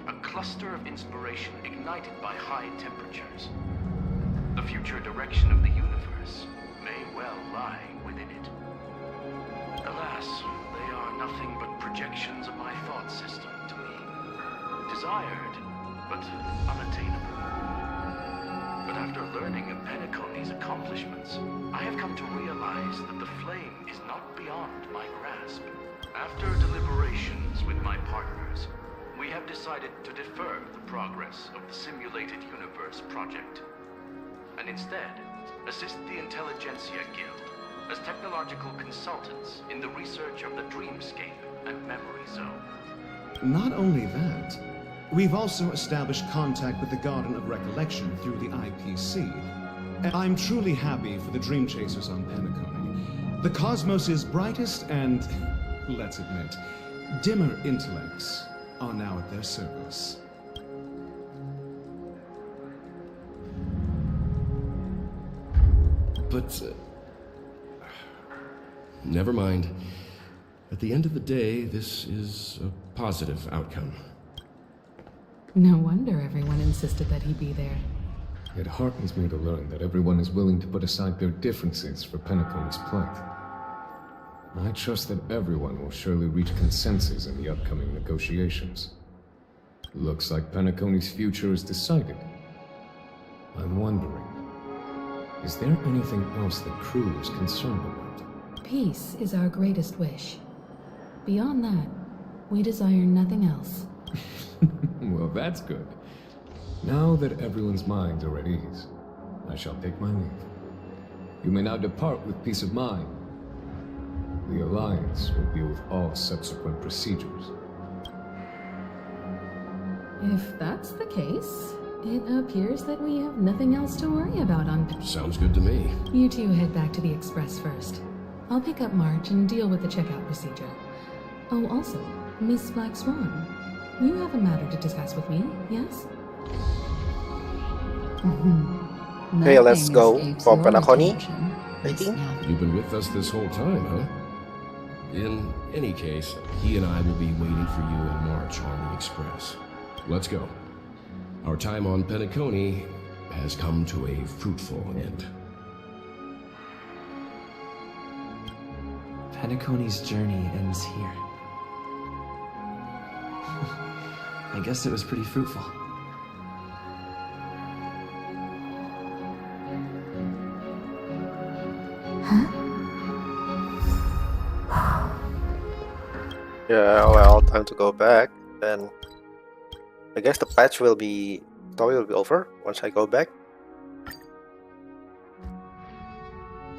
A cluster of inspiration ignited by high temperatures. The future direction of the universe may well lie within it. Alas, they are nothing but projections of my thought system to me. Desired, but unattainable. But after learning of Penacony's accomplishments, I have come to realize that the flame is not beyond my grasp. After deliberations with my partners, we have decided to defer the progress of the Simulated Universe project, and instead assist the Intelligentsia Guild as technological consultants in the research of the Dreamscape and Memory Zone. Not only that, we've also established contact with the Garden of Recollection through the IPC. And I'm truly happy for the Dream Chasers on Penacony. The cosmos' brightest and, let's admit, dimmer intellects are now at their service. But, never mind. At the end of the day, this is a positive outcome. No wonder everyone insisted that he be there. It heartens me to learn that everyone is willing to put aside their differences for Penacony's plight. I trust that everyone will surely reach consensus in the upcoming negotiations. Looks like Penacony's future is decided. I'm wondering, is there anything else the crew is concerned about? Peace is our greatest wish. Beyond that, we desire nothing else. Well, that's good. Now that everyone's minds are at ease, I shall take my leave. You may now depart with peace of mind. The Alliance will deal with all subsequent procedures. If that's the case, it appears that we have nothing else to worry about on... Sounds good to me. You two head back to the Express first. I'll pick up March and deal with the checkout procedure. Oh, also, Miss Black Swan, you have a matter to discuss with me, yes? Okay, let's go for Penacony, I think. You've been with us this whole time, huh? In any case, he and I will be waiting for you in March on the Express. Let's go. Our time on Penacony has come to a fruitful end. Penacony's journey ends here. I guess it was pretty fruitful. Yeah, well, time to go back. Then I guess the patch will be... story will be over once I go back.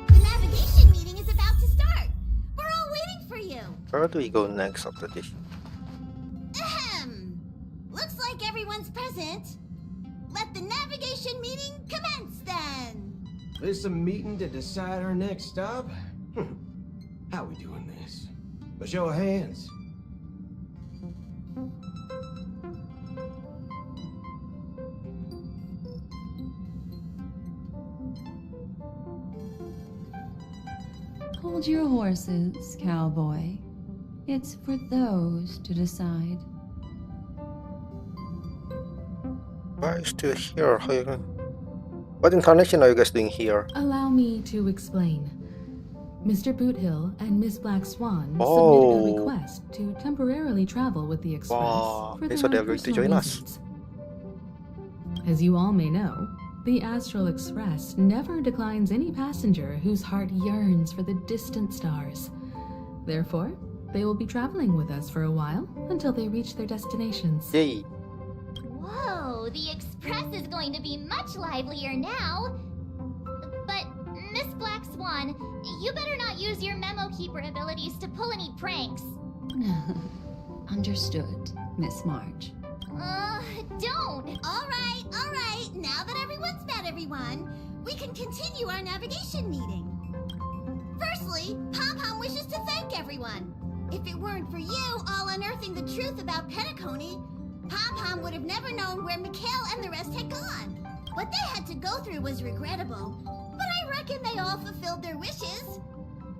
The navigation meeting is about to start. We're all waiting for you. Where do we go next after this? Ahem. Looks like everyone's present. Let the navigation meeting commence then. This a meeting to decide our next stop? How we doing this? A show of hands. Hold your horses, cowboy. It's for those to decide. Why are you still here? How you... What incarnation are you guys doing here? Allow me to explain. Mr. Boothill and Miss Black Swan submitted a request to temporarily travel with the Express for Okay, their so they're own going to personal join us. reasons. As you all may know, the Astral Express never declines any passenger whose heart yearns for the distant stars. Therefore, they will be traveling with us for a while until they reach their destinations. Yay! Whoa, the Express is going to be much livelier now. But, Miss Black Swan, you better not use your memo keeper abilities to pull any pranks. Understood, Miss March. Don't! Alright. Now that everyone's met everyone, we can continue our navigation meeting. Firstly, Pom-Pom wishes to thank everyone. If it weren't for you all unearthing the truth about Penacony, Pom-Pom would have never known where Mikhail and the rest had gone. What they had to go through was regrettable, but I reckon they all fulfilled their wishes.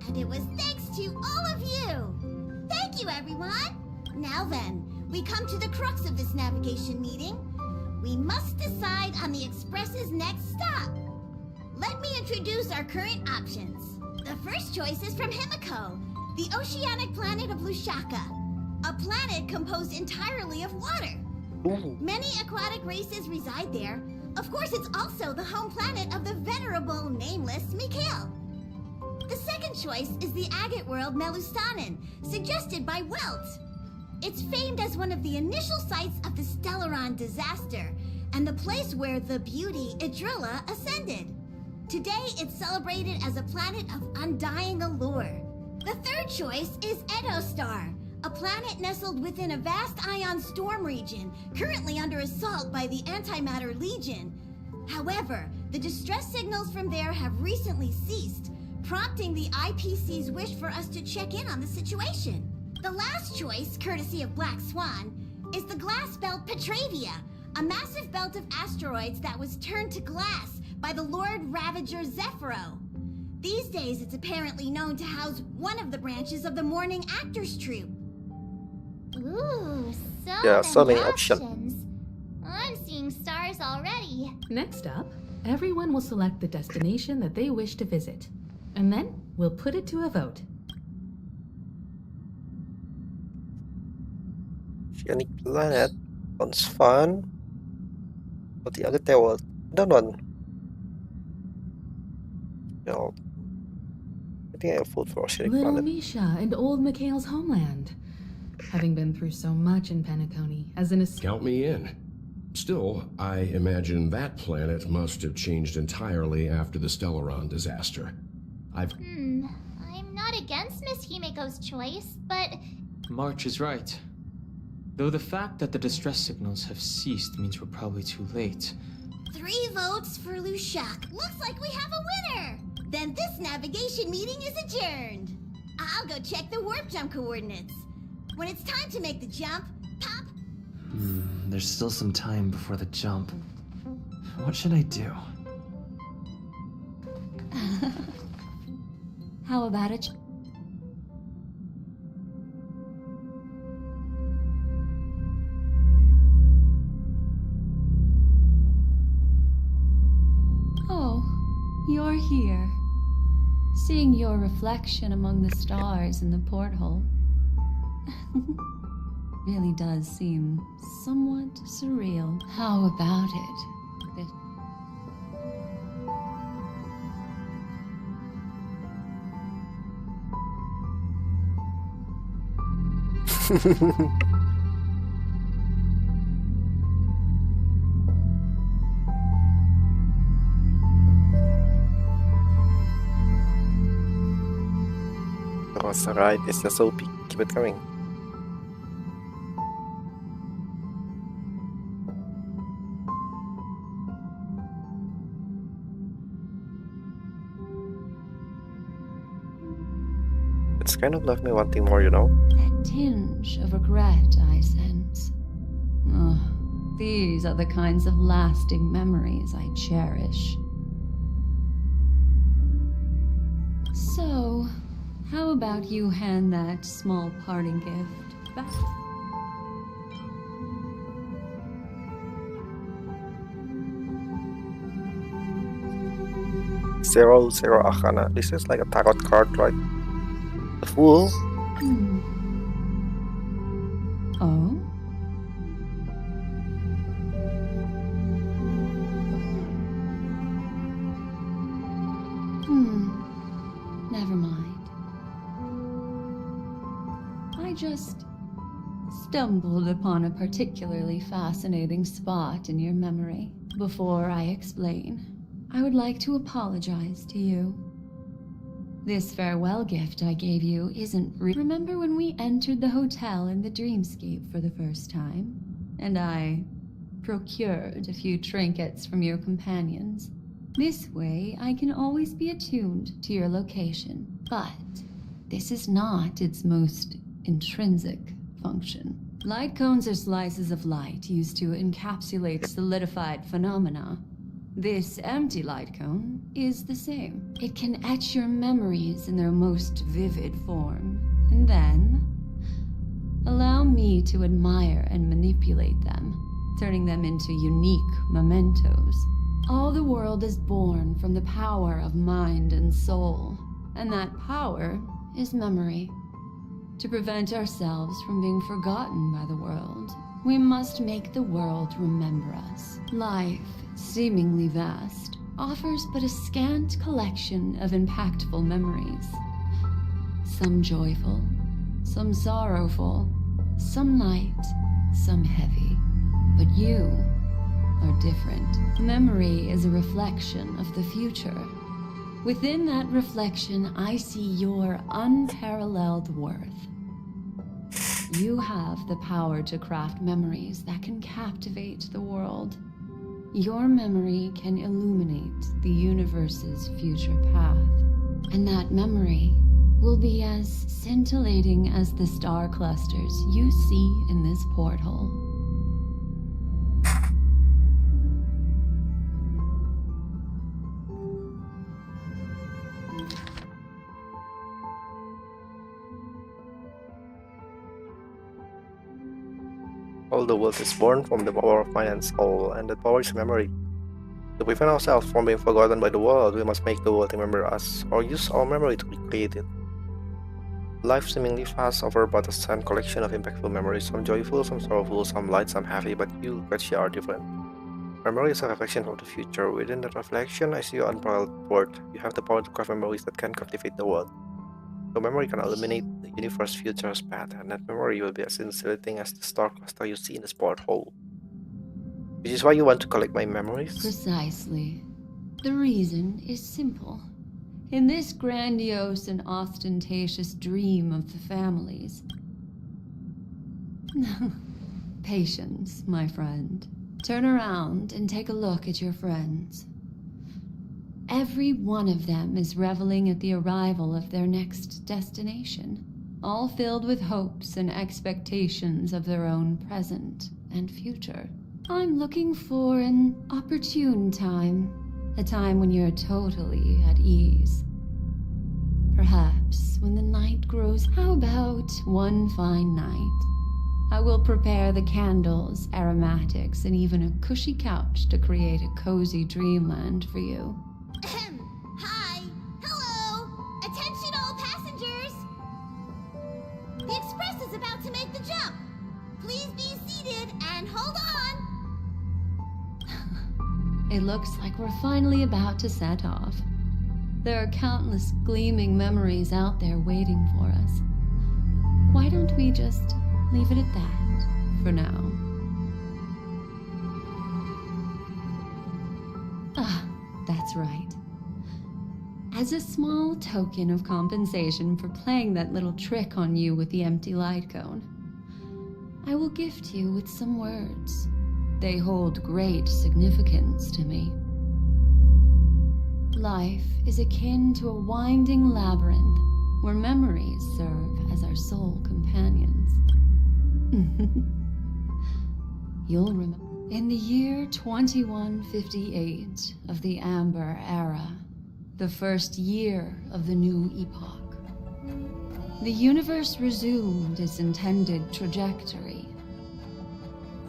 And it was thanks to all of you. Thank you, everyone. Now then, we come to the crux of this navigation meeting. We must decide on the Express's next stop. Let me introduce our current options. The first choice is from Himiko, the oceanic planet of Lushaka, a planet composed entirely of water. Many aquatic races reside there. Of course, it's also the home planet of the venerable, nameless Mikhail. The second choice is the agate world Melustanen, suggested by Welt. It's famed as one of the initial sites of the Stellaron disaster, and the place where the beauty Idrilla ascended. Today, it's celebrated as a planet of undying allure. The third choice is Edostar, A planet nestled within a vast ion storm region, currently under assault by the Antimatter Legion. However, the distress signals from there have recently ceased, prompting the IPC's wish for us to check in on the situation. The last choice, courtesy of Black Swan, is the glass belt Petravia, a massive belt of asteroids that was turned to glass by the Lord Ravager Zephyro. These days, it's apparently known to house one of the branches of the Morning Actors Troupe. Ooh, so many options. I'm seeing stars already. Next up, everyone will select the destination that they wish to visit, and then we'll put it to a vote. Oceanic planet sounds fun. But the other tower, that one. No. I think I'll vote for Oceanic Little planet. Misha and old Mikhail's homeland. Having been through so much in Penacony, as an Count me in. Still, I imagine that planet must have changed entirely after the Stellaron disaster. I'm not against Miss Himiko's choice, but... March is right. Though the fact that the distress signals have ceased means we're probably too late. 3 votes for Lushak. Looks like we have a winner! Then this navigation meeting is adjourned. I'll go check the warp jump coordinates. When it's time to make the jump, pop! There's still some time before the jump. What should I do? How about it? Oh, you're here. Seeing your reflection among the stars in the porthole really does seem somewhat surreal. How about it? Was right, it's just so big. Keep it coming. It's kind of left me wanting more, you know? That tinge of regret I sense. Oh, these are the kinds of lasting memories I cherish. So, how about you hand that small parting gift back? Zero Arcana. This is like a tarot card, right? The Fool. Oh? Never mind. I just stumbled upon a particularly fascinating spot in your memory. Before I explain, I would like to apologize to you. This farewell gift I gave you isn't Remember when we entered the hotel in the dreamscape for the first time? And I procured a few trinkets from your companions. This way, I can always be attuned to your location. But this is not its most intrinsic function. Light cones are slices of light used to encapsulate solidified phenomena. This empty light cone is the same. It can etch your memories in their most vivid form, and then allow me to admire and manipulate them, turning them into unique mementos. All the world is born from the power of mind and soul, and that power is memory. To prevent ourselves from being forgotten by the world, we must make the world remember us. Life, seemingly vast, offers but a scant collection of impactful memories. Some joyful, some sorrowful, some light, some heavy. But you are different. Memory is a reflection of the future. Within that reflection, I see your unparalleled worth. You have the power to craft memories that can captivate the world. Your memory can illuminate the universe's future path. And that memory will be as scintillating as the star clusters you see in this porthole. All the world is born from the power of mind and soul, and that power is memory. To prevent ourselves from being forgotten by the world, we must make the world remember us, or use our memory to recreate it. Life seemingly fast over but a sand collection of impactful memories, some joyful, some sorrowful, some light, some heavy, but you, Gretchen, are different. Memory is a reflection of the future. Within that reflection, I see your unparalleled worth. You have the power to craft memories that can captivate the world. So memory can illuminate the universe's future's path, and that memory will be as scintillating as the star cluster you see in this porthole. Which is why you want to collect my memories? Precisely. The reason is simple. In this grandiose and ostentatious dream of the families. Patience, my friend. Turn around and take a look at your friends. Every one of them is reveling at the arrival of their next destination, all filled with hopes and expectations of their own present and future. I'm looking for an opportune time, a time when you're totally at ease. Perhaps when the night grows, how about one fine night? I will prepare the candles, aromatics, and even a cushy couch to create a cozy dreamland for you. Hi! Hello! Attention all passengers! The express is about to make the jump! Please be seated and hold on! It looks like we're finally about to set off. There are countless gleaming memories out there waiting for us. Why don't we just leave it at that for now? Ah, that's right. As a small token of compensation for playing that little trick on you with the empty light cone, I will gift you with some words. They hold great significance to me. Life is akin to a winding labyrinth where memories serve as our sole companions. You'll remember. In the year 2158 of the Amber Era, the first year of the new epoch, the universe resumed its intended trajectory.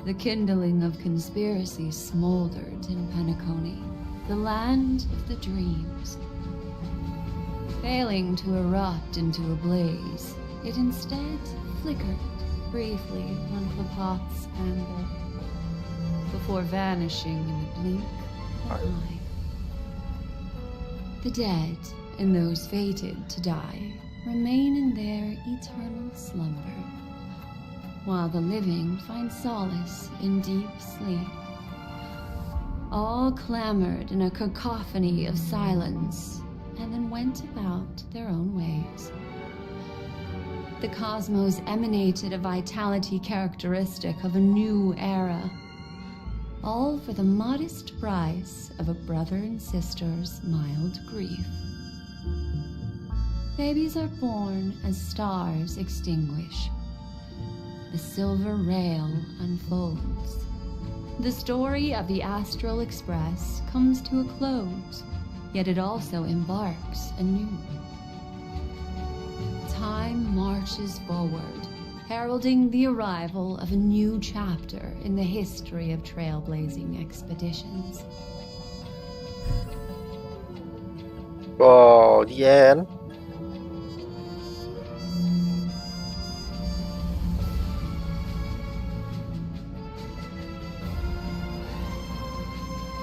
The kindling of conspiracy smoldered in Penacony, the land of the dreams. Failing to erupt into a blaze, it instead flickered briefly on Klapot's amber, before vanishing in the blink of an eye. The dead and those fated to die remain in their eternal slumber, while the living find solace in deep sleep. All clamored in a cacophony of silence, and then went about their own ways. The cosmos emanated a vitality characteristic of a new era, all for the modest price of a brother and sister's mild grief. Babies are born as stars extinguish. The silver rail unfolds. The story of the Astral Express comes to a close, yet it also embarks anew. Time marches forward, heralding the arrival of a new chapter in the history of trailblazing expeditions. Oh, the end.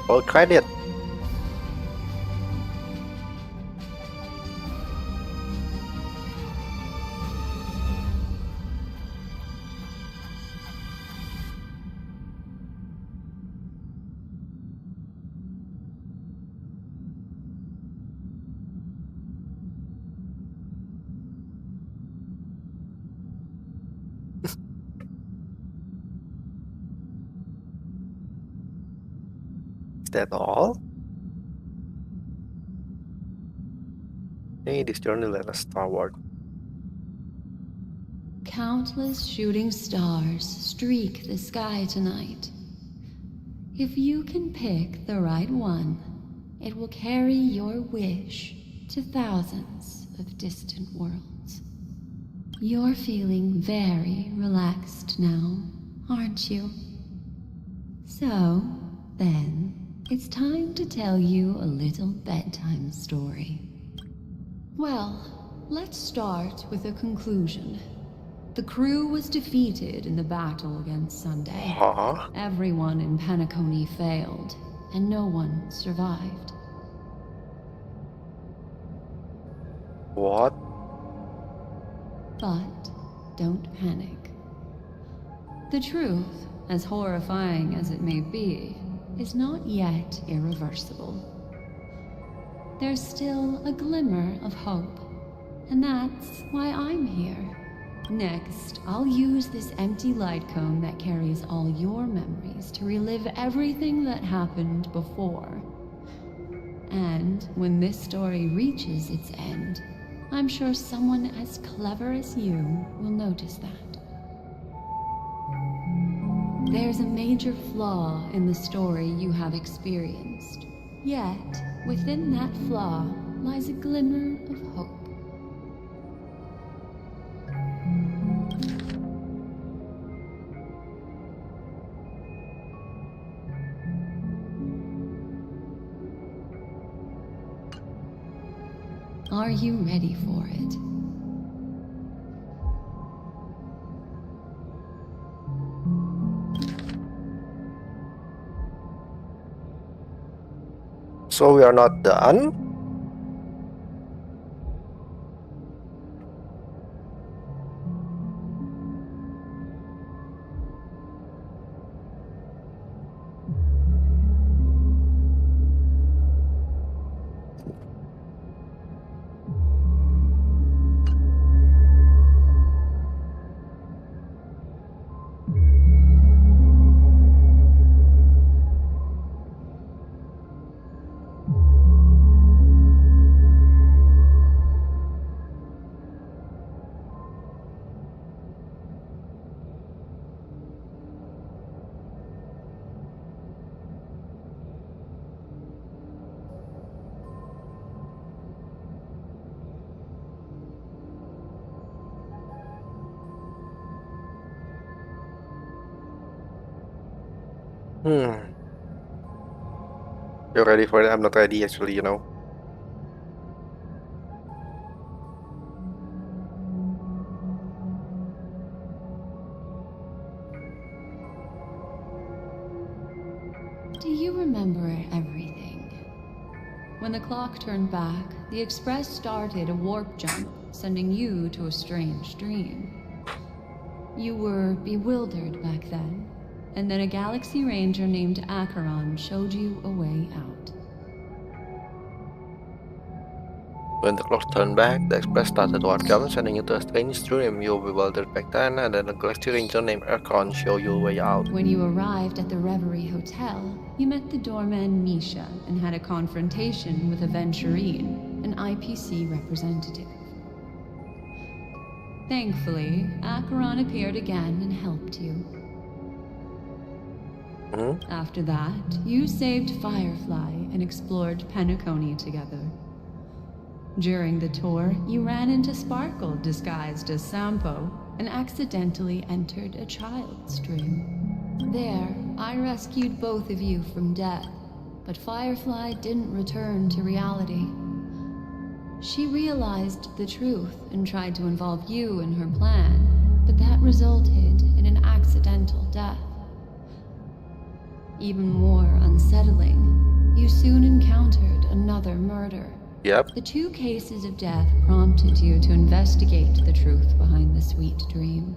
Roll credit. Is that all? Hey, this journey led us starward. Countless shooting stars streak the sky tonight. If you can pick the right one, it will carry your wish to thousands of distant worlds. You're feeling very relaxed now, aren't you? So, then, it's time to tell you a little bedtime story. Well, let's start with a conclusion. The crew was defeated in the battle against Sunday. Everyone in Penacony failed, and no one survived. What? But don't panic. The truth, as horrifying as it may be, is not yet irreversible. There's still a glimmer of hope, and that's why I'm here. Next, I'll use this empty light cone that carries all your memories to relive everything that happened before. And when this story reaches its end, I'm sure someone as clever as you will notice that. There's a major flaw in the story you have experienced. Yet, within that flaw lies a glimmer of hope. Are you ready for it? So we are not done? You're ready for it? I'm not ready actually, you know. Do you remember everything? When the clock turned back, the Express started a warp jump, sending you to a strange dream. You were bewildered back then, and then a Galaxy Ranger named Acheron showed you a way out. When the clock turned back, the Express started to jump, sending you to a strange dream. You were bewildered back then, and then a Galaxy Ranger named Acheron showed you a way out. When you arrived at the Reverie Hotel, you met the doorman Misha and had a confrontation with Aventurine, an IPC representative. Thankfully, Acheron appeared again and helped you. After that, you saved Firefly and explored Penacony together. During the tour, you ran into Sparkle disguised as Sampo and accidentally entered a child's dream. There, I rescued both of you from death, but Firefly didn't return to reality. She realized the truth and tried to involve you in her plan, but that resulted in an accidental death. Even more unsettling, you soon encountered another murder. Yep. The two cases of death prompted you to investigate the truth behind the sweet dream.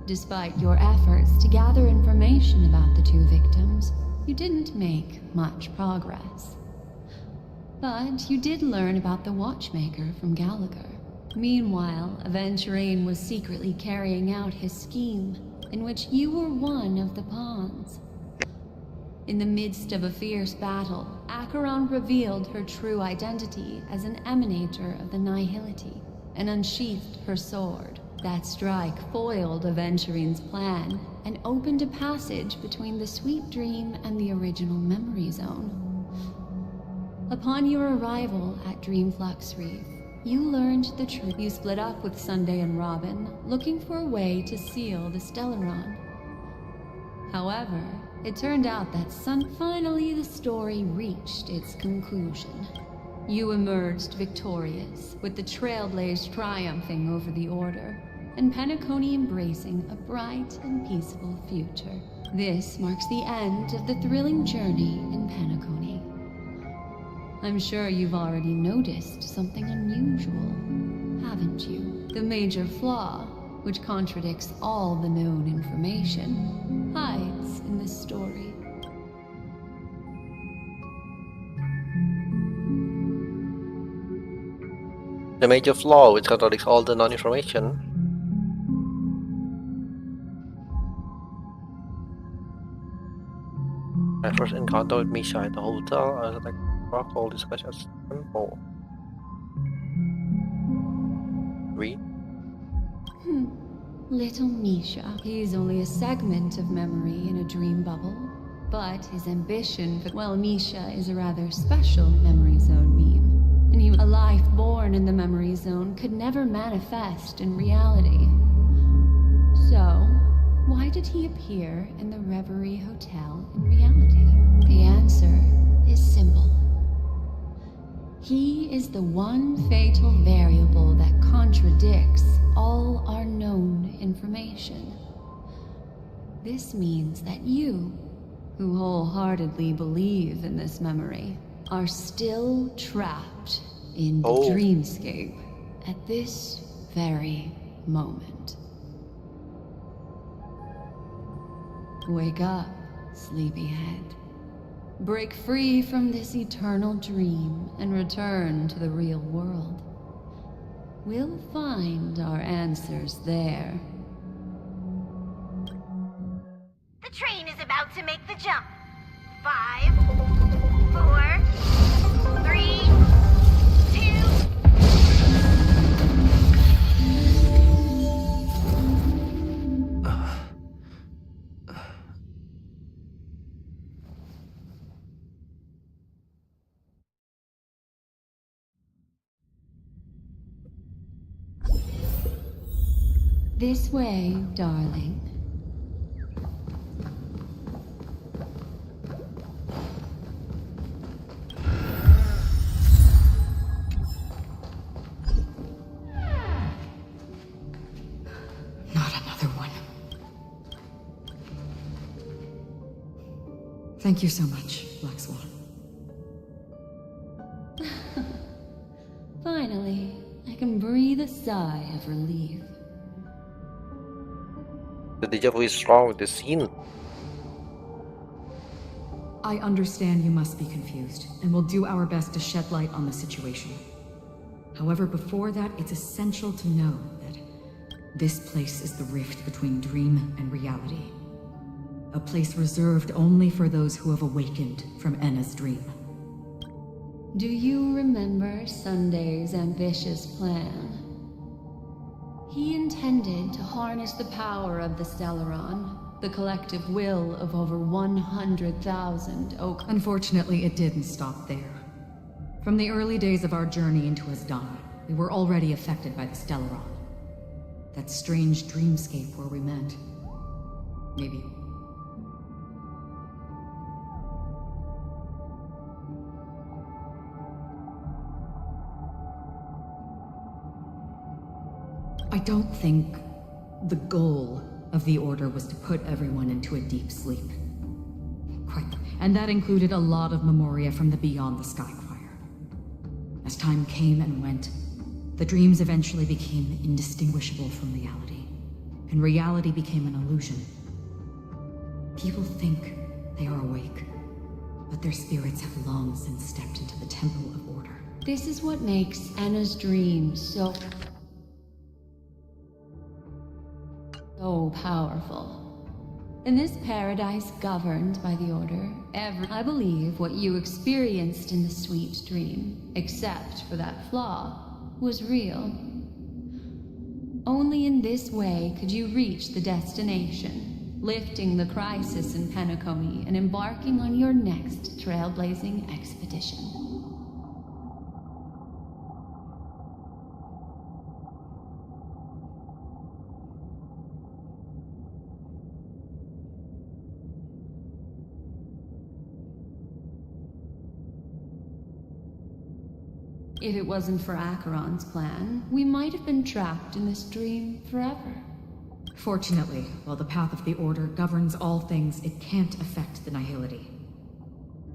Despite your efforts to gather information about the two victims, you didn't make much progress. But you did learn about the watchmaker from Gallagher. Meanwhile, Aventurine was secretly carrying out his scheme, in which you were one of the pawns. In the midst of a fierce battle, Acheron revealed her true identity as an emanator of the Nihility and unsheathed her sword. That strike foiled Aventurine's plan and opened a passage between the Sweet Dream and the original Memory Zone. Upon your arrival at Dreamflux Reef, you learned the truth. You split up with Sunday and Robin, looking for a way to seal the Stellaron. However, it turned out that finally the story reached its conclusion. You emerged victorious, with the Trailblaze triumphing over the Order, and Penacony embracing a bright and peaceful future. This marks the end of the thrilling journey in Penacony. I'm sure you've already noticed something unusual, haven't you? The major flaw, which contradicts all the known information, hides in this story. The major flaw which contradicts all the non-information. My first encounter with Misha at the hotel, I was like, rock all discussions simple. 3. Little Misha. He's only a segment of memory in a dream bubble, but his ambition for— well, Misha is a rather special Memory Zone meme, and a life born in the Memory Zone could never manifest in reality. So, why did he appear in the Reverie Hotel in reality? The answer is simple. He is the one fatal variable that contradicts all our known information. This means that you, who wholeheartedly believe in this memory, are still trapped in the dreamscape at this very moment. Wake up, sleepyhead. Break free from this eternal dream and return to the real world. We'll find our answers there. The train is about to make the jump. 5, 4, 3, 2... This way, darling. Not another one. Thank you so much, Black Swan. Finally, I can breathe a sigh of relief. The deja vu is wrong with this scene. I understand you must be confused, and we'll do our best to shed light on the situation. However, before that, it's essential to know that this place is the rift between dream and reality. A place reserved only for those who have awakened from Enna's dream. Do you remember Sunday's ambitious plan? He intended to harness the power of the Stellaron, the collective will of over 100,000 Oak. Unfortunately, it didn't stop there. From the early days of our journey into Asdana, we were already affected by the Stellaron. That strange dreamscape where we met. Maybe. I don't think the goal of the Order was to put everyone into a deep sleep. Quite. And that included a lot of memoria from the Beyond the Skyquire. As time came and went, the dreams eventually became indistinguishable from reality, and reality became an illusion. People think they are awake, but their spirits have long since stepped into the Temple of Order. This is what makes Anna's dream so powerful. In this paradise governed by the Order, I believe what you experienced in the sweet dream, except for that flaw, was real. Only in this way could you reach the destination, lifting the crisis in Penacony and embarking on your next trailblazing expedition. If it wasn't for Acheron's plan, we might have been trapped in this dream forever. Fortunately, while the path of the Order governs all things, it can't affect the Nihility.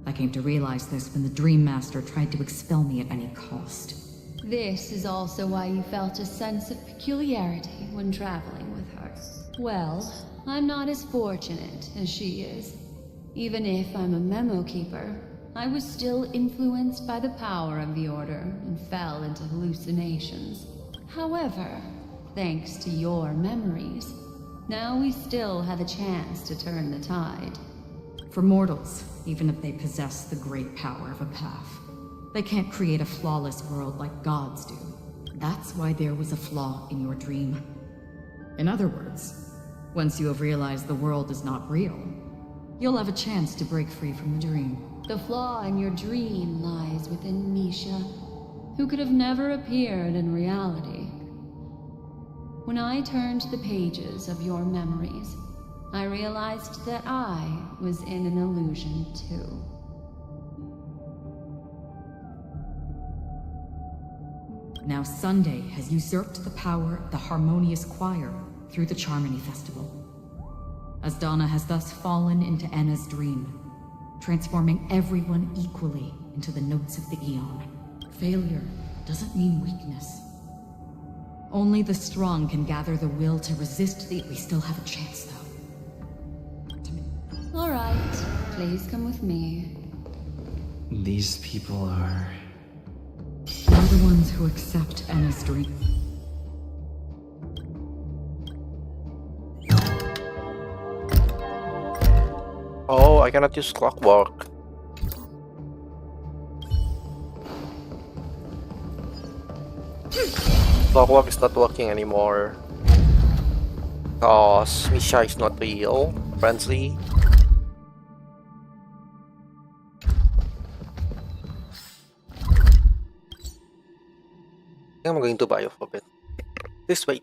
I came to realize this when the Dream Master tried to expel me at any cost. This is also why you felt a sense of peculiarity when traveling with her. Well, I'm not as fortunate as she is. Even if I'm a memo keeper, I was still influenced by the power of the Order and fell into hallucinations. However, thanks to your memories, now we still have a chance to turn the tide. For mortals, even if they possess the great power of a path, they can't create a flawless world like gods do. That's why there was a flaw in your dream. In other words, once you have realized the world is not real, you'll have a chance to break free from the dream. The flaw in your dream lies within Misha, who could have never appeared in reality. When I turned the pages of your memories, I realized that I was in an illusion too. Now Sunday has usurped the power of the Harmonious Choir through the Charmony Festival. Asdana has thus fallen into Anna's dream, transforming everyone equally into the notes of the Aeon. Failure doesn't mean weakness. Only the strong can gather the will to resist the... We still have a chance, though. All right, please come with me. These people are... They're the ones who accept Anna's dream. Oh, I cannot use clockwork. Clockwork is not working anymore. Cause Misha is not real, friendly. I'm going to buy a bit. Please wait.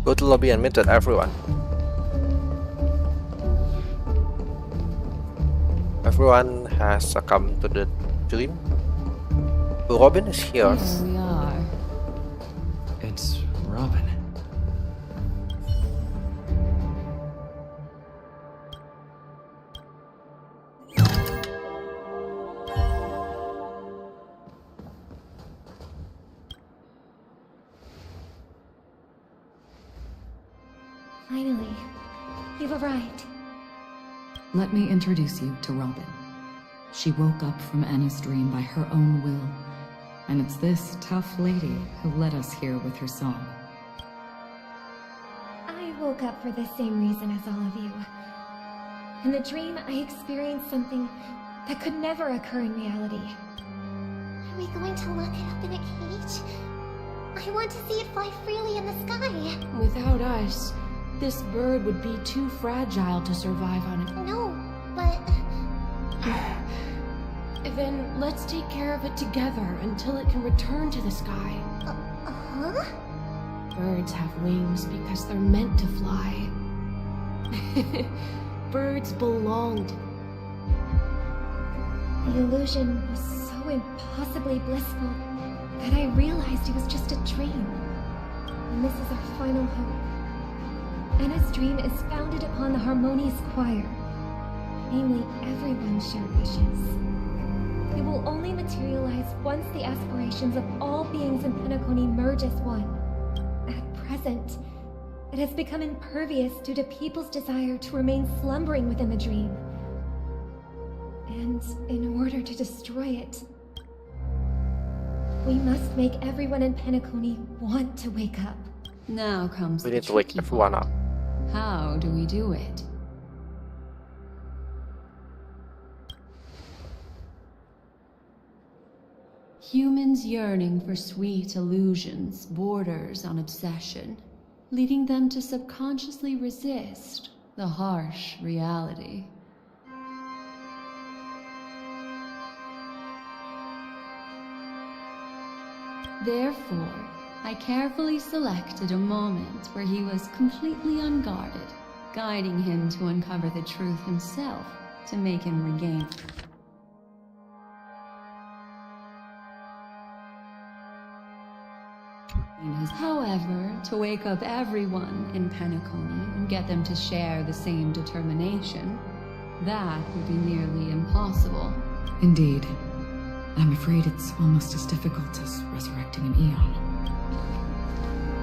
Go to lobby and meet with everyone. Everyone has succumbed to the dream. Robin is here. Here we are. It's Robin. Finally, you've arrived. Let me introduce you to Robin. She woke up from Anna's dream by her own will, and it's this tough lady who led us here with her song. I woke up for the same reason as all of you. In the dream, I experienced something that could never occur in reality. Are we going to lock it up in a cage? I want to see it fly freely in the sky. Without us, this bird would be too fragile to survive on it. No, but... Then let's take care of it together until it can return to the sky. Huh? Birds have wings because they're meant to fly. Birds belonged. The illusion was so impossibly blissful that I realized it was just a dream. And this is our final hope. Anna's dream is founded upon the harmonious choir. Namely, everyone's shared wishes. It will only materialize once the aspirations of all beings in Penacony merge as one. At present, it has become impervious due to people's desire to remain slumbering within the dream. And in order to destroy it, we must make everyone in Penacony want to wake up. Now comes We the need to wake tricky everyone up. part. How do we do it? Humans yearning for sweet illusions borders on obsession, leading them to subconsciously resist the harsh reality. Therefore, I carefully selected a moment where he was completely unguarded, guiding him to uncover the truth himself to make him regain. However, to wake up everyone in Penacony and get them to share the same determination, that would be nearly impossible. Indeed. I'm afraid it's almost as difficult as resurrecting an Eon.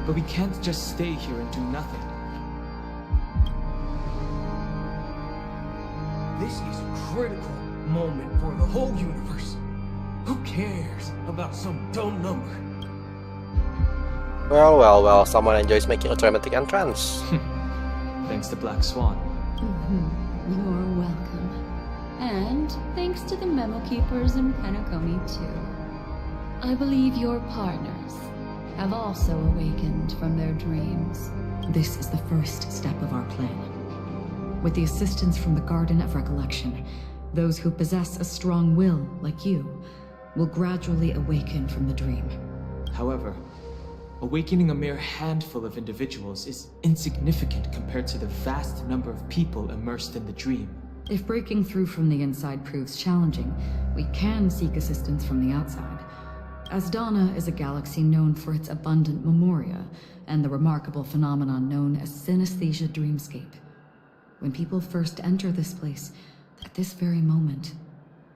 But we can't just stay here and do nothing. This is a critical moment for the whole universe. Who cares about some dumb number? Well, someone enjoys making a dramatic entrance. Thanks to Black Swan. You're welcome. And thanks to the memo keepers in Penacony, too. I believe your partners have also awakened from their dreams. This is the first step of our plan. With the assistance from the Garden of Recollection, those who possess a strong will, like you, will gradually awaken from the dream. However, awakening a mere handful of individuals is insignificant compared to the vast number of people immersed in the dream. If breaking through from the inside proves challenging, we can seek assistance from the outside. Asdana is a galaxy known for its abundant memoria and the remarkable phenomenon known as synesthesia dreamscape. When people first enter this place, at this very moment,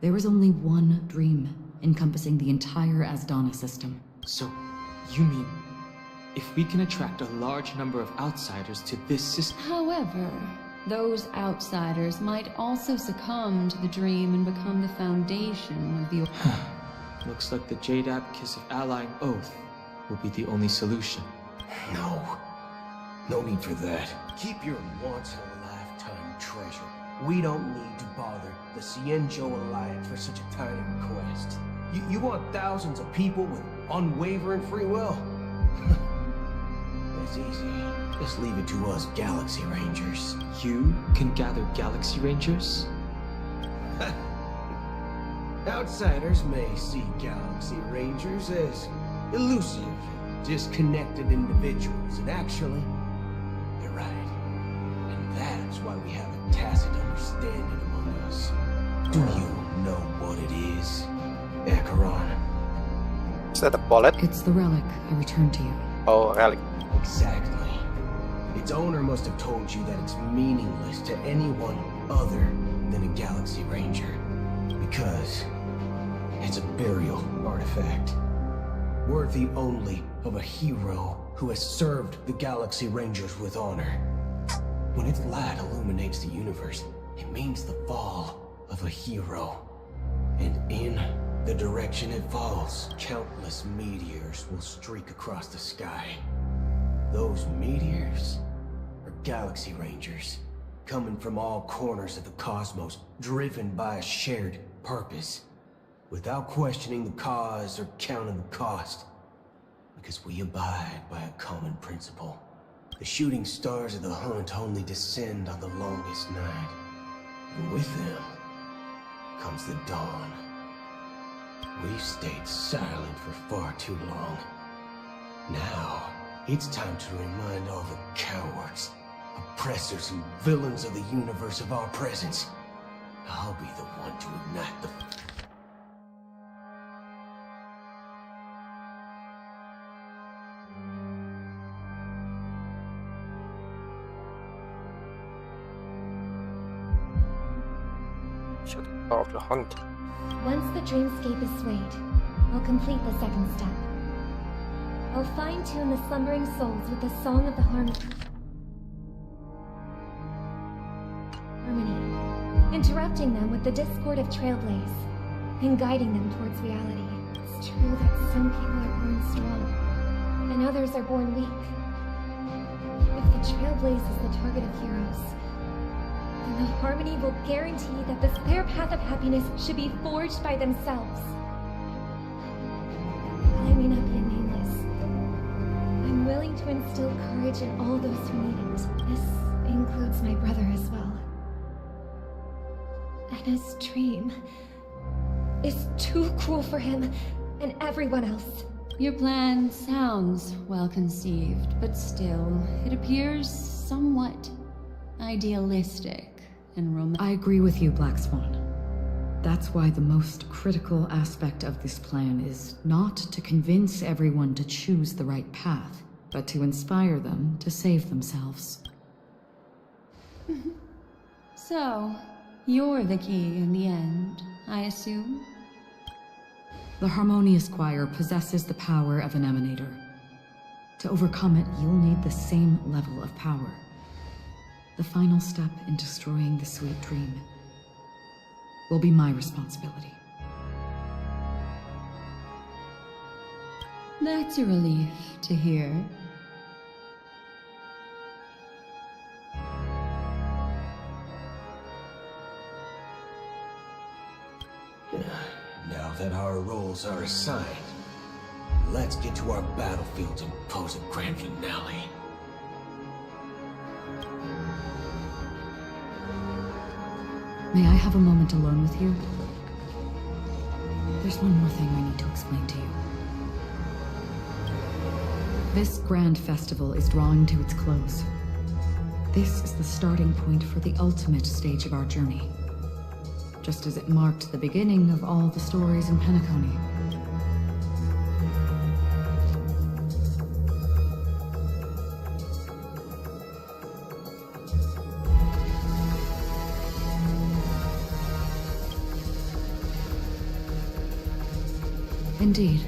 there is only one dream encompassing the entire Asdana system. So, you mean, if we can attract a large number of outsiders to this system... However, those outsiders might also succumb to the dream and become the foundation of the... Looks like the Jadab Kiss of Allying Oath will be the only solution. No need for that. Keep your once-in-a-lifetime treasure. We don't need to bother the Cienjo Alliance for such a tiny request. You want thousands of people with unwavering free will? That's easy. Just leave it to us Galaxy Rangers. You can gather Galaxy Rangers? Outsiders may see Galaxy Rangers as elusive, disconnected individuals, and actually, That's why we have a tacit understanding among us. Do you know what it is, Acheron? Is that a bullet? It's the relic I returned to you. Oh, relic. Exactly. Its owner must have told you that it's meaningless to anyone other than a Galaxy Ranger. Because it's a burial artifact. Worthy only of a hero who has served the Galaxy Rangers with honor. When its light illuminates the universe, it means the fall of a hero. And in the direction it falls, countless meteors will streak across the sky. Those meteors are Galaxy Rangers, coming from all corners of the cosmos, driven by a shared purpose, without questioning the cause or counting the cost, because we abide by a common principle. The shooting stars of the hunt only descend on the longest night, and with them comes the dawn. We've stayed silent for far too long. Now, it's time to remind all the cowards, oppressors, and villains of the universe of our presence. I'll be the one to ignite the... Shut off the hunt. Once the dreamscape is swayed, I'll complete the second step. I'll fine-tune the slumbering souls with the Song of the Harmony, interrupting them with the discord of Trailblaze, and guiding them towards reality. It's true that some people are born strong, and others are born weak. If the Trailblaze is the target of heroes, then the Harmony will guarantee that the spare path of happiness should be forged by themselves. I may not be a nameless. I'm willing to instill courage in all those who need it. This includes my brother as well. And his dream is too cruel for him and everyone else. Your plan sounds well conceived, but still, it appears somewhat idealistic and romantic. I agree with you, Black Swan. That's why the most critical aspect of this plan is not to convince everyone to choose the right path, but to inspire them to save themselves. So, you're the key in the end, I assume? The Harmonious Choir possesses the power of an emanator. To overcome it, you'll need the same level of power. The final step in destroying the sweet dream will be my responsibility. That's a relief to hear. Now that our roles are assigned, let's get to our battlefields and pose a grand finale. May I have a moment alone with you? There's one more thing I need to explain to you. This grand festival is drawing to its close. This is the starting point for the ultimate stage of our journey. Just as it marked the beginning of all the stories in Penacony. Indeed,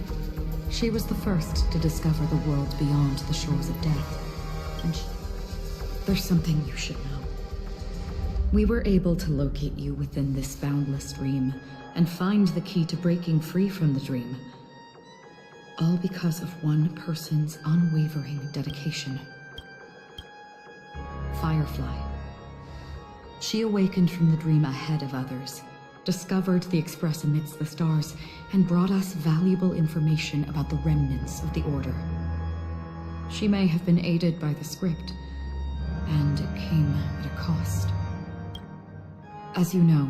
she was the first to discover the world beyond the shores of death. And there's something you should know. We were able to locate you within this boundless dream and find the key to breaking free from the dream. All because of one person's unwavering dedication. Firefly. She awakened from the dream ahead of others, discovered the Express amidst the stars, and brought us valuable information about the remnants of the Order. She may have been aided by the script, and it came at a cost. As you know,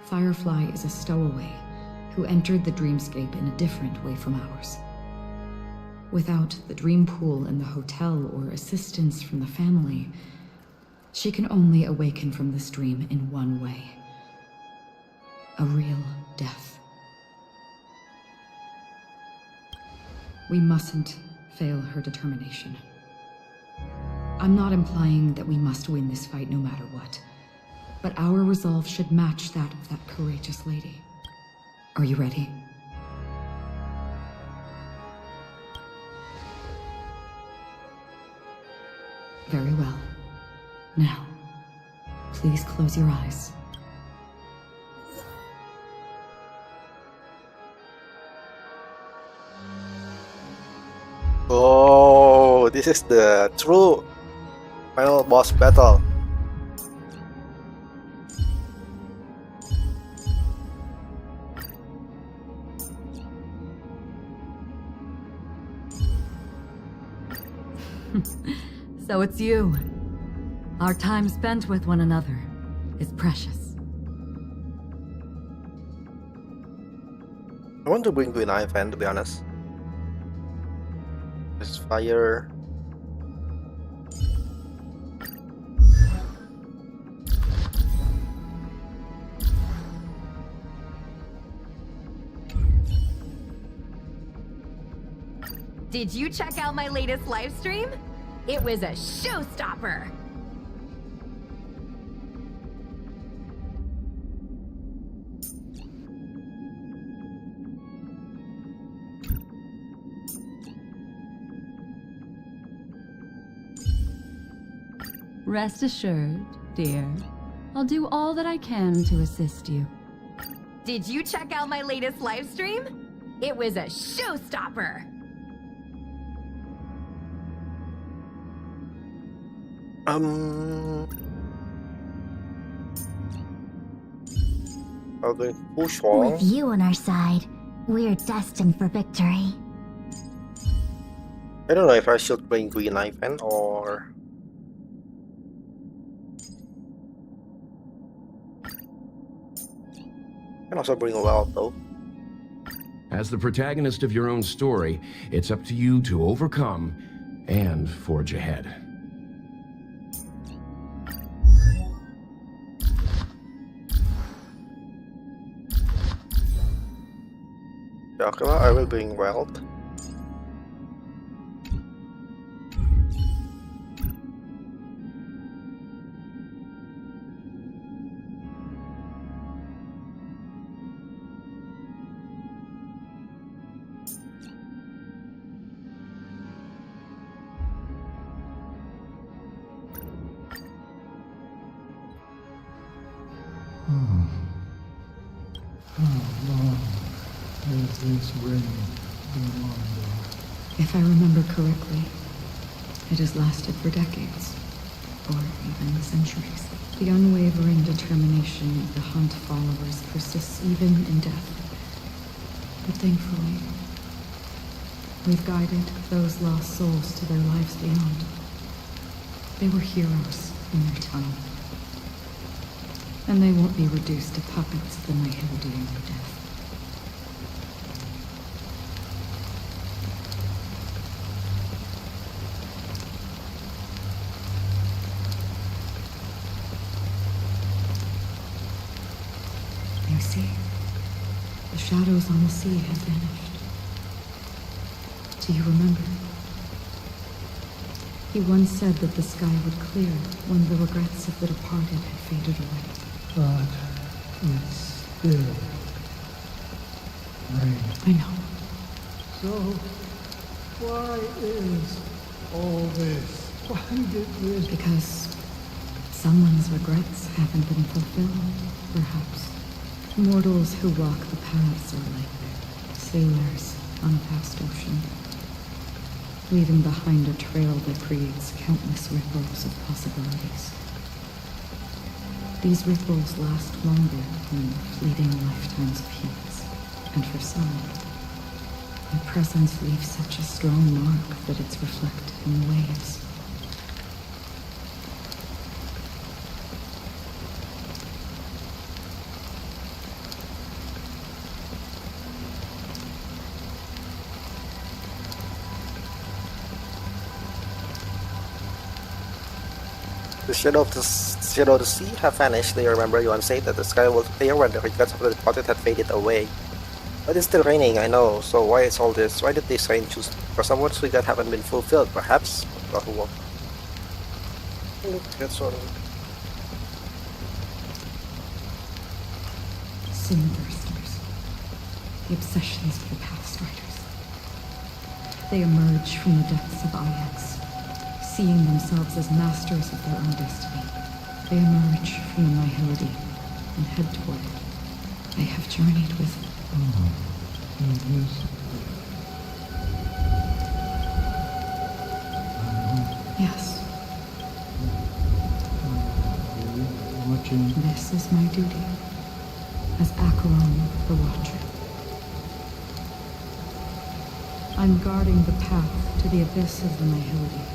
Firefly is a stowaway who entered the dreamscape in a different way from ours. Without the dream pool in the hotel or assistance from the family, She can only awaken from this dream in one way. A real death. We mustn't fail her determination. I'm not implying that we must win this fight no matter what, but our resolve should match that of that courageous lady. Are you ready? Very well. Now, please close your eyes. Oh, this is the true final boss battle. So it's you. Our time spent with one another is precious. I want to bring Green Ivan, to be honest. This fire. Did you check out my latest live stream? It was a showstopper! Rest assured, dear. I'll do all that I can to assist you. Did you check out my latest live stream? It was a showstopper! Okay, push on. With you on our side, we're destined for victory. I don't know if I should bring Green Ivan or... I can also bring a Welt though. As the protagonist of your own story, it's up to you to overcome and forge ahead. Dracula, I will bring Welt. If I remember correctly, it has lasted for decades, or even centuries. The unwavering determination of the Hunt followers persists even in death. But thankfully, we've guided those lost souls to their lives beyond. They were heroes in their time. And they won't be reduced to puppets of the night who are doing their death. You see, the shadows on the sea have vanished. Do you remember? He once said that the sky would clear when the regrets of the departed had faded away. But it's still rain. I know. So, why is all this? Why did this? Because someone's regrets haven't been fulfilled, perhaps. Mortals who walk the paths are like sailors on a vast ocean, leaving behind a trail that creates countless ripples of possibilities. These ripples last longer than fleeting lifetimes of heats, and for some, their presence leaves such a strong mark that it's reflected in the waves. shadow of the sea have vanished. Do you remember you once said that the sky was clear when the records of the departed had faded away? But it's still raining, I know. So why is all this? Why did they sign choose? For someone's we that haven't been fulfilled, perhaps? That's all. Sinbursters. The obsessions of the past writers. They emerge from the depths of IX, seeing themselves as masters of their own destiny. They emerge from the nihility and head toward it. They have journeyed with... Yes. This is my duty as Acheron the Watcher. I'm guarding the path to the abyss of the nihility,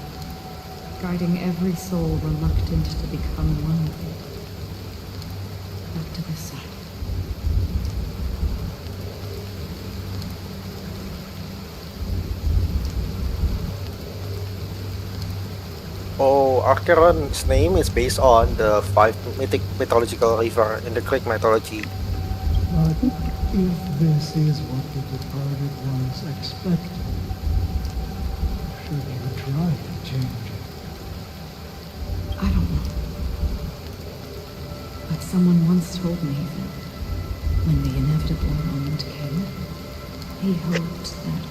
guiding every soul reluctant to become one with it. Back to this side. Oh, Acheron's name is based on the 5 mythological river in the Greek mythology. But if this is what the departed ones expected, should you try to change it? I don't know. But someone once told me that when the inevitable moment came, he hoped that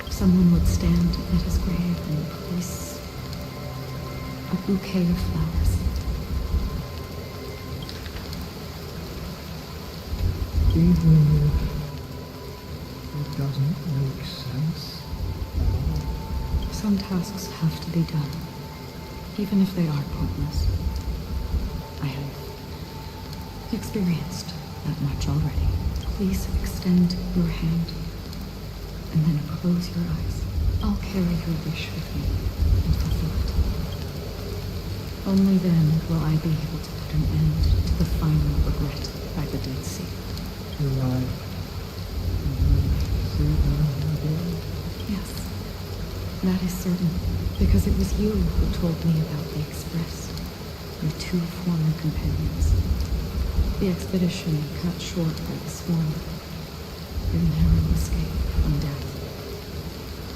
someone would stand at his grave and place a bouquet of flowers. Even if it doesn't make sense at all. Some tasks have to be done, even if they are pointless. I have experienced that much already. Please extend your hand, and then close your eyes. I'll carry your wish with me and fulfill it. Only then will I be able to put an end to the final regret by the Dead Sea. Do I see them again? Yes, that is certain, because it was you who told me about the Express, your 2 former companions. The expedition cut short by the storm, your narrow escape from death,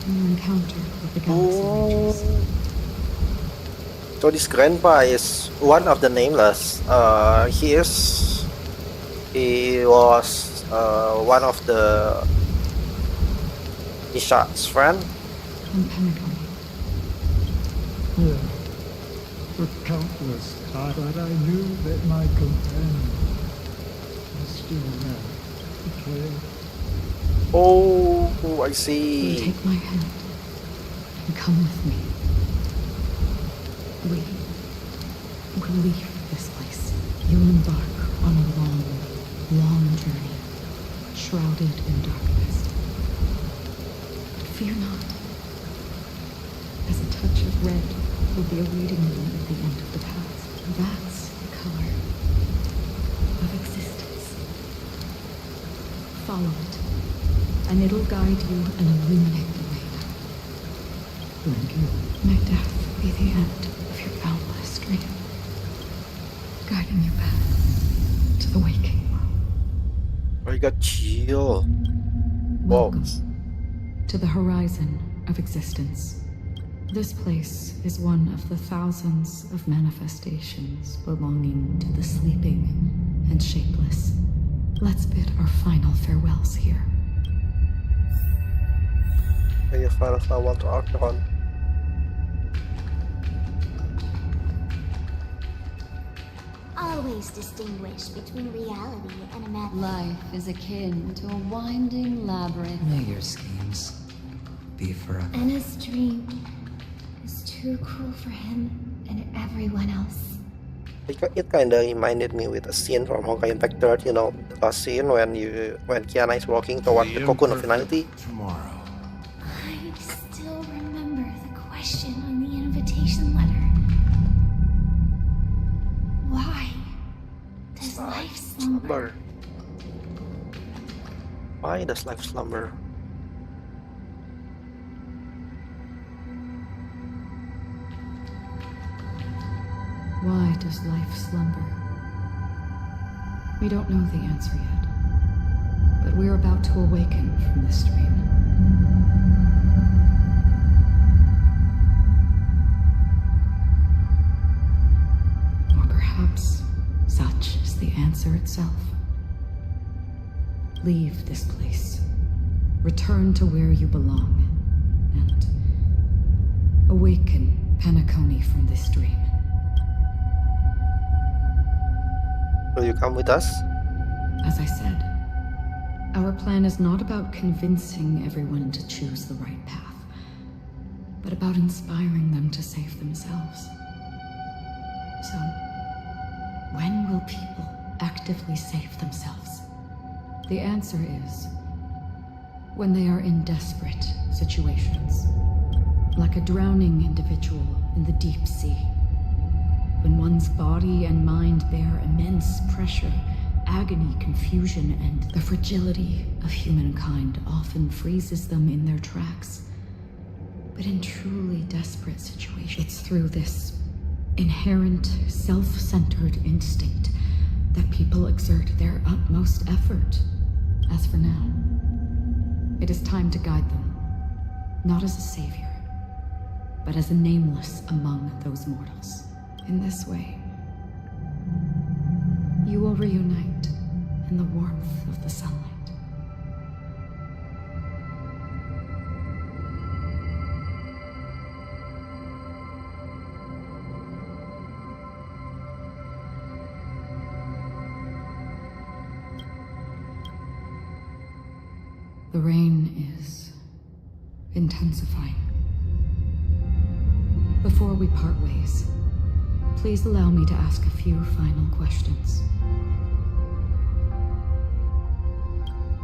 and your encounter with the Galaxy Rangers. So this grandpa is one of the nameless. He was one of the Isha's friend. And Pentagon. Yeah. For countless times, but I knew that my companion was still there to play. Oh, I You see. take my hand and come with me. We will leave this place. You'll embark on a long, long journey, shrouded in darkness. But fear not, as a touch of red will be awaiting you at the end of the path. That's the color of existence. Follow it, and it'll guide you and illuminate the way out. Thank you. May death be the end of your boundless dream, guiding you back to the waking world. I got chill. Welcome to the horizon of existence. This place is one of the thousands of manifestations belonging to the sleeping and shapeless. Let's bid our final farewells here. May your firefly want to Acheron. Always distinguish between reality and imagination. Life is akin to a winding labyrinth. May your schemes be forever. And his dream is too cruel for him and everyone else. It kinda reminded me with a scene from Honkai Infector, you know, the last scene when Kiana is walking toward the cocoon of finality. Tomorrow. I still remember the question on the invitation letter. Why does life slumber? Why does life slumber? Why does life slumber? We don't know the answer yet, but we're about to awaken from this dream. Or perhaps such is the answer itself. Leave this place. Return to where you belong, and awaken Penacony from this dream. Will you come with us? As I said, our plan is not about convincing everyone to choose the right path, but about inspiring them to save themselves. So, when will people actively save themselves? The answer is when they are in desperate situations, like a drowning individual in the deep sea. When one's body and mind bear immense pressure, agony, confusion, and the fragility of humankind often freezes them in their tracks. But in truly desperate situations, it's through this inherent, self-centered instinct that people exert their utmost effort. As for now, it is time to guide them, not as a savior, but as a nameless among those mortals. In this way, you will reunite in the warmth of the sunlight. The rain is intensifying. Before we part ways, please allow me to ask a few final questions.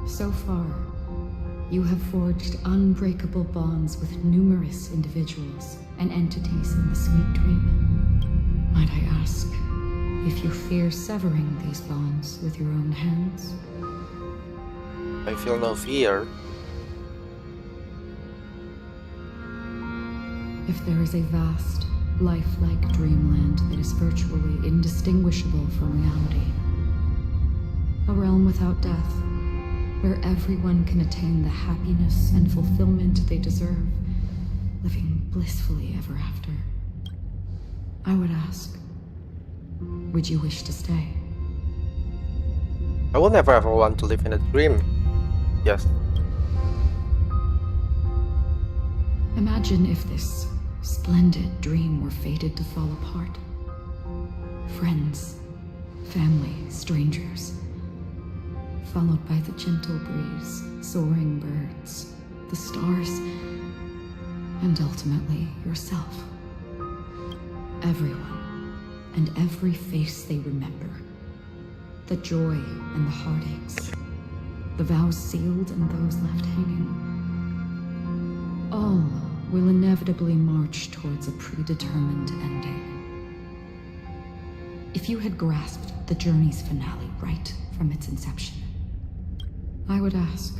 So far, you have forged unbreakable bonds with numerous individuals and entities in the sweet dream. Might I ask if you fear severing these bonds with your own hands? I feel no fear. If there is a vast, lifelike dreamland that is virtually indistinguishable from reality, a realm without death, where everyone can attain the happiness and fulfillment they deserve, living blissfully ever after, I would ask, would you wish to stay? I will never ever want to live in a dream. Yes. Imagine if this splendid dream were fated to fall apart. Friends, family, strangers, followed by the gentle breeze, soaring birds, the stars, and ultimately yourself. Everyone, and every face they remember. The joy and the heartaches, the vows sealed and those left hanging. All will inevitably march towards a predetermined ending. If you had grasped the journey's finale right from its inception, I would ask,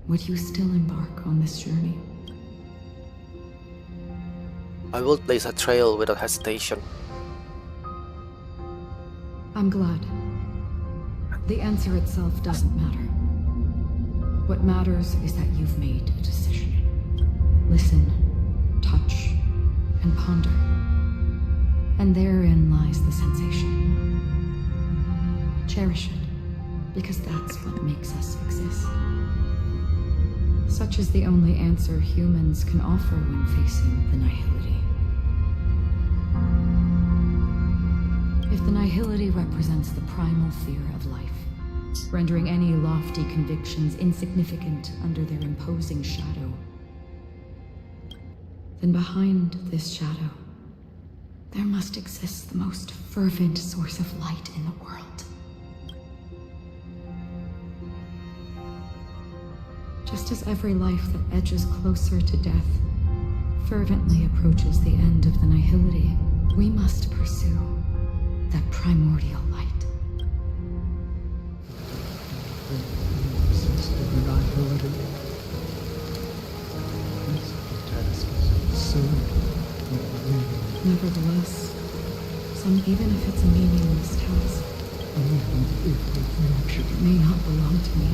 would you still embark on this journey? I will blaze a trail without hesitation. I'm glad. The answer itself doesn't matter. What matters is that you've made a decision. Listen, touch, and ponder. And therein lies the sensation. Cherish it, because that's what makes us exist. Such is the only answer humans can offer when facing the nihility. If the nihility represents the primal fear of life, rendering any lofty convictions insignificant under their imposing shadow, then behind this shadow, there must exist the most fervent source of light in the world. Just as every life that edges closer to death fervently approaches the end of the nihility, we must pursue that primordial light. Exist in the nihility. This task is so overwhelming. Nevertheless, some, even if it's a meaningless task. It may not belong to me.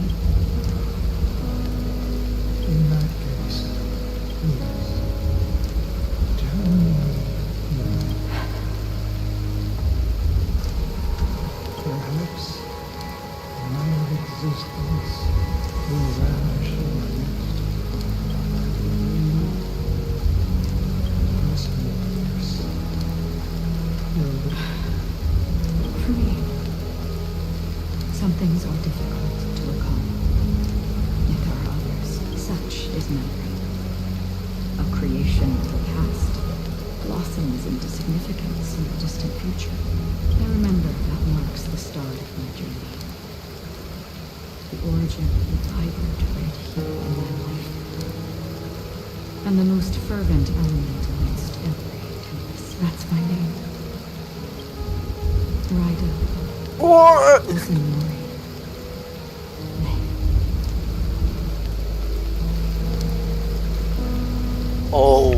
In that case, please, tell me more. Perhaps my existence will vanish in the next For me, some things are difficult to recall. Yet there are others. Such is memory. A creation of the past blossoms into significance in the distant future. I remember that marks the start of my journey. The origin of the vibrant red hue in my life. And the most fervent element amidst every tempest. That's my name. Raida. What? Oh.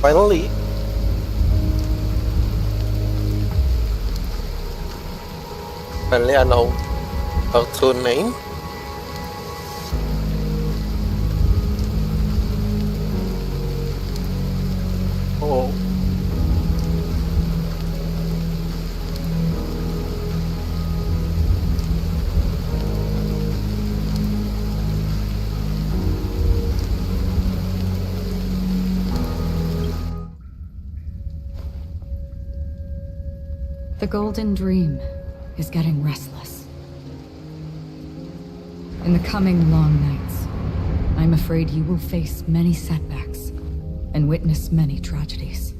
Finally. Finally, I know her true name. Oh. The Golden Dream is getting restless. In the coming long nights, I'm afraid you will face many setbacks and witness many tragedies.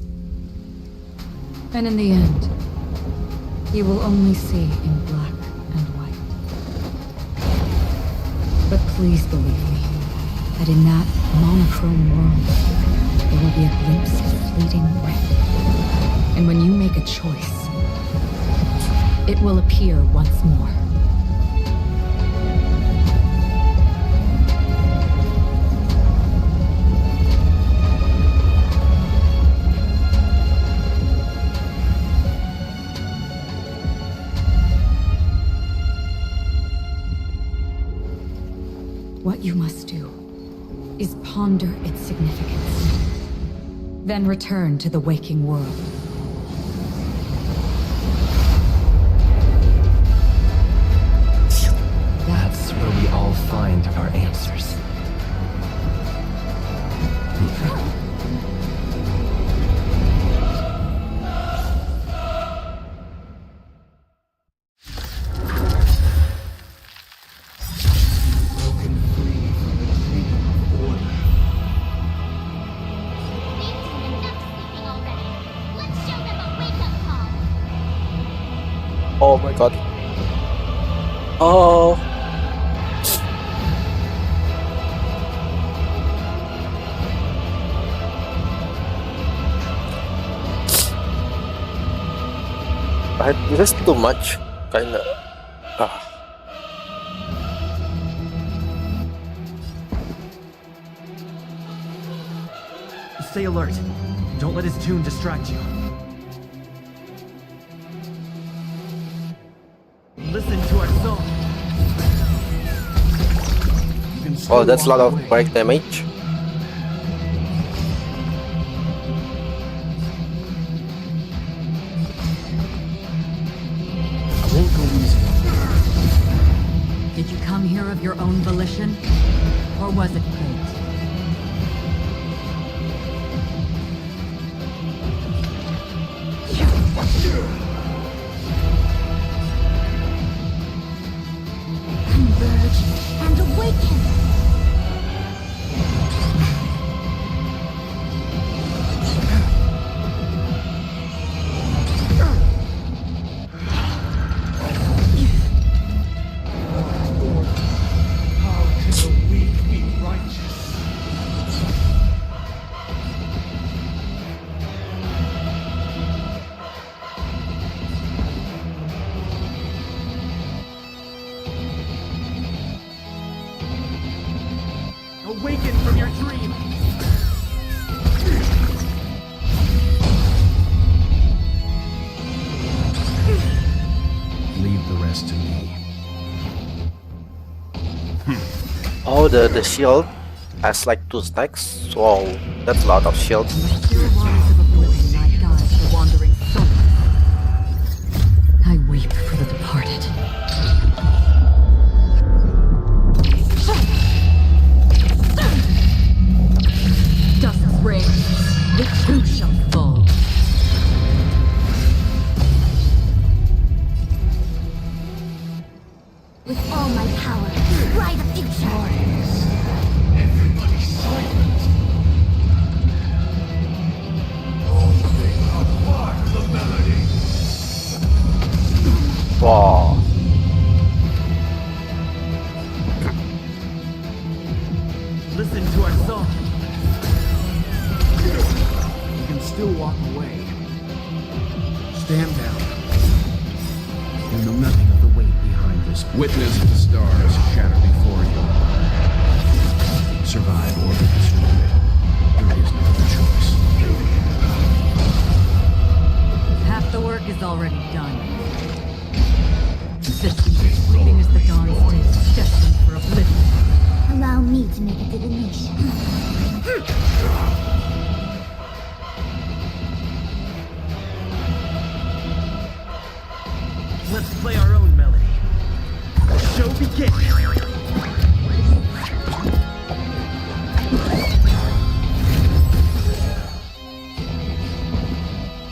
And in the end, you will only see in black and white. But please believe me, that in that monochrome world, there will be a glimpse of fleeting red. And when you make a choice, it will appear once more. What you must do is ponder its significance, then return to the waking world. That's where we all find our answers. Oh my god. Oh. This is too much, kinda. Stay alert. Don't let his tune distract you. Listen to our song. Oh, that's a lot of break damage. Did you come here of your own volition? Or was it fate? Converge and awaken! How can the weak be righteous? rest to me. Oh, the shield has like 2 stacks. Wow, that's a lot of shield. I weep for the departed. Dust rains, it too shall fall. With all my power, write a picture. Everybody silent. Only apart the melody. Wow. Listen to our song. You can still walk away. Stand down. You know nothing of the weight behind this. Witness the stars shatter before you. Survive or be destroyed. There is no other choice. Half the work is already done. Existence fleeting as the dawn's day, destined for oblivion. Allow me to make a divination. Let's play our own melody. The show begins.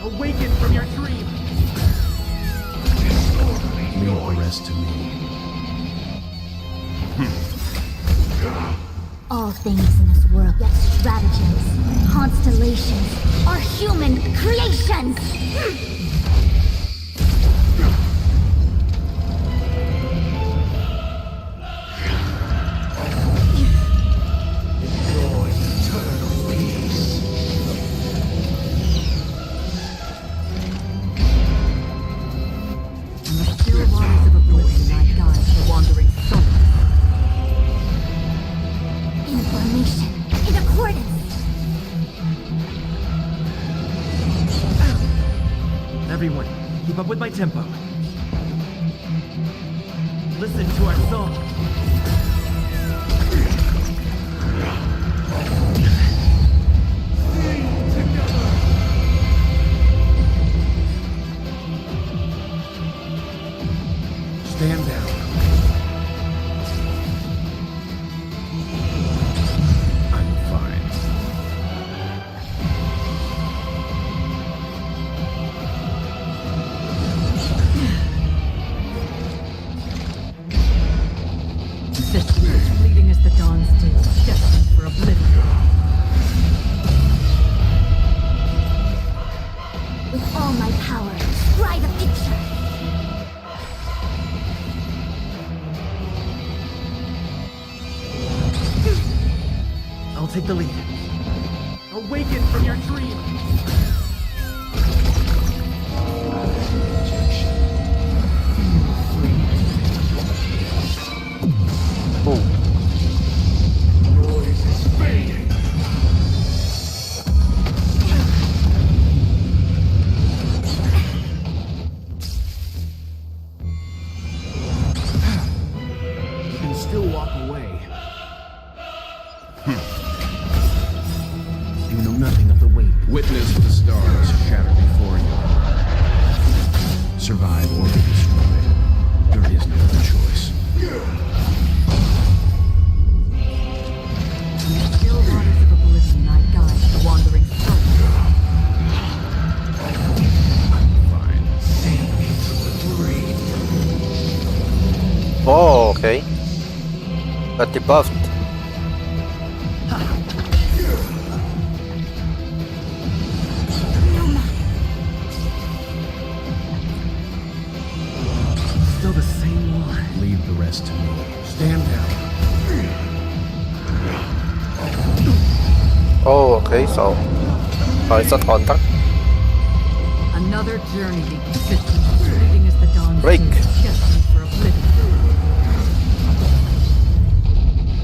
Awaken from your dream. Leave the rest to me. All things in this world, yet stratagems, constellations, are human creations! Enjoy eternal peace. In the still waters of oblivion, I guide the wandering soul. Information, in accordance! Everyone, keep up with my tempo. Listen to our song. Stand down. I'm fine. Existence fleeting as the dawn's day, destined for oblivion. With all my power, write a picture! I'll take the lead. Awaken from your dream. Noise is fading. You can still walk away. You know nothing of the weight. Witness the stars shatter before you. Survive or be destroyed. There is no other choice. In the still waters of oblivion, I guide the wandering soul. I'm fine. Sink into the dream. Oh, okay. Got debuffed. Still the same one. Leave the rest to me. Stand down. Oh, okay, so it's a contact. Another journey to existence, fleeting as the dawn's Break. day, destined for oblivion.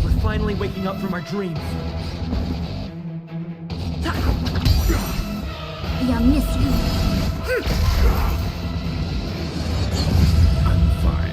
We're finally waking up from our dreams. I miss you. I'm fine.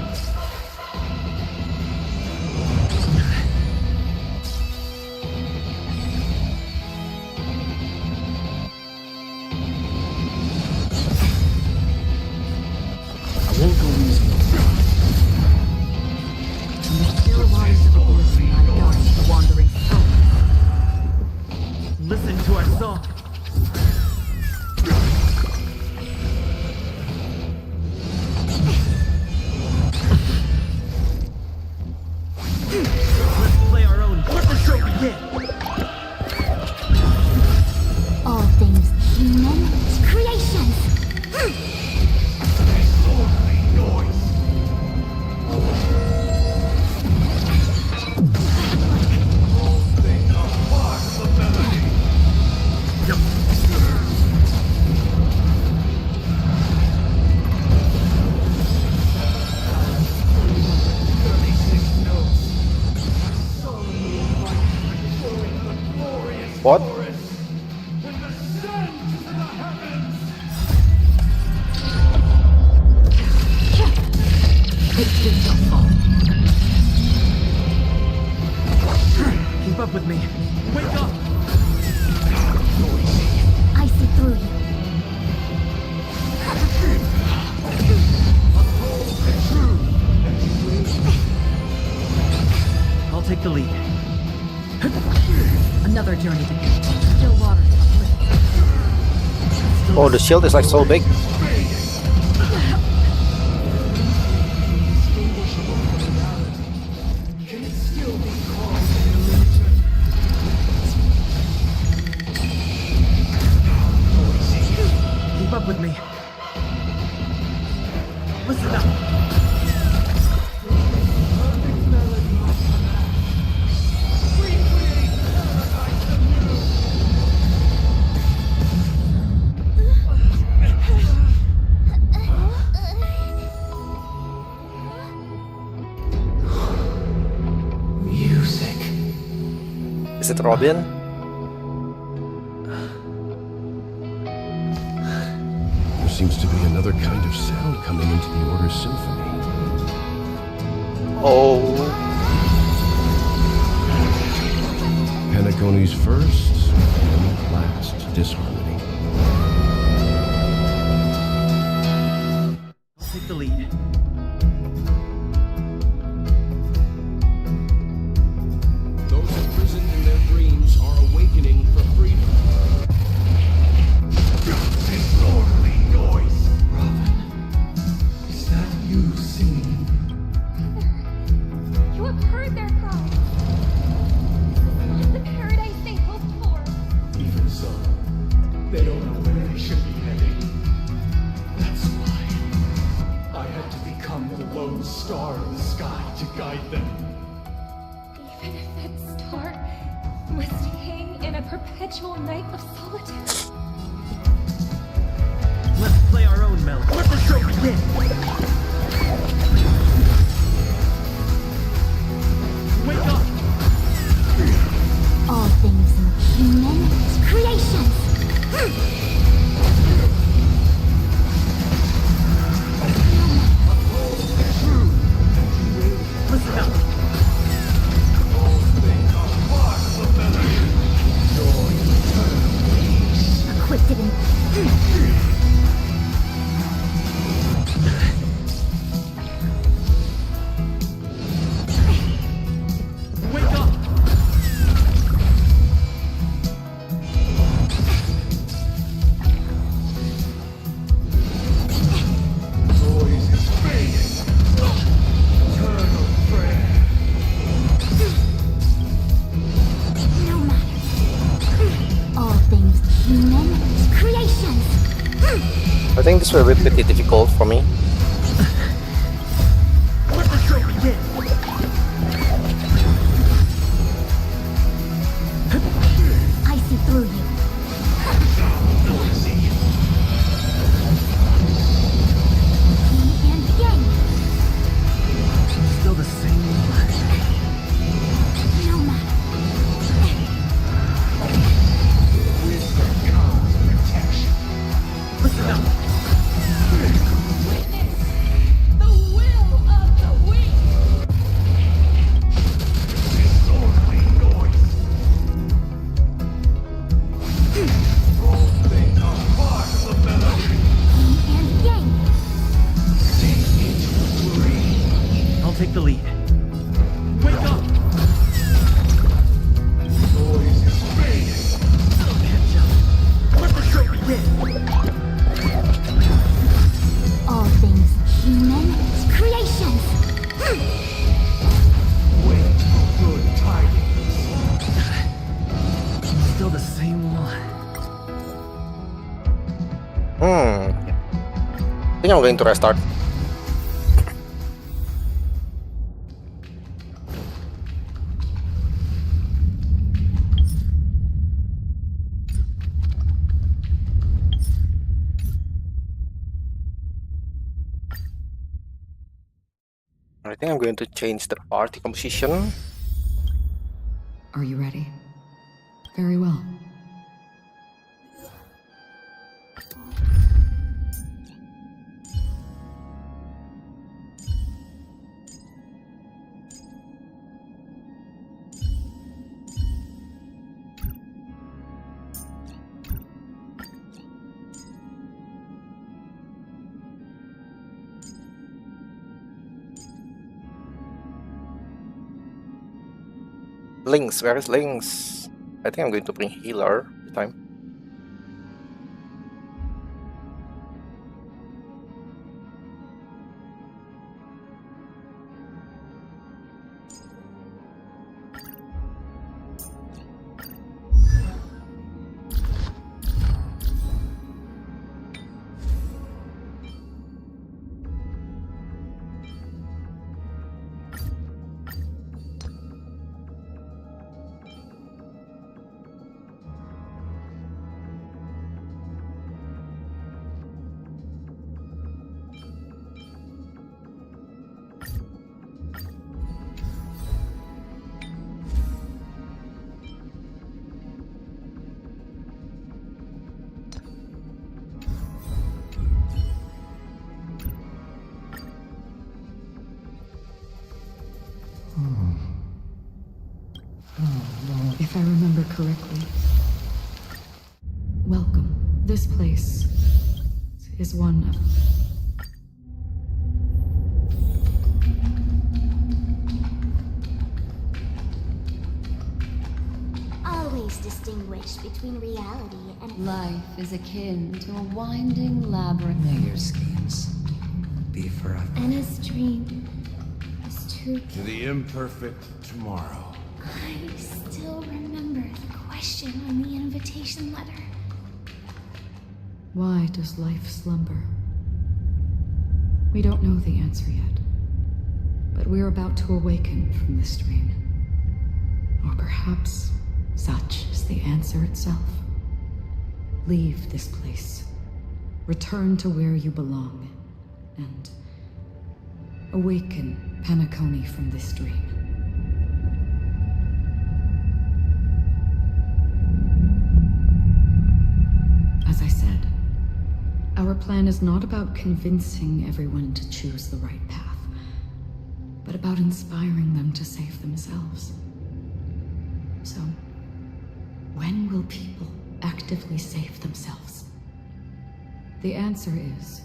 What? Keep up with me. Wake up! I see through you. I'll take the lead. Another journey to still water. Oh, the shield is like so big. Keep up with me. Listen up. Is it Robin? There seems to be another kind of sound coming into the Order's symphony. Oh. Penacony's first and last disharmony. I'll take the lead. Those imprisoned in their dreams are awakening for freedom. This lordly noise. Robin, is that you singing? You have heard their cries. This is not the paradise they hoped for. Even so, they don't know where they should be heading. That's why I had to become the lone star in the sky to guide them. Even if that star must hang in a perpetual night of solitude. Let's play our own melody. Let the show begin. Wake up! All things human creations. Listen up. Equipped in. Wake up! Noise is fading. Eternal prayer. No matter. All things human creations. I think this will be pretty difficult for me. Let the show begin. I see through you. Yin and yang. Still the same one. No matter. Wisdom comes protection. Listen up. The will of the weak. This lordly noise. All things are part of the melody. Yin and yang. Sing into the dream. I'll take the lead. Wake up! Noise is fading. Catch up. Let the show begin. All things human creations. Wait for good tidings. Still the same one. I think I'm going to restart. I think I'm going to change the party composition. Are you ready? Very well. Links, where is Links? I think I'm going to bring healer this time. If I remember correctly, welcome. This place is one of... Always distinguish between reality and Life is akin to a winding labyrinth. May your schemes be forever. And his dream is to... To the imperfect tomorrow. I still remember the question on the invitation letter. Why does life slumber? We don't know the answer yet, but we're about to awaken from this dream. Or perhaps such is the answer itself. Leave this place, return to where you belong, and awaken Penacony from this dream. As I said, our plan is not about convincing everyone to choose the right path, but about inspiring them to save themselves. So, when will people actively save themselves? The answer is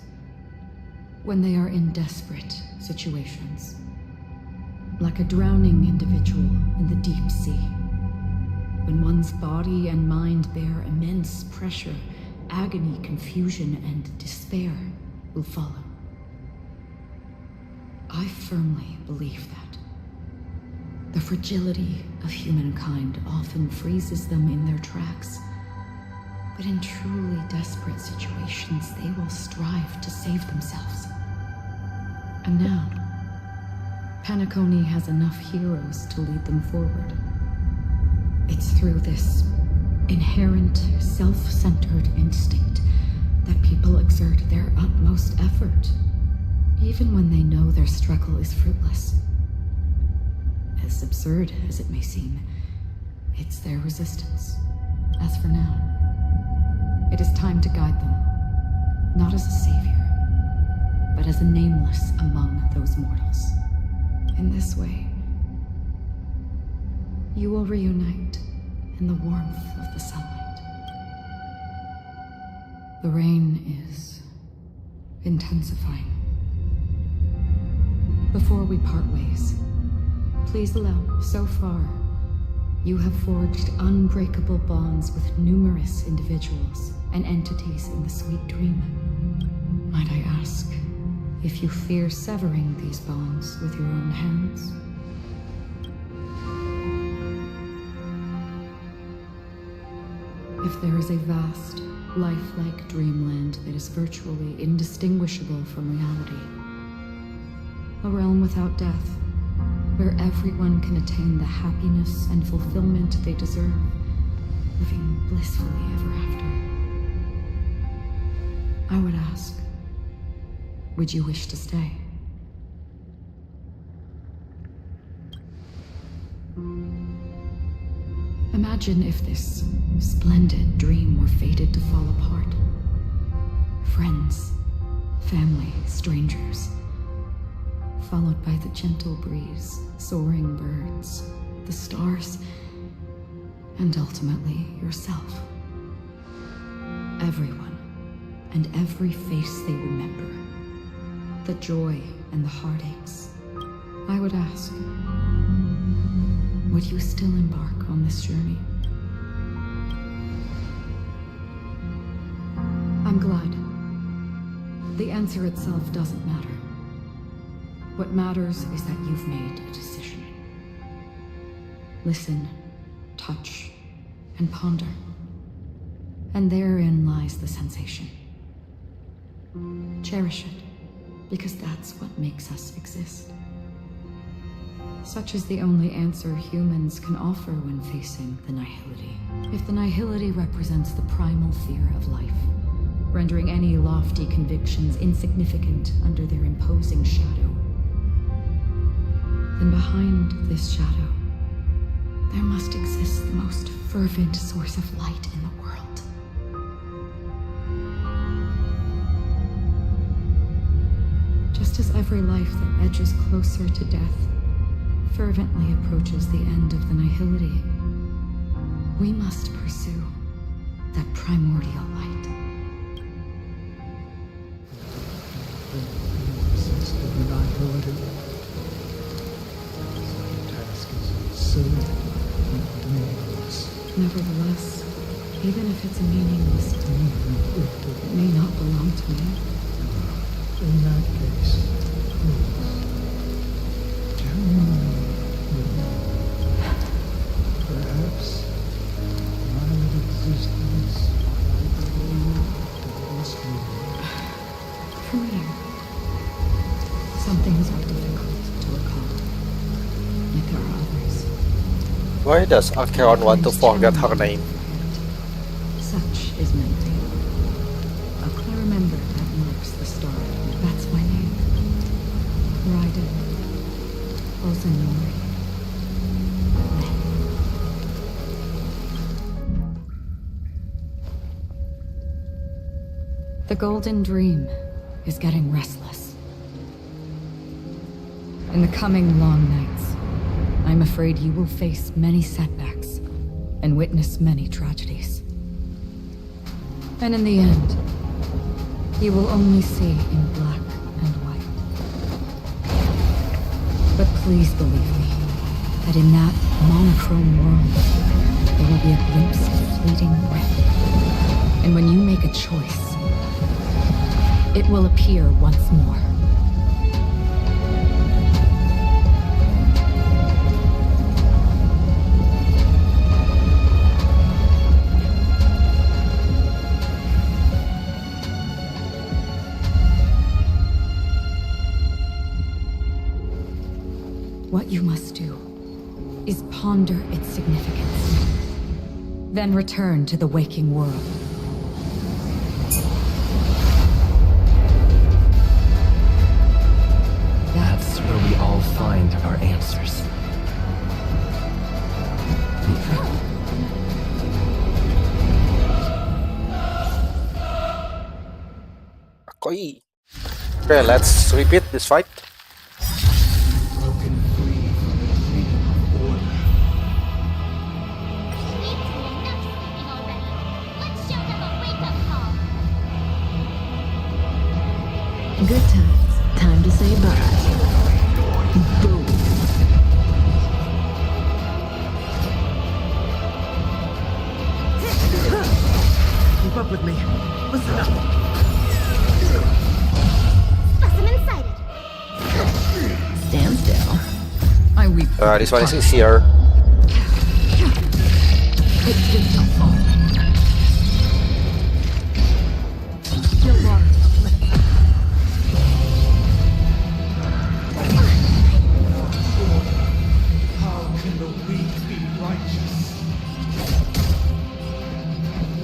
when they are in desperate situations, like a drowning individual in the deep sea. When one's body and mind bear immense pressure, agony, confusion, and despair will follow. I firmly believe that. The fragility of humankind often freezes them in their tracks. But in truly desperate situations, they will strive to save themselves. And now, Penacony has enough heroes to lead them forward. It's through this inherent, self-centered instinct that people exert their utmost effort, even when they know their struggle is fruitless. As absurd as it may seem, it's their resistance. As for now, it is time to guide them, not as a savior, but as a nameless among those mortals. In this way, you will reunite in the warmth of the sunlight. The rain is intensifying. Before we part ways, please allow, so far, you have forged unbreakable bonds with numerous individuals and entities in the sweet dream. Might I ask if you fear severing these bonds with your own hands? If there is a vast, lifelike dreamland that is virtually indistinguishable from reality, a realm without death, where everyone can attain the happiness and fulfillment they deserve, living blissfully ever after, I would ask, would you wish to stay? Imagine if this splendid dream were fated to fall apart. Friends, family, strangers, followed by the gentle breeze, soaring birds, the stars, and ultimately yourself. Everyone and every face they remember, the joy and the heartaches. I would ask, would you still embark on this journey? I'm glad. The answer itself doesn't matter. What matters is that you've made a decision. Listen, touch, and ponder. And therein lies the sensation. Cherish it, because that's what makes us exist. Such is the only answer humans can offer when facing the nihility. If the nihility represents the primal fear of life, rendering any lofty convictions insignificant under their imposing shadow, then behind this shadow, there must exist the most fervent source of light in the world. Just as every life that edges closer to death fervently approaches the end of the nihility, we must pursue that primordial light. Resist the nihility. Such a task is silly and meaningless. Nevertheless, even if it's a meaningless thing, it may not belong to me. In that case, please, tell me. Perhaps my existence might lead to this world. For me, some things are difficult to recall, yet there are others. Why does Acheron want to forget her name? Such is memory. A clear remember that marks the start. That's my name. Raiden. Ozanori. The Golden Dream is getting restless. In the coming long nights, I'm afraid you will face many setbacks and witness many tragedies. And in the end, you will only see in black and white. But please believe me, that in that monochrome world, there will be a glimpse of fleeting red. And when you make a choice, it will appear once more. What you must do is ponder its significance, then return to the waking world. That's where we all find our answers. Okay, let's repeat this fight. Broken free from the freedom of order. Let's show them a wake-up call. Good times. Time to say bye. Boom. Keep up with me. Listen up. Specimen sighted. Stand still. I weep. This one is easier. How can the weak be righteous?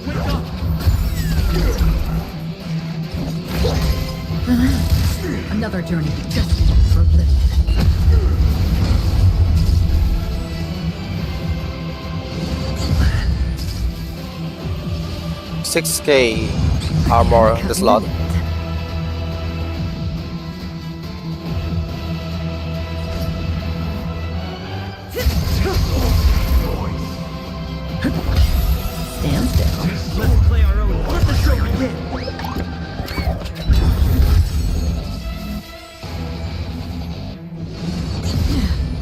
Wake up! Another journey destined for oblivion. 6k armor in the slot. Stand still. Let's play our own. Let the show begin.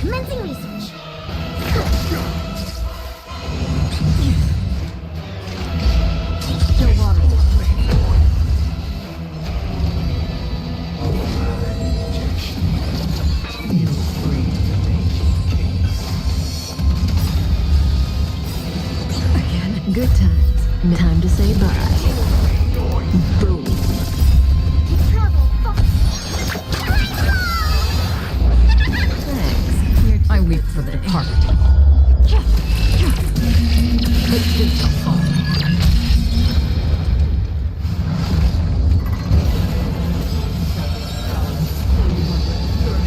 Commencing research. Still water. Again, good times. Time to say bye. Boom. Thanks. I weep for the departed.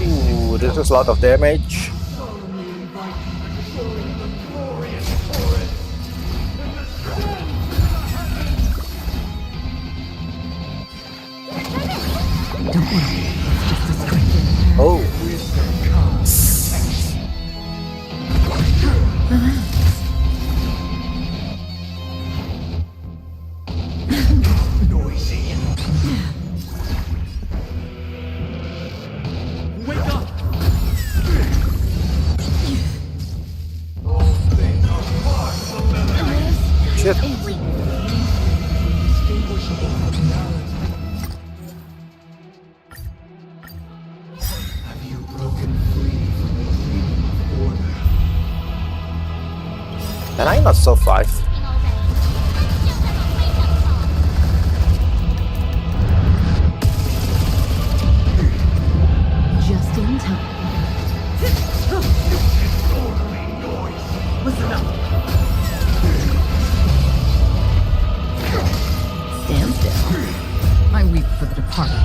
Ooh, this is a lot of damage. Oh. Noisy. Wake up! Shit. Have you broken free from the freedom of order? Can I not survive? Just in time. Listen up. Stand still. I weep for the departed.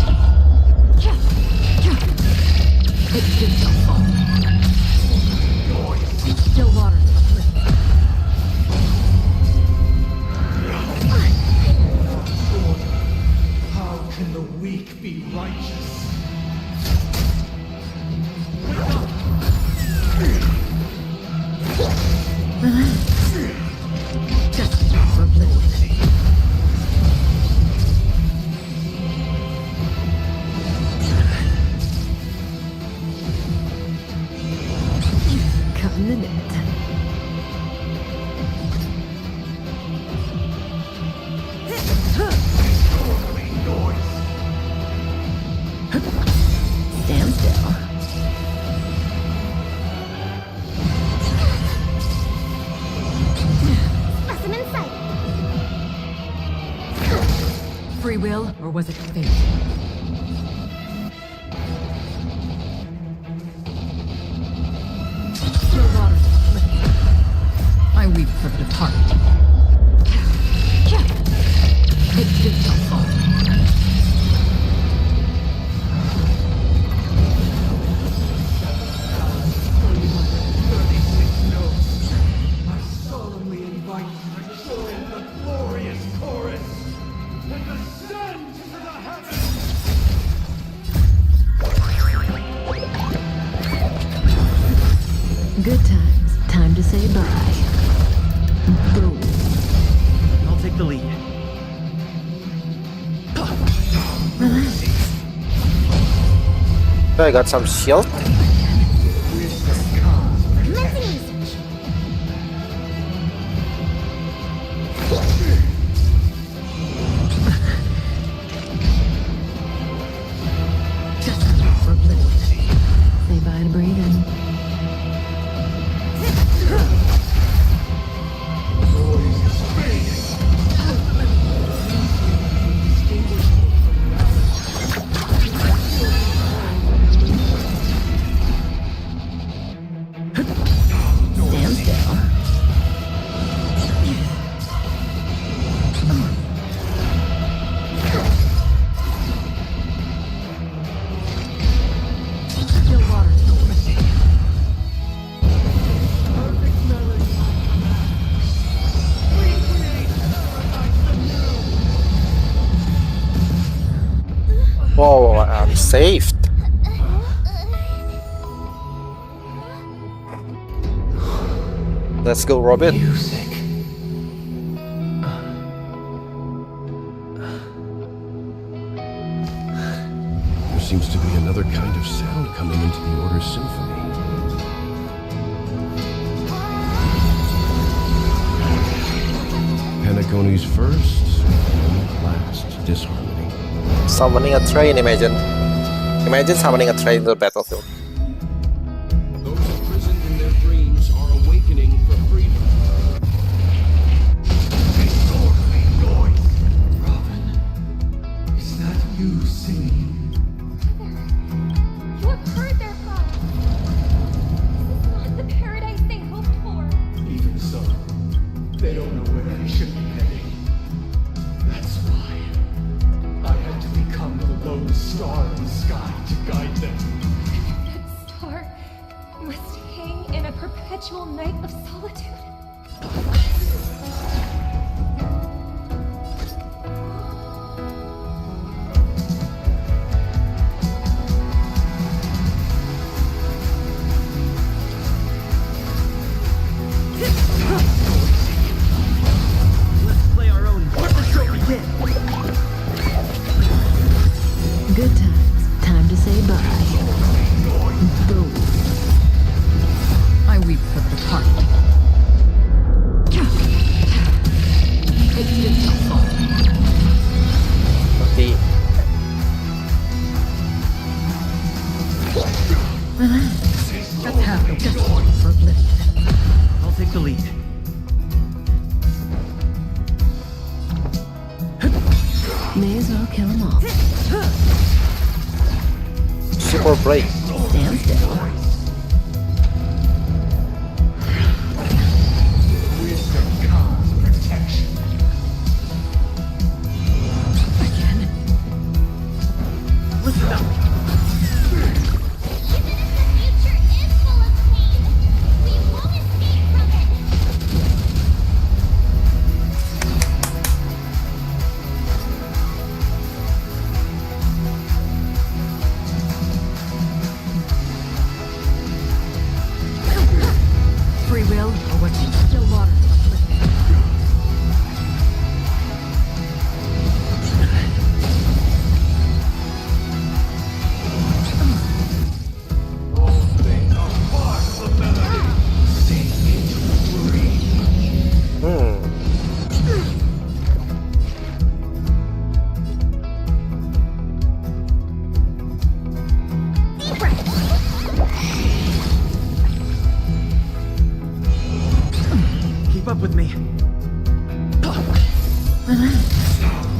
Still water. How can the weak be righteous? Just for oblivion. Come the net. Stand still. Specimen sight. Free will, or was it fate? Still water. I weep for the departed. It did not fall. I solemnly invite you to join the glorious chorus and ascend to the heavens! Good times. Time to say bye. Boom. I'll take the lead. Relax. I got some shield. Commencing research. Just for oblivion. Say bye to breathing. I'm saved. Let's go, Robin. Music. There seems to be another kind of sound coming into the Order's symphony. Penacony's first and last disharmony. Summoning a train, imagine. Imagine summoning a train to the battlefield. Those imprisoned in their dreams are awakening for freedom. Is that you singing? You have heard their call. This is not the paradise they hoped for. Even so, they don't know where they should be heading. That's why I had to become the lone star in the sky to guide them. That star must hang in a perpetual night of solitude. Let's play our own. Let the show begin. Good times. Time to say bye. Go. I weep for the party. Okay. Let's have the destiny for lift. I'll take the lead. May as well kill them all. Super break. Stand still. Wisdom comes protection. Again. Listen up. Future is full of pain. We won't escape from it. Free will or what you still water. Keep up with me.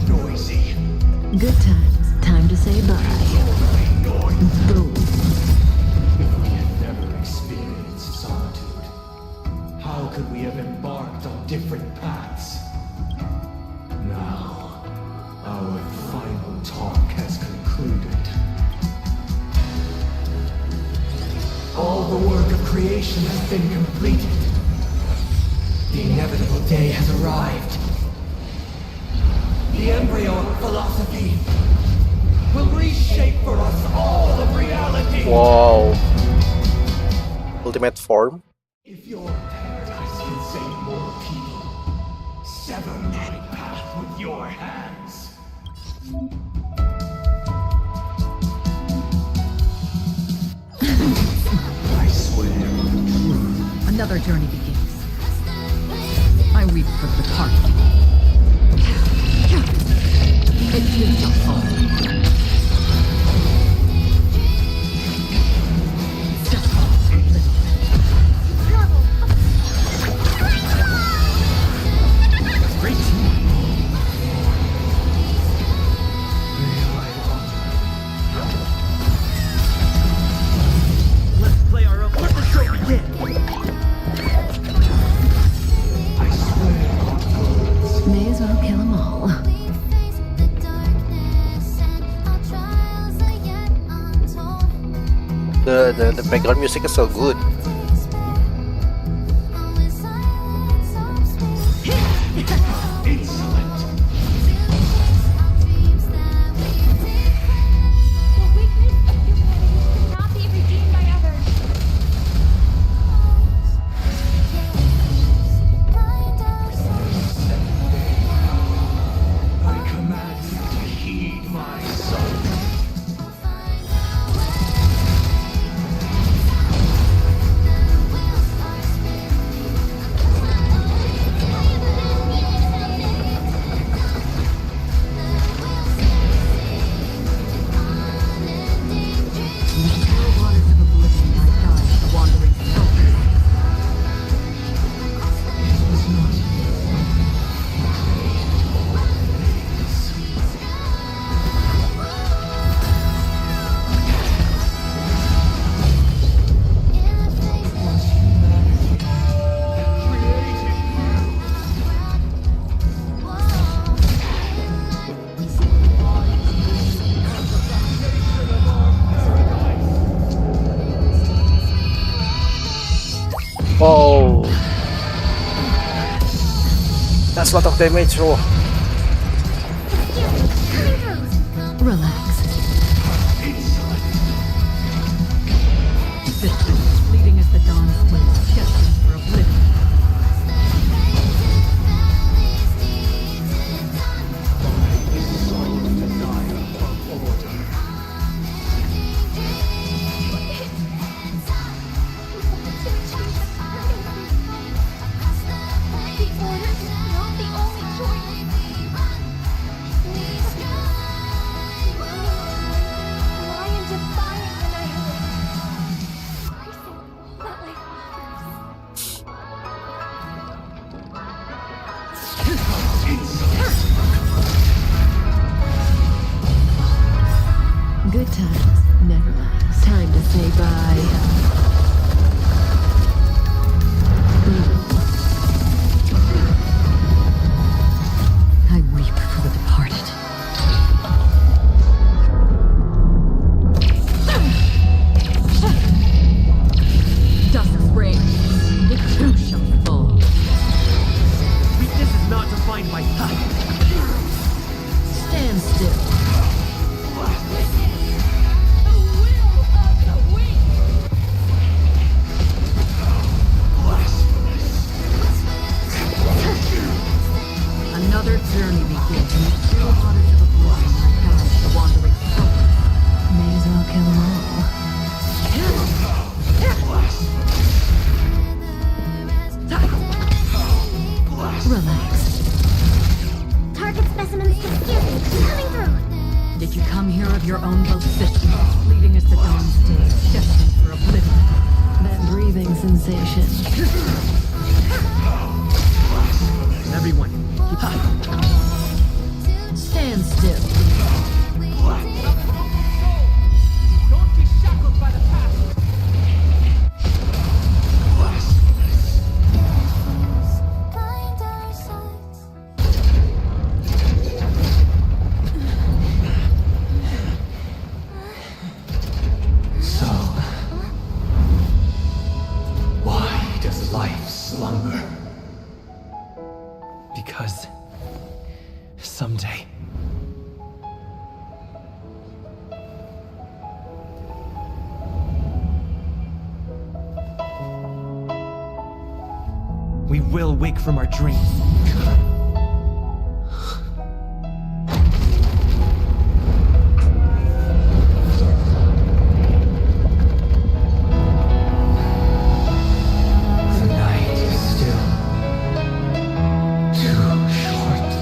Noisy. Good times. Time to say bye. Go. If we had never experienced solitude, how could we have embarked on different paths? Now, our final talk has concluded. All the work of creation has been completed. The inevitable day has arrived. The embryo of philosophy will reshape for us all of reality. Wow. Ultimate form. If your paradise can save more people, sever my path with your hands. I swear on truth. Another journey begins. I weep for the party. It's beautiful. Just a little. Great team. Let's play our own. Let the show begin. I swear on words. May as well kill them all. The background music is so good. Insolent. That's a lot of damage. Oh. Relax. Existence fleeting as the dawn splits, destined for oblivion. Good times never last. Time to say bye. I weep for the departed. Dusk's reign. It too shall fall. Weakness is not defined by height. Stand still. Another journey begins in the chill waters of oblivion that guides the wandering soul. May as well kill them all. Relax. Target specimens disputed. Coming through. Did you come here of your own volition, fleeting as the dawn's day, destined for oblivion? That breathing sensation. Everyone, keep up. Stand still. Don't be shackled by the past. So, why does life slumber? Because someday we will wake from our dreams. the night is still too short.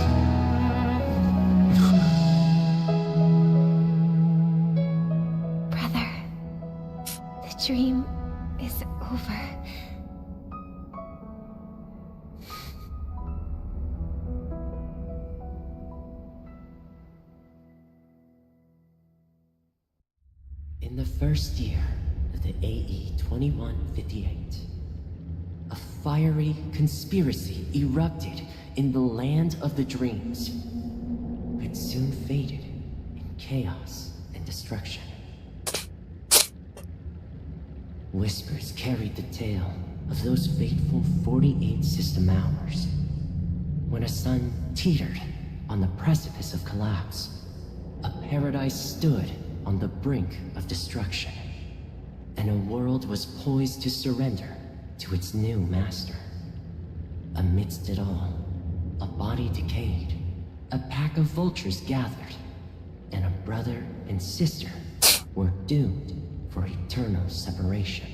Brother, the dream is over. In the first year of the AE 2158, a fiery conspiracy erupted in the land of the dreams, but soon faded in chaos and destruction. Whispers carried the tale of those fateful 48 system hours, when a sun teetered on the precipice of collapse. A paradise stood on the brink of destruction, and a world was poised to surrender to its new master. Amidst it all, a body decayed, a pack of vultures gathered, and a brother and sister were doomed for eternal separation.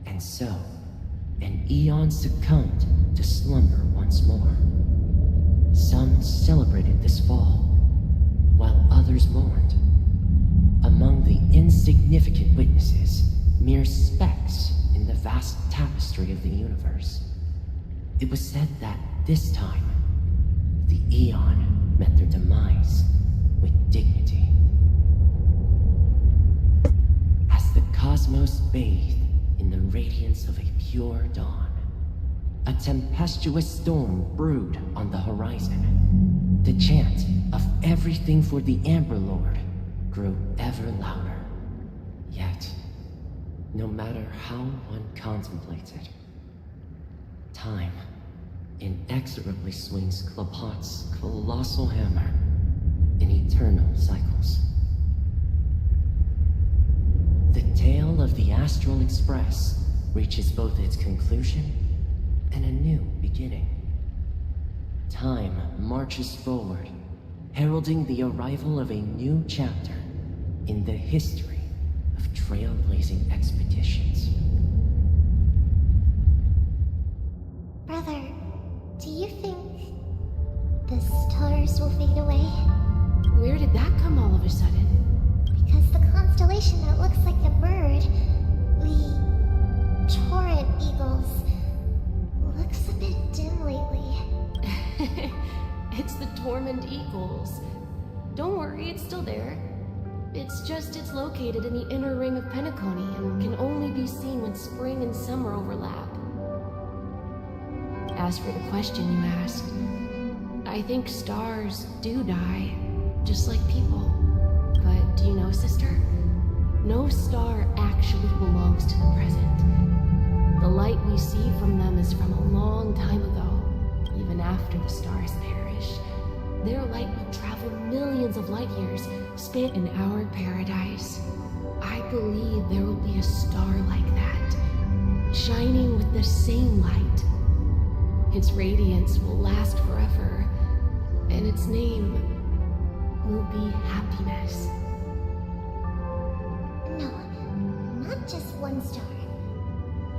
And so, an eon succumbed to slumber once more. Some celebrated this fall, while others mourned. Among the insignificant witnesses, mere specks in the vast tapestry of the universe. It was said that this time, the Eon met their demise with dignity. As the cosmos bathed in the radiance of a pure dawn, a tempestuous storm brewed on the horizon. The chant of everything for the Amber Lord grew ever louder. Yet, no matter how one contemplated, time inexorably swings Klapot's colossal hammer in eternal cycles. The tale of the Astral Express reaches both its conclusion and a new beginning. Time marches forward, heralding the arrival of a new chapter in the history of trailblazing expeditions. Brother, do you think the stars will fade away? Where did that come all of a sudden? Because the constellation that looks like the bird, the torrent eagles, looks a bit dim lately. It's the Torment Eagles. Don't worry, it's still there. It's just it's located in the inner ring of Penacony and can only be seen when spring and summer overlap. As for the question you asked, I think stars do die, just like people. But do you know, sister? No star actually belongs to the present. The light we see from them is from a long time ago, even after the stars perish. Their light will travel millions of light years, spent in our paradise. I believe there will be a star like that, shining with the same light. Its radiance will last forever, and its name will be happiness. No, not just one star.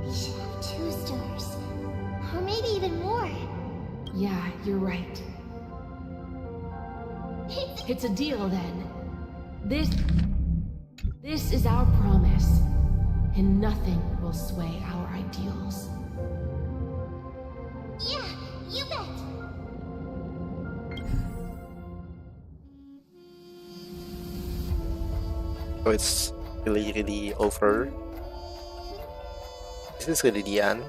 We should have 2 stars, or maybe even more. Yeah, you're right. It's a deal then. This is our promise, and nothing will sway our ideals. Yeah, you bet. So it's really over. This is really the end.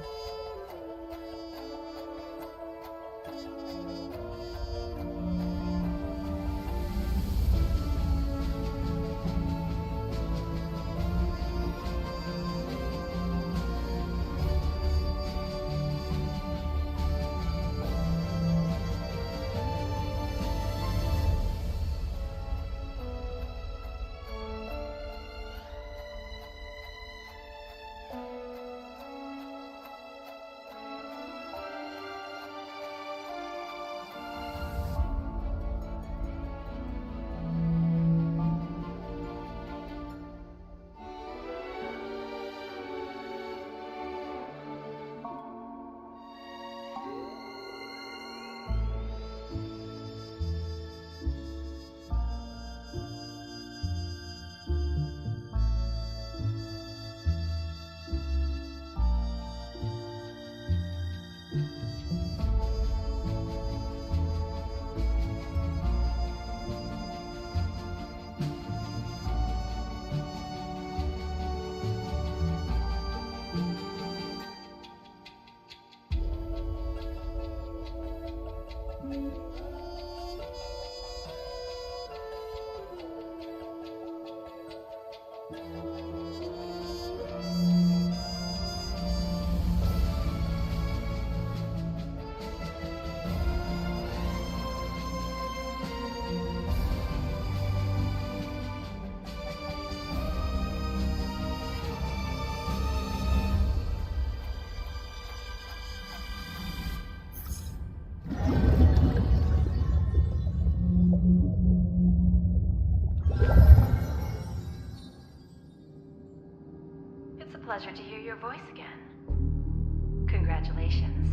Pleasure to hear your voice again. Congratulations.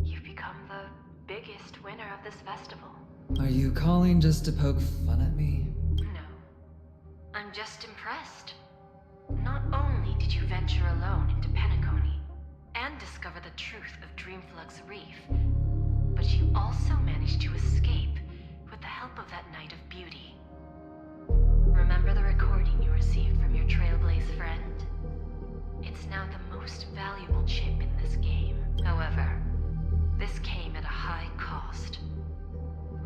You've become the biggest winner of this festival. Are you calling just to poke fun at me? No. I'm just impressed. Not only did you venture alone into Penacony and discover the truth of Dreamflux Reef, but you also managed to escape with the help of that Knight of Beauty. Remember the recording you received from your Trailblaze friend? It's now the most valuable chip in this game. However, this came at a high cost.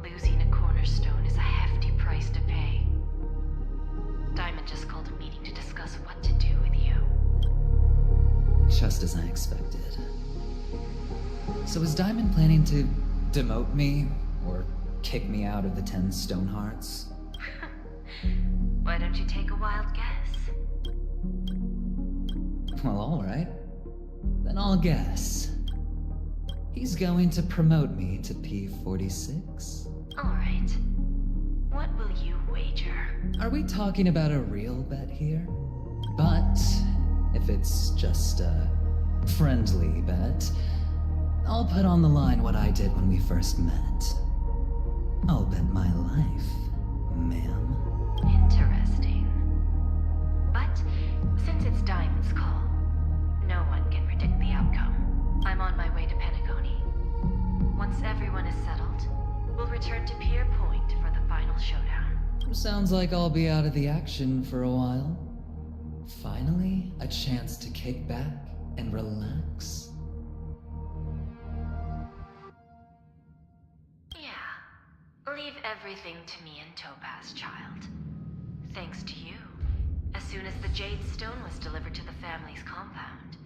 Losing a cornerstone is a hefty price to pay. Diamond just called a meeting to discuss what to do with you. Just as I expected. So is Diamond planning to demote me or kick me out of the 10 Stonehearts? Why don't you take a wild guess? Well, alright. Then I'll guess. He's going to promote me to P46? Alright. What will you wager? Are we talking about a real bet here? But if it's just a friendly bet, I'll put on the line what I did when we first met. I'll bet my life, ma'am. Interesting. But since it's Diamond's call, no one can predict the outcome. I'm on my way to Penacony. Once everyone is settled, we'll return to Pier Point for the final showdown. Sounds like I'll be out of the action for a while. Finally, a chance to kick back and relax. Leave everything to me and Topaz, child. Thanks to you, as soon as the Jade Stone was delivered to the family's compound,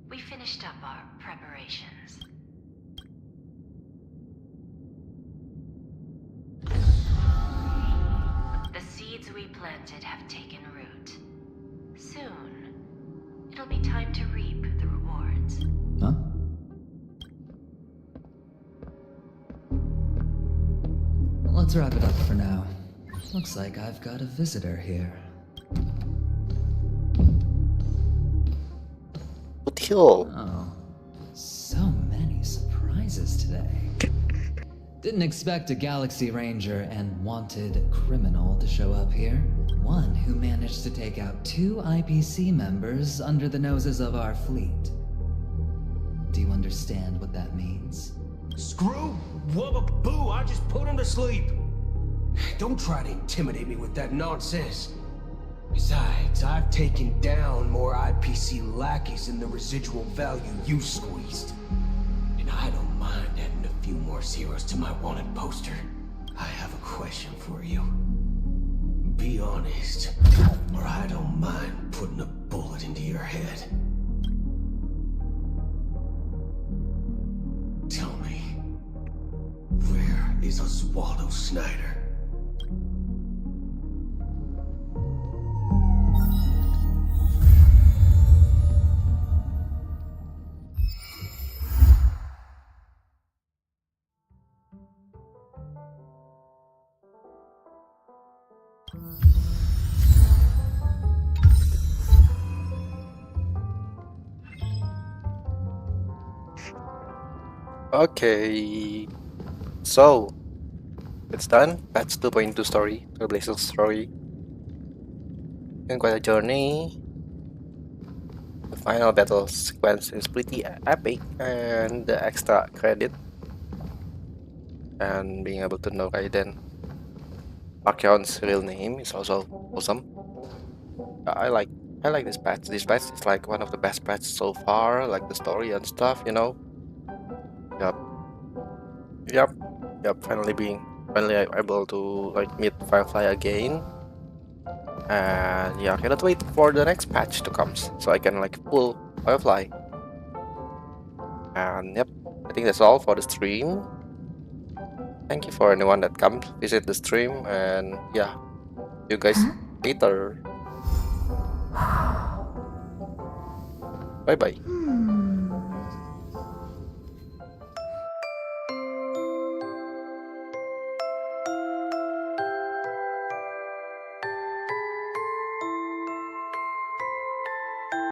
we finished up our preparations. The seeds we planted have taken root. Soon, it'll be time to reap the rewards. Huh? Let's wrap it up for now. Looks like I've got a visitor here. What the hell? Oh, so many surprises today. Didn't expect a Galaxy Ranger and wanted criminal to show up here. One who managed to take out 2 IPC members under the noses of our fleet. Do you understand what that means? Screw wubba boo, I just put him to sleep. Don't try to intimidate me with that nonsense. Besides, I've taken down more IPC lackeys than the residual value you squeezed. And I don't mind adding a few more zeros to my wanted poster. I have a question for you. Be honest, or I don't mind putting a bullet into your head. Tell me, where is Oswaldo Snyder? Okay, so it's done. Patch 2.2 story, Trailblazer story. And quite a journey. The final battle sequence is pretty epic, and the extra credit and being able to know Raiden Archeon's real name is also awesome. I like this patch. This patch is like one of the best patches so far, like the story and stuff, you know. Yep. Finally able to like meet Firefly again, and yeah, cannot wait for the next patch to come so I can like pull Firefly. And yep, I think that's all for the stream. Thank you for anyone that comes visit the stream, and yeah, see you guys later. Bye bye.